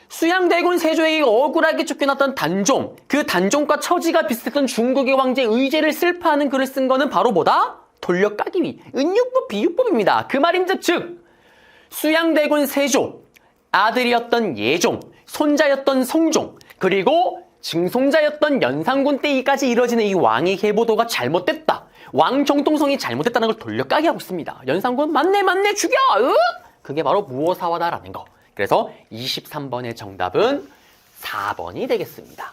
수양대군 세조에게 억울하게 쫓겨났던 단종, 그 단종과 처지가 비슷했던 중국의 왕제 의제를 슬퍼하는 글을 쓴 거는 바로 뭐다? 돌려까기 위, 은유법 비유법입니다. 그 말인즉 즉 수양대군 세조, 아들이었던 예종, 손자였던 성종, 그리고 증손자였던 연산군 때까지 이뤄지는 이 왕의 계보도가 잘못됐다. 왕 정통성이 잘못됐다는 걸 돌려까기 하고 있습니다. 연산군 맞네 죽여! 그게 바로 무오사화다라는 거. 그래서 23번의 정답은 4번이 되겠습니다.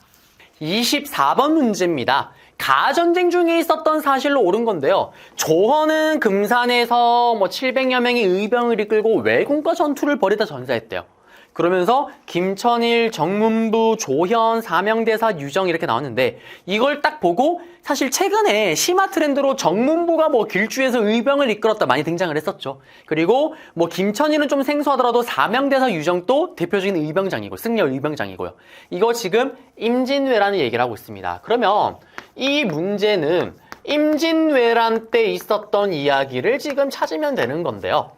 24번 문제입니다. 가전쟁 중에 있었던 사실로 옳은 건데요. 조헌은 금산에서 700여 명의 의병을 이끌고 왜군과 전투를 벌이다 전사했대요. 그러면서 김천일, 정문부, 조현, 사명대사, 유정 이렇게 나왔는데 이걸 딱 보고 사실 최근에 심화 트렌드로 정문부가 길주에서 의병을 이끌었다 많이 등장을 했었죠. 그리고 김천일은 좀 생소하더라도 사명대사, 유정도 대표적인 의병장이고 승려 의병장이고요. 이거 지금 임진왜란을 얘기를 하고 있습니다. 그러면 이 문제는 임진왜란 때 있었던 이야기를 지금 찾으면 되는 건데요.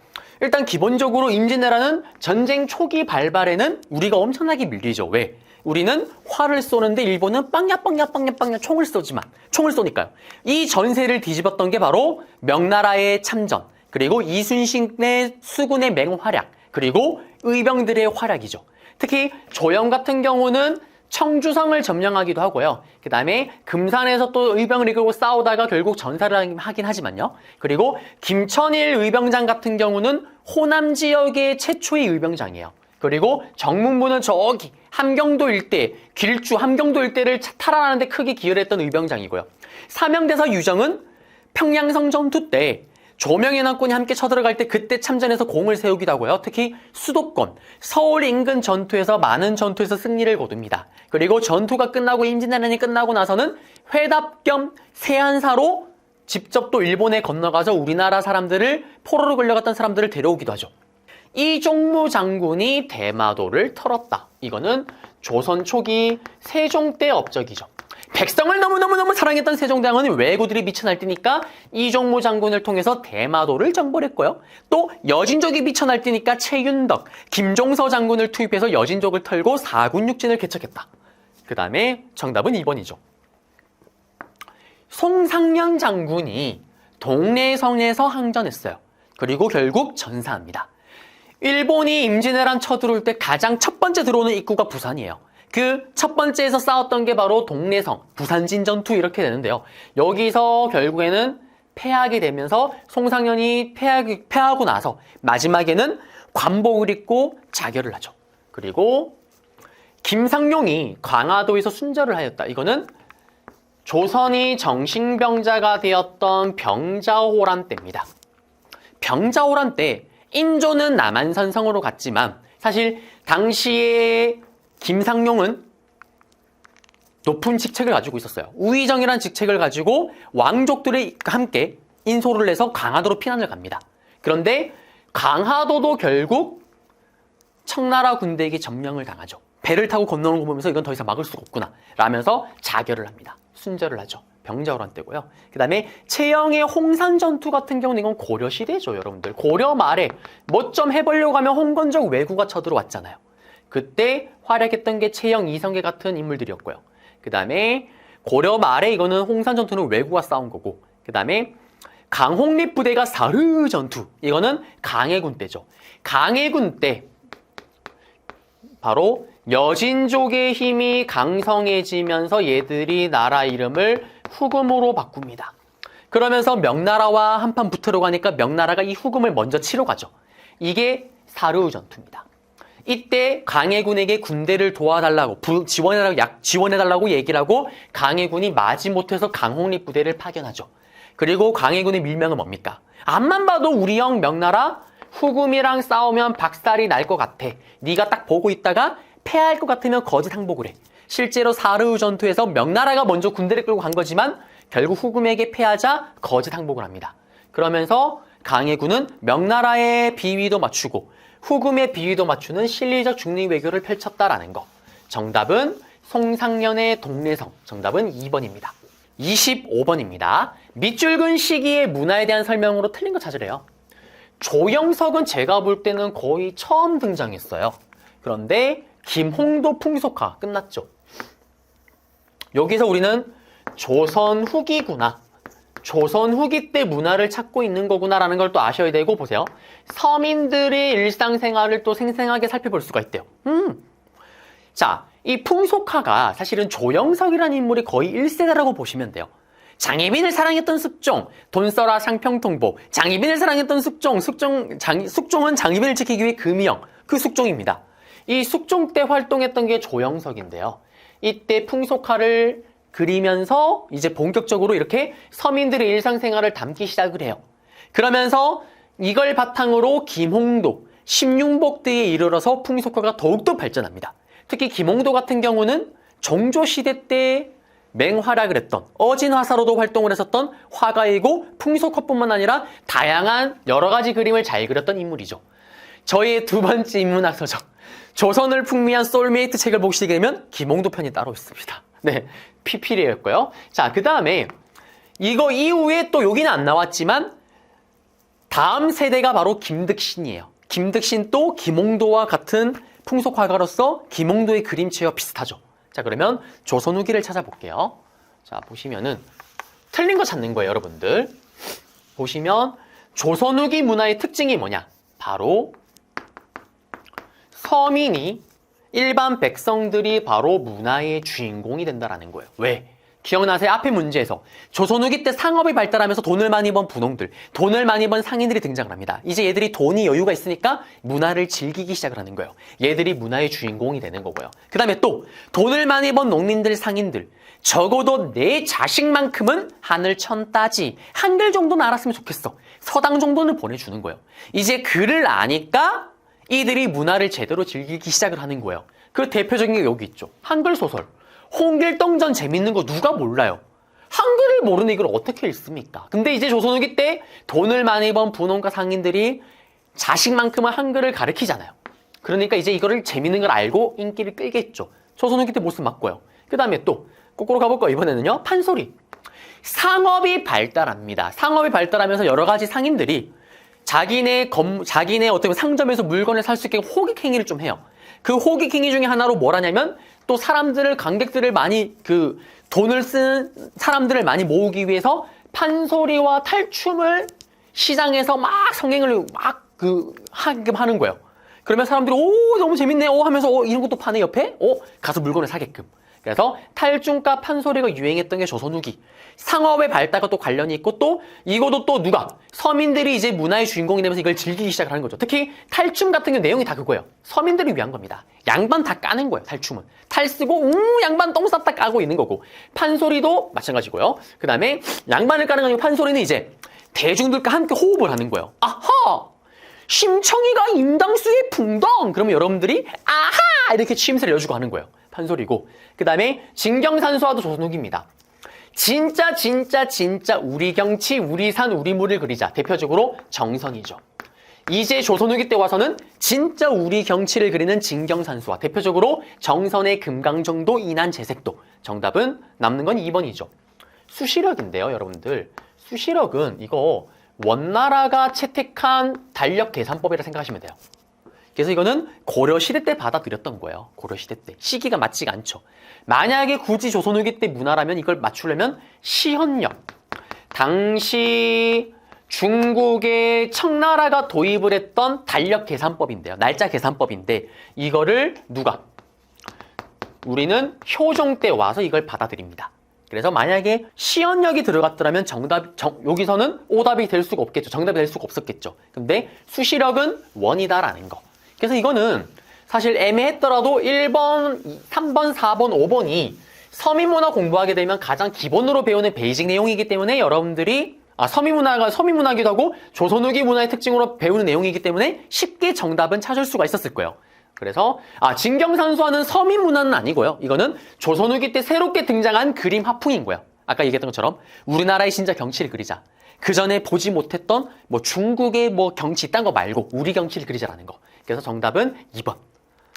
일단 기본적으로 임진왜란은 전쟁 초기 발발에는 우리가 엄청나게 밀리죠. 왜? 우리는 활을 쏘는데 일본은 빵야 총을 쏘니까요. 이 전세를 뒤집었던 게 바로 명나라의 참전, 그리고 이순신의 수군의 맹활약, 그리고 의병들의 활약이죠. 특히 조영 같은 경우는 청주성을 점령하기도 하고요. 그 다음에 금산에서 또 의병을 이끌고 싸우다가 결국 전사를 하긴 하지만요. 그리고 김천일 의병장 같은 경우는 호남 지역의 최초의 의병장이에요. 그리고 정문부는 저기 함경도 일대, 길주 함경도 일대를 탈환하는데 크게 기여를 했던 의병장이고요. 사명대사 유정은 평양성 전투 때 조명의 난권이 함께 쳐들어갈 때 그때 참전해서 공을 세우기도 하고요. 특히 수도권, 서울 인근 전투에서 많은 전투에서 승리를 거둡니다. 그리고 전투가 끝나고 임진왜란이 끝나고 나서는 회답 겸 세안사로 직접 또 일본에 건너가서 우리나라 사람들을 포로로 끌려갔던 사람들을 데려오기도 하죠. 이종무 장군이 대마도를 털었다. 이거는 조선 초기 세종 때 업적이죠. 백성을 너무너무 사랑했던 세종대왕은 왜구들이 미쳐 날뛰니까 이종무 장군을 통해서 대마도를 정벌했고요. 또 여진족이 미쳐 날뛰니까 최윤덕, 김종서 장군을 투입해서 여진족을 털고 사군육진을 개척했다. 그 다음에 정답은 2번이죠. 송상년 장군이 동래성에서 항전했어요. 그리고 결국 전사합니다. 일본이 임진왜란 쳐들어올 때 가장 첫 번째 들어오는 입구가 부산이에요. 그 첫 번째에서 싸웠던 게 바로 동래성, 부산진 전투 이렇게 되는데요. 여기서 결국에는 패하게 되면서 송상현이 패하고 나서 마지막에는 관복을 입고 자결을 하죠. 그리고 김상용이 강화도에서 순절을 하였다. 이거는 조선이 정신병자가 되었던 병자호란 때입니다. 병자호란 때 인조는 남한산성으로 갔지만 사실 당시에 김상용은 높은 직책을 가지고 있었어요. 우의정이라는 직책을 가지고 왕족들이 함께 인소를 해서 강화도로 피난을 갑니다. 그런데 강화도도 결국 청나라 군대에게 점령을 당하죠. 배를 타고 건너는 거 보면서 이건 더 이상 막을 수가 없구나 라면서 자결을 합니다. 순절을 하죠. 병자호란 때고요. 그 다음에 채영의 홍산전투 같은 경우는 이건 고려시대죠, 여러분들. 고려 말에 뭐 좀 해보려고 하면 홍건적 왜구가 쳐들어왔잖아요. 그때 활약했던 게 채영, 이성계 같은 인물들이었고요. 그 다음에 고려 말에 이거는 홍산전투는 왜구가 싸운 거고, 그 다음에 강홍립 부대가 사르 전투, 이거는 강해군 때죠. 강해군 때 바로 여진족의 힘이 강성해지면서 얘들이 나라 이름을 후금으로 바꿉니다. 그러면서 명나라와 한판 붙으려고 하니까 명나라가 이 후금을 먼저 치러 가죠. 이게 사르 전투입니다. 이때 강해군에게 군대를 도와달라고 지원해달라고 얘기를 하고 강해군이 마지못해서 강홍립 부대를 파견하죠. 그리고 강해군의 밀명은 뭡니까? 앞만 봐도 우리 형 명나라 후금이랑 싸우면 박살이 날 것 같아. 네가 딱 보고 있다가 패할 것 같으면 거짓 항복을 해. 실제로 사르 전투에서 명나라가 먼저 군대를 끌고 간 거지만 결국 후금에게 패하자 거짓 항복을 합니다. 그러면서 강해군은 명나라의 비위도 맞추고 후금의 비위도 맞추는 실리적 중립 외교를 펼쳤다라는 거. 정답은 송상련의 동래성. 정답은 2번입니다. 25번입니다. 밑줄 근 시기의 문화에 대한 설명으로 틀린 거 찾으래요. 조영석은 제가 볼 때는 거의 처음 등장했어요. 그런데 김홍도 풍속화 끝났죠. 여기서 우리는 조선 후기구나. 조선 후기 때 문화를 찾고 있는 거구나라는 걸 또 아셔야 되고, 보세요. 서민들의 일상생활을 또 생생하게 살펴볼 수가 있대요. 자, 이 풍속화가 사실은 조영석이라는 인물이 거의 1세대라고 보시면 돼요. 장희빈을 사랑했던 숙종, 돈 써라 상평통보. 장희빈을 사랑했던 숙종은 장희빈을 지키기 위해 금이형, 그 숙종입니다. 이 숙종 때 활동했던 게 조영석인데요. 이때 풍속화를 그리면서 이제 본격적으로 이렇게 서민들의 일상생활을 담기 시작을 해요. 그러면서 이걸 바탕으로 김홍도, 심융복대에 이르러서 풍속화가 더욱더 발전합니다. 특히 김홍도 같은 경우는 종조시대 때 맹활약을 했던, 어진화사로도 활동을 했었던 화가이고 풍속화뿐만 아니라 다양한 여러 가지 그림을 잘 그렸던 인물이죠. 저희의 두 번째 인문학서적, 조선을 풍미한 소울메이트 책을 보시게 되면 김홍도 편이 따로 있습니다. 네, 피필이었고요. 자, 그 다음에 이거 이후에 또 여기는 안 나왔지만 다음 세대가 바로 김득신이에요. 김득신 또 김홍도와 같은 풍속화가로서 김홍도의 그림체와 비슷하죠. 자, 그러면 조선 후기를 찾아볼게요. 자, 보시면은 틀린 거 찾는 거예요, 여러분들. 보시면 조선 후기 문화의 특징이 뭐냐? 바로 서민이, 일반 백성들이 바로 문화의 주인공이 된다라는 거예요. 왜? 기억나세요? 앞에 문제에서 조선 후기 때 상업이 발달하면서 돈을 많이 번 분홍들, 돈을 많이 번 상인들이 등장을 합니다. 이제 얘들이 돈이 여유가 있으니까 문화를 즐기기 시작을 하는 거예요. 얘들이 문화의 주인공이 되는 거고요. 그 다음에 또 돈을 많이 번 농민들, 상인들, 적어도 내 자식만큼은 하늘 천 따지, 한글 정도는 알았으면 좋겠어. 서당 정도는 보내주는 거예요. 이제 글을 아니까 이들이 문화를 제대로 즐기기 시작을 하는 거예요. 그 대표적인 게 여기 있죠. 한글 소설. 홍길동전 재밌는 거 누가 몰라요? 한글을 모르는 이걸 어떻게 읽습니까? 근데 이제 조선 후기 때 돈을 많이 번 분홍가 상인들이 자식만큼은 한글을 가르치잖아요. 그러니까 이제 이거를 재밌는 걸 알고 인기를 끌겠죠. 조선 후기 때 모습 맞고요. 그 다음에 또 거꾸로 가볼까요? 이번에는요, 판소리. 상업이 발달합니다. 상업이 발달하면서 여러 가지 상인들이 자기네 어떤 상점에서 물건을 살 수 있게 호객 행위를 좀 해요. 그 호객 행위 중에 하나로 뭘 하냐면 또 관객들을 많이, 돈을 쓰는 사람들을 많이 모으기 위해서 판소리와 탈춤을 시장에서 막 성행을 하는 거예요. 그러면 사람들이 오 너무 재밌네 오 하면서 이런 것도 파네 옆에 가서 물건을 사게끔. 그래서 탈중가 판소리가 유행했던 게 조선 후기. 상업의 발달과 또 관련이 있고 또 이것도 또 누가 서민들이 이제 문화의 주인공이 되면서 이걸 즐기기 시작을 하는 거죠. 특히 탈춤 같은 경우 내용이 다 그거예요. 서민들을 위한 겁니다. 양반 다 까는 거예요. 탈춤은. 탈 쓰고 양반 똥 쌌다 까고 있는 거고 판소리도 마찬가지고요. 그 다음에 양반을 까는 거 아니고 판소리는 이제 대중들과 함께 호흡을 하는 거예요. 아하! 심청이가 임당수의 풍덩! 그러면 여러분들이 아하! 이렇게 취임새를 내어주고 하는 거예요. 판소리고. 그 다음에 진경산수화도 조선 후기입니다. 진짜 우리 경치, 우리 산, 우리 물을 그리자. 대표적으로 정선이죠. 이제 조선 후기 때 와서는 진짜 우리 경치를 그리는 진경산수화. 대표적으로 정선의 금강정도, 인한 제색도. 정답은 남는 건 2번이죠. 수시력인데요, 여러분들. 수시력은 이거 원나라가 채택한 달력 계산법이라 생각하시면 돼요. 그래서 이거는 고려시대 때 받아들였던 거예요. 고려시대 때. 시기가 맞지가 않죠. 만약에 굳이 조선 후기 때 문화라면 이걸 맞추려면 시헌력. 당시 중국의 청나라가 도입을 했던 달력 계산법인데요. 날짜 계산법인데 이거를 누가? 우리는 효종 때 와서 이걸 받아들입니다. 그래서 만약에 시헌력이 들어갔더라면 여기서는 오답이 될 수가 없겠죠. 정답이 될 수가 없었겠죠. 근데 수시력은 원이다라는 거. 그래서 이거는 사실 애매했더라도 1번, 3번, 4번, 5번이 서민문화 공부하게 되면 가장 기본으로 배우는 베이직 내용이기 때문에 여러분들이 서민문화가 서민문화기도 하고 조선 후기 문화의 특징으로 배우는 내용이기 때문에 쉽게 정답은 찾을 수가 있었을 거예요. 그래서 진경산수화는 서민문화는 아니고요. 이거는 조선 후기 때 새롭게 등장한 그림 화풍인 거예요. 아까 얘기했던 것처럼 우리나라의 진짜 경치를 그리자. 그 전에 보지 못했던 중국의 경치 딴 거 말고 우리 경치를 그리자라는 거. 그래서 정답은 2번.